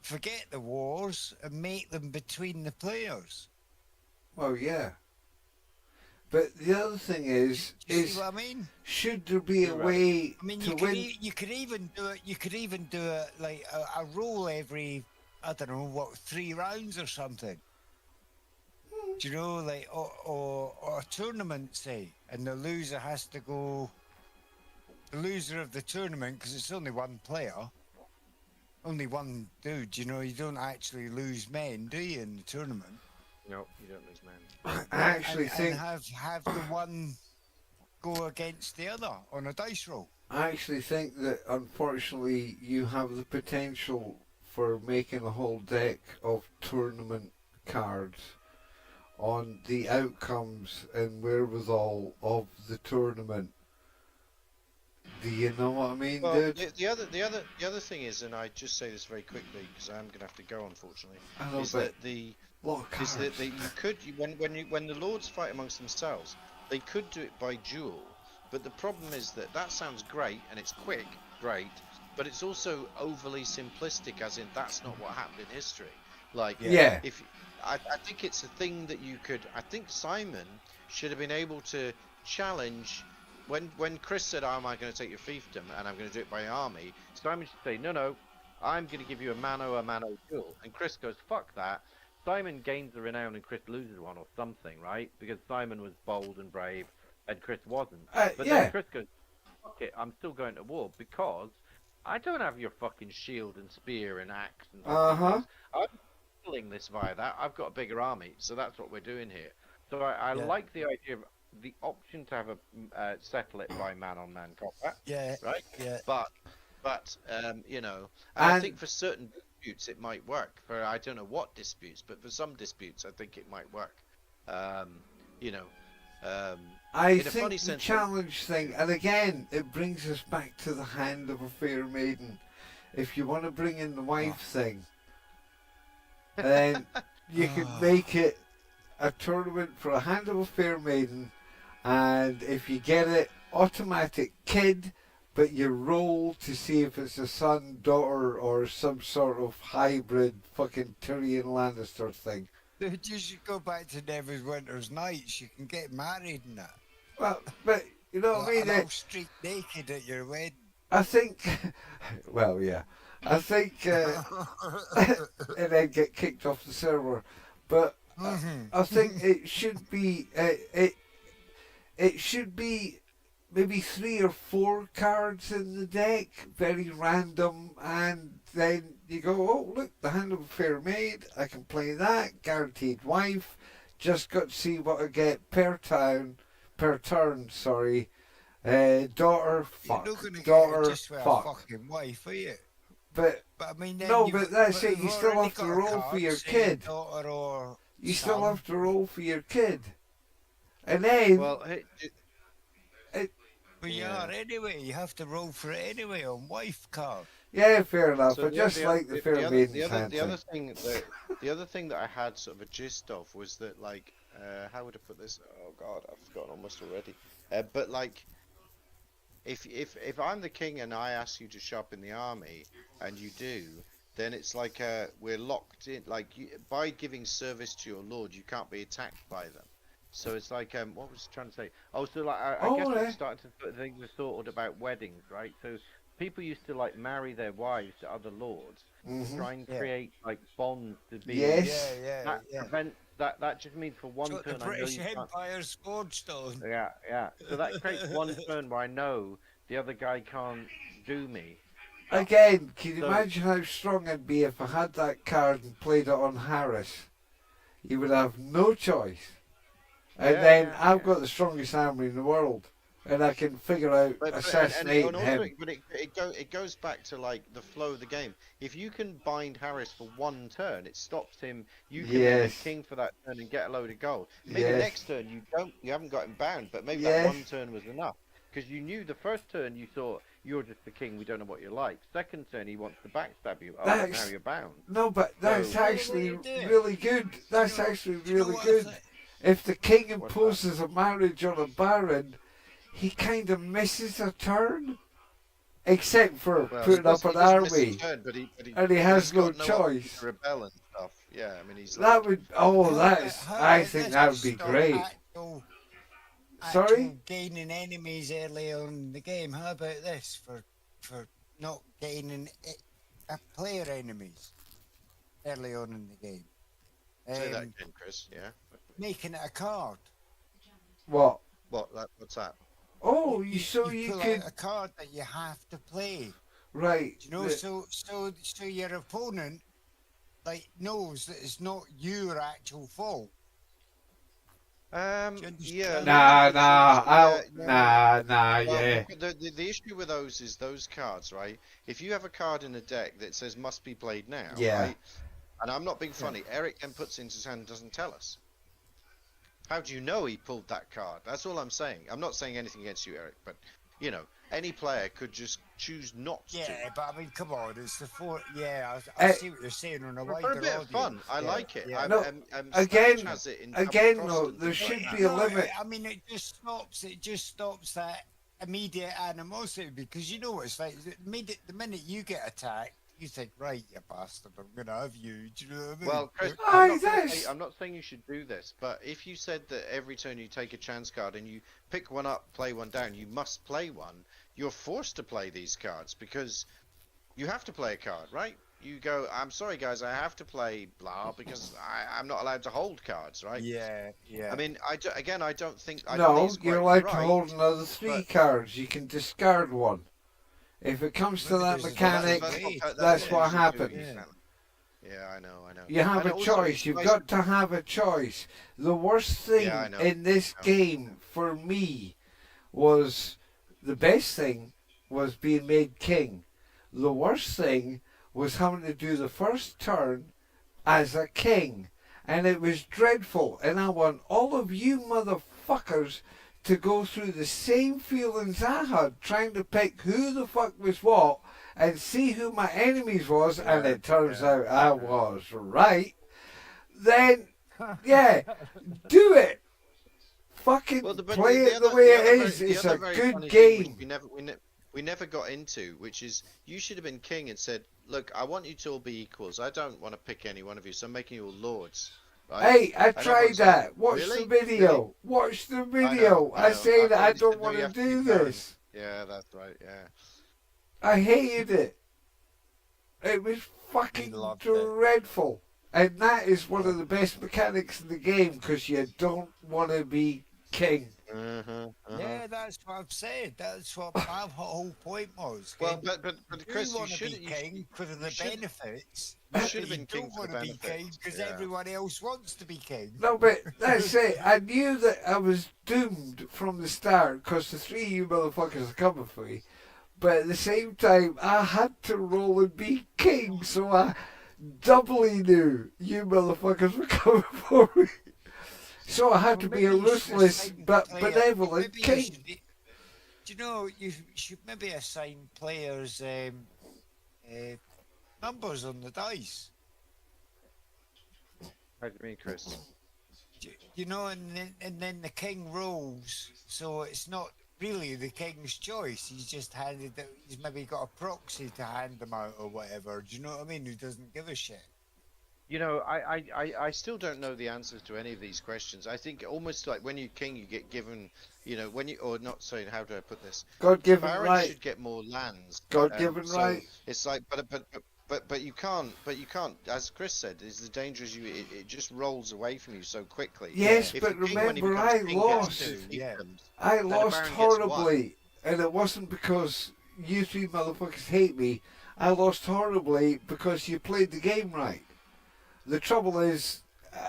Forget the wars and make them between the players. Well, yeah. But the other thing is, You see what I mean? should there be a You're right. way I mean, to you could, win? you could even do it. You could even do it like a roll every, I don't know, 3 rounds or something. Do you know, like or a tournament, say, and the loser has to go. The loser of the tournament, because it's only one player, only one dude. You know, you don't actually lose men, do you, in the tournament? No, you don't lose man. I actually think and have the one go against the other on a dice roll. that unfortunately you have the potential for making a whole deck of tournament cards on the outcomes and wherewithal of the tournament Do you know what I mean, Well, dude? the other thing is, and I just say this very quickly because I'm going to have to go, unfortunately, I know, is but that the lot of is cards. that you could when the lords fight amongst themselves, they could do it by duel, but the problem is that that sounds great and it's quick, great, but it's also overly simplistic, as in that's not what happened in history. Like, Yeah. if I think it's a thing that you could. I think Simon should have been able to challenge. When Chris said, "Oh, am I going to take your fiefdom and I'm going to do it by army?" Simon should say, "No, I'm going to give you a mano duel." And Chris goes, "Fuck that." Simon gains the renown and Chris loses one or something, right? Because Simon was bold and brave and Chris wasn't. But Yeah. then Chris goes, "Fuck it, I'm still going to war because I don't have your fucking shield and spear and axe and Uh-huh. things. I'm killing this via that. I've got a bigger army, so that's what we're doing here." So I like the idea of the option to have a settle it by man-on-man combat. Yeah. Right. Yeah. But you know, And I think for certain disputes it might work. For I don't know what disputes, but for some disputes I think it might work. You know, I in a think funny the sense, challenge thing, and again, it brings us back to the hand of a fair maiden. If you want to bring in the wife thing, then you could make it a tournament for a hand of a fair maiden, and if you get it, automatic kid, but you roll to see if it's a son, daughter, or some sort of hybrid fucking Tyrion Lannister thing. Dude, you should go back to Never's Winter's Nights. You can get married in that. Well, but you know what I mean? And I'll streak naked at your wedding. I think, well, yeah, I think, and then get kicked off the server. But I think it should be, it should be maybe 3 or 4 cards in the deck, very random, and then you go, oh look, the Hand of a Fair Maid, I can play that, guaranteed wife, just got to see what I get per turn, sorry. Daughter, fuck. You're not going to Daughter, get just with a fuck. fucking wife, are you? But I mean, then no, you've- but that's it. You you've still already have to got a roll card for your saying kid. Daughter or You still son. have to roll for your kid. And then, well, But you are anyway. You have to roll for it anyway on wife card. yeah, fair enough. So I just like the Fair Maiden's hand the other thing. thing the other thing that I had sort of a gist of was that, like, how would I put this? Oh God, I've forgotten almost already. But like, if I'm the king and I ask you to shop in the army and you do, then it's like we're locked in. Like, by giving service to your lord, you can't be attacked by them. So it's like, what was I trying to say? Oh, so like, I guess yeah. it's starting to put things sorted about weddings, right? So people used to like marry their wives to other lords, try and create like bonds to be. Yes. Yeah. That prevents that just means for one So turn the I know British you can't. Empire's Swordstone. Yeah. So that creates one turn where I know the other guy can't do me. Again, can you So- imagine how strong I'd be if I had that card and played it on Harris? You would have no choice. And Yeah, then yeah, I've yeah. got the strongest army in the world. And I can figure out assassinating him. But it goes back to like the flow of the game. If you can bind Harris for one turn, it stops him. You can be the Yes. king for that turn and get a load of gold. Maybe Yes. next turn you haven't got him bound, but maybe Yes. that one turn was enough because you knew the first turn you thought you're just the king. We don't know what you're like. Second turn he wants to backstab you. Oh, That's- now you're bound. No, but that's So- actually Well, they do. really good. That's actually Do you know really what I good. think? If the king What's that? imposes a marriage on a baron, he kind of misses a turn. Except for Well, putting up an he doesn't miss his army. turn, but And he has he's no got option choice. to rebel and stuff. Yeah, I mean he's That like, would, oh, How that's, about- I how think about that this would be start great. actual Sorry? gaining enemies early on in the game. How about this for not gaining player enemies early on in the game? say that again, Chris. Yeah. Making it a card. What? What's that? Oh, so you you pull could, out a card that you have to play. right. You know, so your opponent like knows that it's not your actual fault. Do you understand? Yeah. Nah, Well, yeah. the issue with those is those cards, right? If you have a card in a deck that says must be played now, Yeah. right? And I'm not being funny. Eric then puts it into his hand and doesn't tell us. How do you know he pulled that card? That's all I'm saying. I'm not saying anything against you, Eric, but you know, any player could just choose not to. Yeah, but I mean, come on, it's the four. Yeah, I see what you're saying on a For wider a bit of audience. fun, I Yeah, like it. yeah. No, Again, again- has it in again, double though, crossed there and should things like be a that. limit. I mean, it just stops. It just stops that immediate animosity because you know what it's like. The minute you get attacked, you think, right, you bastard, I'm gonna have you. Do you know what I mean? Well, Chris, Aye, that's- I'm not saying you should do this, but if you said that every turn you take a chance card and you pick one up, play one down, you must play one, you're forced to play these cards because you have to play a card, right? You go, I'm sorry, guys, I have to play blah because I'm not allowed to hold cards, right? yeah, yeah. I mean, I don't think. I don't think No, it's you're quite allowed right, to hold another 3 but- cards. You can discard one. If it comes to Maybe that there's a mechanic, different that's what what you should do, happens. exactly. Yeah, I know. you have And a also, choice. it's You've nice- got to have a choice. The worst thing Yeah, I know. in this I know. game for me was the best thing was being made king. The worst thing was having to do the first turn as a king. And it was dreadful. And I want all of you motherfuckers to go through the same feelings I had trying to pick who the fuck was what and see who my enemies was, and it turns out I was right. Then, yeah, do it. Fucking Well, play it the way it is. It's a good game. We never got into, which is you should have been king and said, "Look, I want you to all be equals. I don't want to pick any one of you, so I'm making you all lords." Right? Hey, I And tried everyone's like, that. Watch "Really? the video. Watch the video. I know. said I thought you don't said, "No, want you to have to do be Karen." this. Yeah, that's right. Yeah. I hated it. It was fucking loved it. dreadful. And that is one of the best mechanics in the game because you don't want to be king. Yeah, that's what I've said. That's what my whole point was. Well, King. but Chris, you you want to should be king for the should- benefits. you but should have been king don't for the want to be king benefits, because yeah. everyone else wants to be king. No, but that's it. I knew that I was doomed from the start because the 3 of you motherfuckers are coming for me. But at the same time, I had to roll and be king, so I doubly knew you motherfuckers were coming for me. So I had to be a Maybe you should ruthless assign but player- benevolent maybe you king. should be- Do you know, you should maybe assign players numbers on the dice. How do you mean, Chris? You know, and then the king rolls, so it's not really the king's choice. He's just handed it. He's maybe got a proxy to hand them out or whatever. Do you know what I mean? Who doesn't give a shit? You know, I still don't know the answers to any of these questions. I think almost like when you're king, you get given, you know, when you or not. Sorry, how do I put this? God given Barons right. should get more lands. God given so right. It's like, but you can't. But you can't. As Chris said, is the danger is it just rolls away from you so quickly. Yes, If but the king, when he remember, becomes I king, gets lost. two Yeah. fiefdoms, I a lost baron gets horribly, and it wasn't because you 3 motherfuckers hate me. I lost horribly because you played the game right. The trouble is,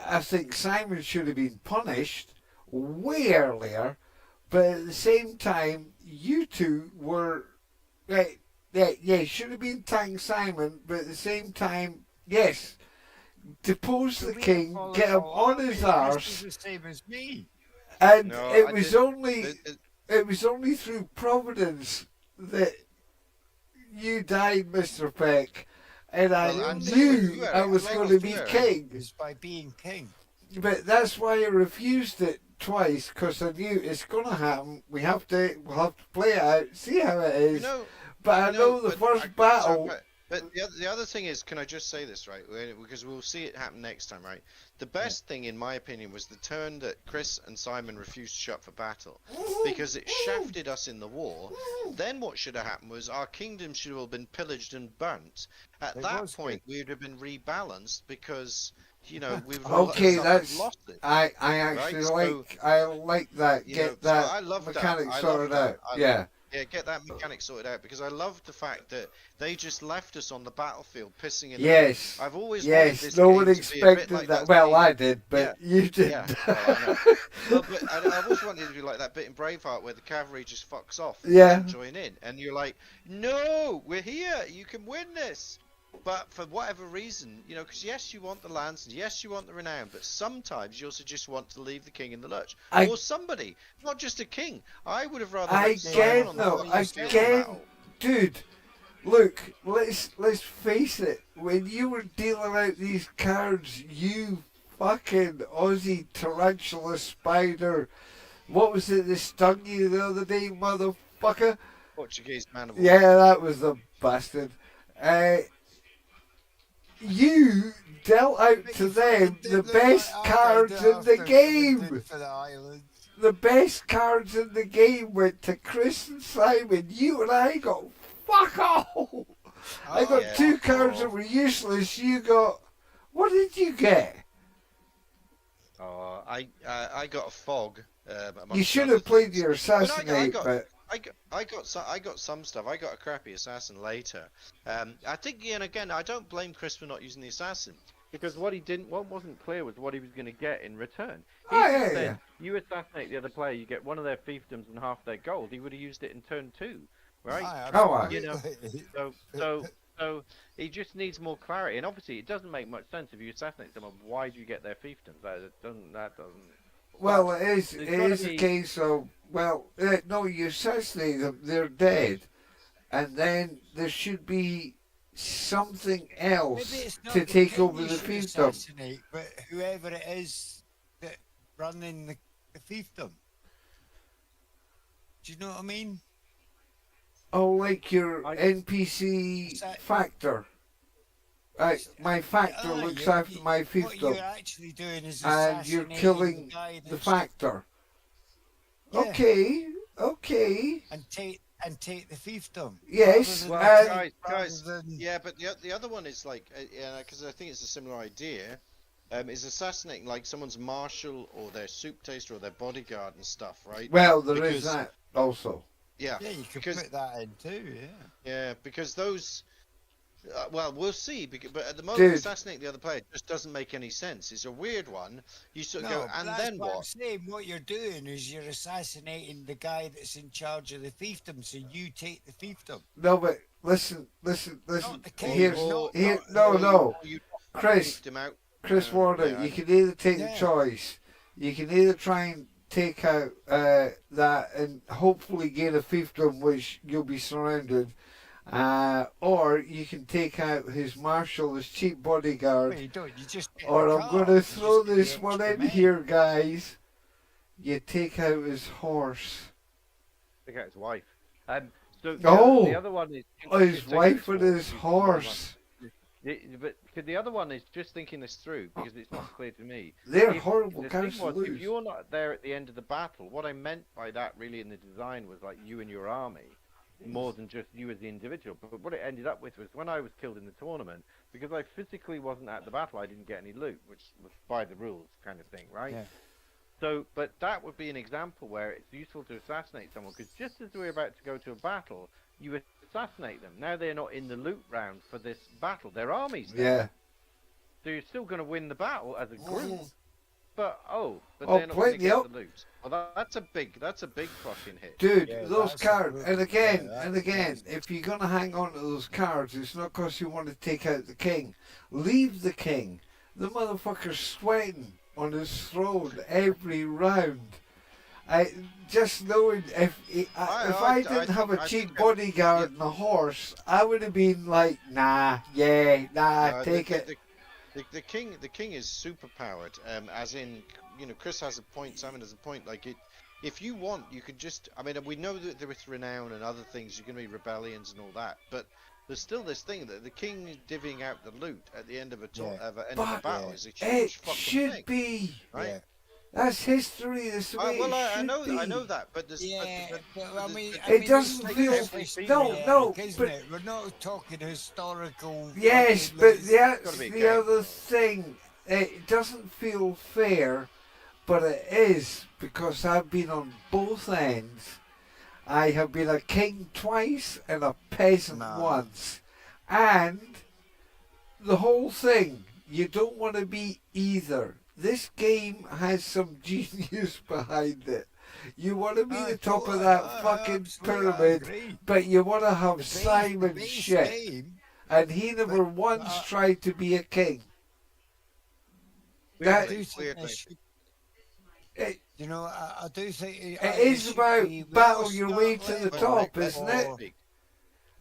I think Simon should have been punished way earlier, but at the same time, you two were, yeah, should have been thanking Simon, but at the same time, yes, depose the king, get him on his arse, the same as me. and No, it I was did- only. it- It was only through Providence that you died, Mr. Peck, and I Well, and same with knew you, I was Eric. going Same to with be you, Eric. king. Is by being king. But that's why I refused it twice, because I knew it's going to happen. We'll have to play it out, see how it You is. know, but I know the but first battle. But the other thing is, can I just say this, right? Because we'll see it happen next time, right? The best thing, in my opinion, was the turn that Chris and Simon refused to shut for battle, because it shafted us in the war. Then what should have happened was our kingdom should have been pillaged and burnt. At It that was point, we would have been rebalanced because, you know, we've Okay, suffered that's losses. I actually Right, I like that. you Get know, so that I love that. mechanic I love sorted that. out. Yeah. Yeah, get that mechanic sorted out, because I love the fact that they just left us on the battlefield pissing in the Yes. I've always wanted Yes. this No game one to be a bit expected like that. Well, scene- I did, but you didn't. Yeah, well, I know. Well, but I've always wanted it to be like that bit in Braveheart where the cavalry just fucks off and Yeah. doesn't join in, and you're like, no, we're here, you can win this. But for whatever reason, you know, because yes, you want the lands, and yes, you want the renown, but sometimes you also just want to leave the king in the lurch, or somebody, not just a king. I would have rather had Simon on the field of battle. Dude. Look, let's face it. When you were dealing out these cards, you fucking Aussie tarantula spider. What was it that stung you the other day, motherfucker? Portuguese man of war. Yeah, that was the bastard. You dealt out to them the best cards in the game. The best cards in the game went to Chris and Simon. You and I got fuck all. I got 2 cards that were useless. You got... What did you get? Oh, I got a fog. You should have played your assassinate, but... I got some stuff. I got a crappy assassin later. I think, and again, I don't blame Chris for not using the assassin. Because what wasn't clear was what he was going to get in return. You assassinate the other player, you get one of their fiefdoms and half their gold. He would have used it in turn 2, right? You know, so he just needs more clarity. And obviously, it doesn't make much sense if you assassinate someone. Why do you get their fiefdoms? That doesn't. Well, it is a case of, no, you assassinate them, they're dead, and then there should be something else to take over the fiefdom. But whoever it is that running the fiefdom. Do you know what I mean? Oh, like your NPC factor. My factor looks after my fiefdom. What you're actually doing is and you're killing the factor. Yeah. Okay. And take the fiefdom. Yes. Well, guys. Yeah, but the other one is like, because I think it's a similar idea. Is assassinating like someone's marshal or their soup taster or their bodyguard and stuff, right? Well, there is that also. Yeah, you could put that in too. Yeah, because those. Well, we'll see. But at the moment, assassinating the other player just doesn't make any sense. It's a weird one. You sort of go, and then what? I'm saying what you're doing is you're assassinating the guy that's in charge of the fiefdom, so you take the fiefdom. No, but listen. Here, no. Chris Warner, you can either take the choice. You can either try and take out that and hopefully gain a fiefdom, which you'll be surrounded. Or you can take out his marshal, his cheap bodyguard. Or I'm going to throw this one in here, guys. You take out his horse. Take out his wife. The other one is his wife and his horse. But the other one is just thinking this through because it's not clear to me. They're horrible cards to lose. If you're not there at the end of the battle, what I meant by that really in the design was like you and your army. More than just you as the individual. But what it ended up with was when I was killed in the tournament, because I physically wasn't at the battle, I didn't get any loot, which was by the rules kind of thing, right? Yeah. So, but that would be an example where it's useful to assassinate someone, because just as we're about to go to a battle, you assassinate them. Now they're not in the loot round for this battle. Their army's there. Yeah. So you're still going to win the battle as a group. But they're not going to get the loot. Well, that's a big fucking hit. Dude, those cards, and again, if you're going to hang on to those cards, it's not because you want to take out the king. Leave the king. The motherfucker's sweating on his throne every round. Just knowing if I didn't have a cheap bodyguard and a horse, I would have been like, take it. The king is super powered, as in, Chris has a point, Simon has a point. Like if you want, you could just. I mean, we know that with renown and other things, you're going to be rebellions and all that, but there's still this thing that the king divvying out the loot at the end of a battle is a huge fucking thing. It should be right. Yeah. That's history. That's the way I know that, but there's. It doesn't feel. But we're not talking historical. Yes, but that's the other thing. It doesn't feel fair, but it is because I've been on both ends. I have been a king twice and a peasant once, and the whole thing. You don't want to be either. This game has some genius behind it. You want to be the top of that fucking pyramid, but you want to have Simon shit. and he never once tried to be a king. I That, do think weirdly. they should. it, You know, I do think it is about battle your way to the top, isn't it?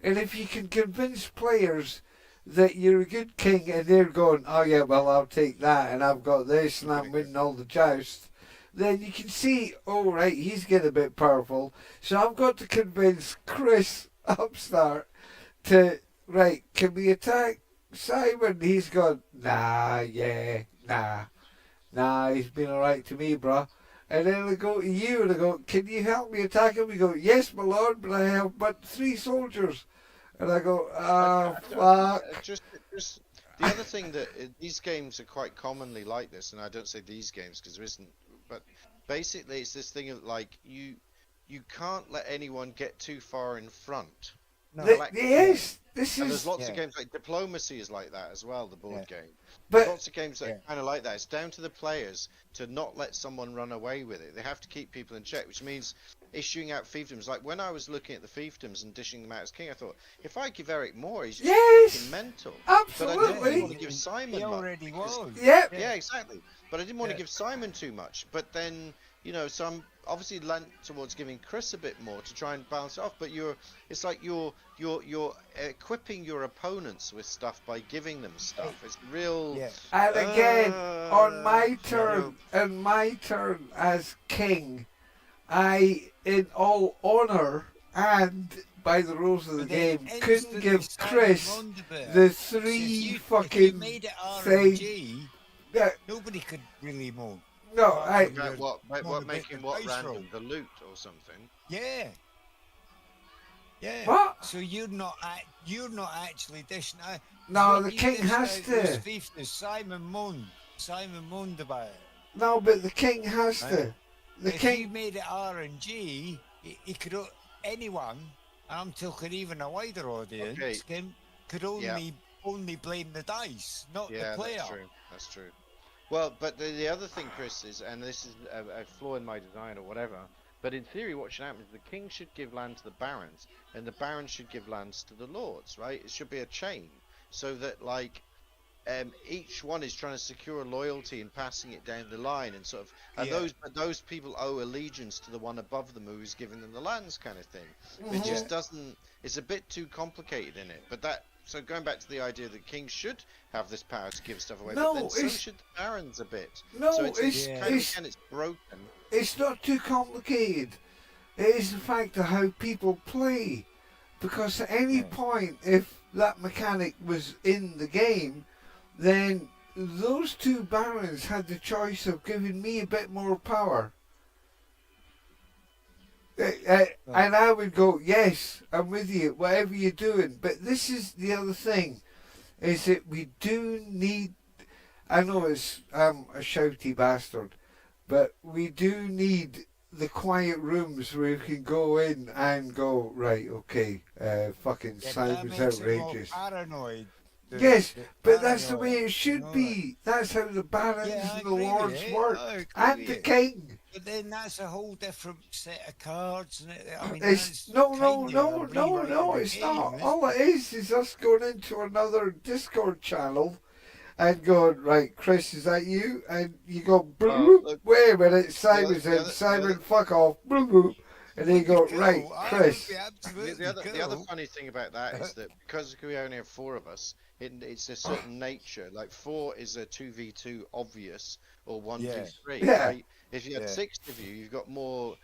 And if you can convince players that you're a good king and they're going, oh yeah, well I'll take that and I've got this and I'm winning all the jousts, then you can see, oh right, he's getting a bit powerful. So I've got to convince Chris Upstart to, right, can we attack Simon? He's gone, nah, he's been alright to me, bruh. And then I go to you and I go, can you help me attack him? You go, yes, my lord, but I have but 3 soldiers. And I go, fuck. Just the other thing that these games are quite commonly like this, and I don't say these games because there isn't, but basically it's this thing of like you can't let anyone get too far in front. No. Yes, this And is. there's lots of games like Diplomacy is like that as well, the board game. But There's lots of games that are kind of like that. It's down to the players to not let someone run away with it. They have to keep people in check, which means issuing out fiefdoms. Like when I was looking at the fiefdoms and dishing them out as king, I thought, if I give Eric more, he's just fucking mental. absolutely. But I didn't really want to give Simon He much. already was. Yep. Yeah, exactly. But I didn't want to give Simon too much. But then, you know, so I'm obviously lent towards giving Chris a bit more to try and balance it off. But it's like you're equipping your opponents with stuff by giving them stuff. It's real. Yeah. And again, on my turn, as king, I, in all honour and by the rules of the game, couldn't give Chris the 3 fucking made it thing. RNG, Yeah, nobody could really moan. no, About what the making bit what dice random? roll. The loot or something? Yeah. Yeah. What? So you're not actually dishing out. No, What the you king dished has out to. those fiefdoms, Simon moaned about it. No, but the king has to. The If you king. made it RNG, he could anyone, and I'm talking even a wider audience, could only blame the dice, not the player. That's true. Well, but the other thing, Chris, is, and this is a flaw in my design or whatever, but in theory what should happen is the king should give land to the barons, and the barons should give lands to the lords, right? It should be a chain, so that, like, each one is trying to secure loyalty and passing it down the line, and sort of, and those people owe allegiance to the one above them who's giving them the lands, kind of thing. It just doesn't. It's a bit too complicated in it. But that. So going back to the idea that kings should have this power to give stuff away, No, but then so should the barons a bit. No, so it's broken. It's not too complicated. It is the fact of how people play. Because at any point, if that mechanic was in the game, then those 2 barons had the choice of giving me a bit more power. And I would go, yes, I'm with you, whatever you're doing. But this is the other thing, is that we do need, I know I'm a shouty bastard, but we do need the quiet rooms where you can go in and go, right, okay, fucking Simon's outrageous. Paranoid. Yes, but that's the way it should be. That's how the barons and the lords work. And the king. But then that's a whole different set of cards. I mean, It's no, it's not. All it is us going into another Discord channel and going, right, Chris, is that you? And you go, wait a minute, Simon's in, Simon, fuck off, and then you go, right, Chris. The other funny thing about that is that because we only have 4 of us, it's a certain nature. Like 4 is a 2v2 obvious, or 1v3. Yeah. Right? If you had 6 of you, you've got more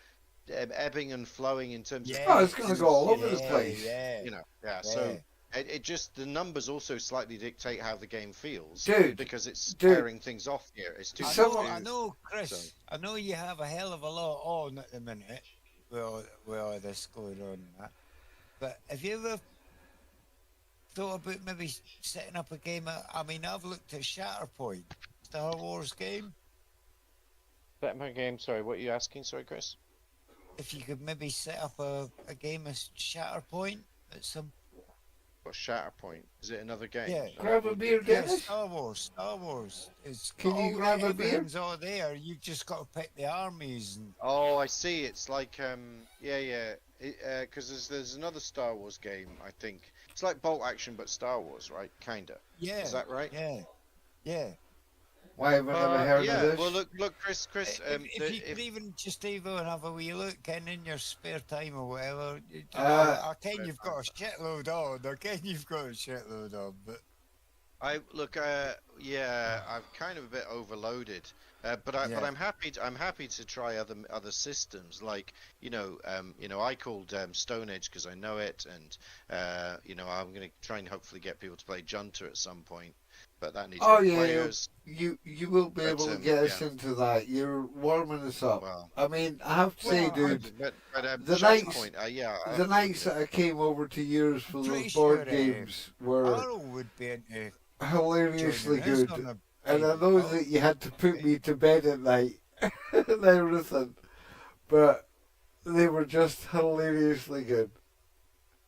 ebbing and flowing in terms of. Oh, it's going to go all over the place. You know, so it just, the numbers also slightly dictate how the game feels. Dude. Because it's tearing things off here. It's too. I know, Chris. So. I know you have a hell of a lot on at the minute. Well, this going on and that. But have you ever thought about maybe setting up a game? I mean, I've looked at Shatterpoint, Star Wars game. Batman game. Sorry, what are you asking? Sorry, Chris. If you could maybe set up a game of Shatterpoint at some. What, Shatterpoint? Is it another game? Yeah. Grab a beer, Yeah, Dennis. Star Wars. Star Wars. It's Can got you all grab a beer? everything's all there. You've just got to pick the armies and Oh, I see. It's like yeah. Because there's another Star Wars game. I think it's like Bolt Action, but Star Wars, right? Kinda. yeah. Is that right? Yeah. Why have I never heard yeah. of this? Well, look, Chris. If you could even just even have a wee look, Ken, in your spare time or whatever. Uh, I Ken, you've got a shitload on. I Ken, you've got a shitload on. But I look. Yeah, I'm kind of a bit overloaded. But I'm happy to try other systems, like I called Stone Age because I know it, and I'm going to try and hopefully get people to play Junta at some point, but that needs players. You will be able to get us into that. You're warming us up. Well, I mean, I have to say, dude, but the nights, the nights that I came over to yours for Pretty those sure, board games were Arnold would be into hilariously joining us good. on a And I game. know that you had to put me to bed at night and everything, but they were just hilariously good.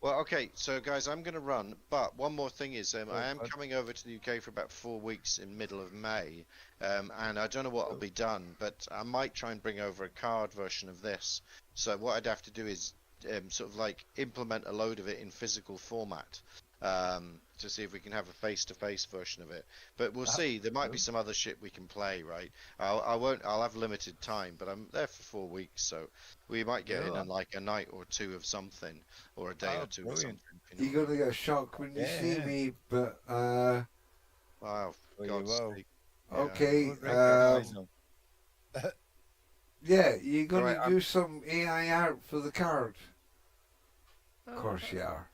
Well, okay, so guys, I'm going to run, but one more thing is I am coming over to the UK for about 4 weeks in middle of May, and I don't know what will be done, but I might try and bring over a card version of this. So what I'd have to do is sort of like implement a load of it in physical format. To see if we can have a face-to-face version of it, but we'll see. There might be some other shit we can play, right? I'll have limited time, but I'm there for 4 weeks, so we might get in on like a night or two of something, or a day or two of something. You're gonna get a shock when you see me, but Wow, Well, you God's will. sake. okay. Yeah, you're gonna Alright, do some AI art for the card. Of course you are.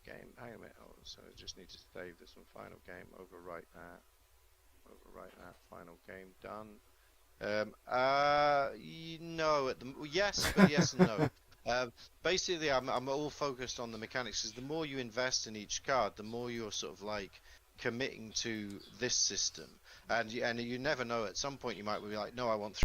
Game. Hang a minute. Oh, so I just need to save this one. Final game. Overwrite that. Overwrite that. Final game done. No. Yes, but yes and no. Basically, I'm all focused on the mechanics, because the more you invest in each card, the more you're sort of like committing to this system, and you never know. At some point, you might be like, no, I want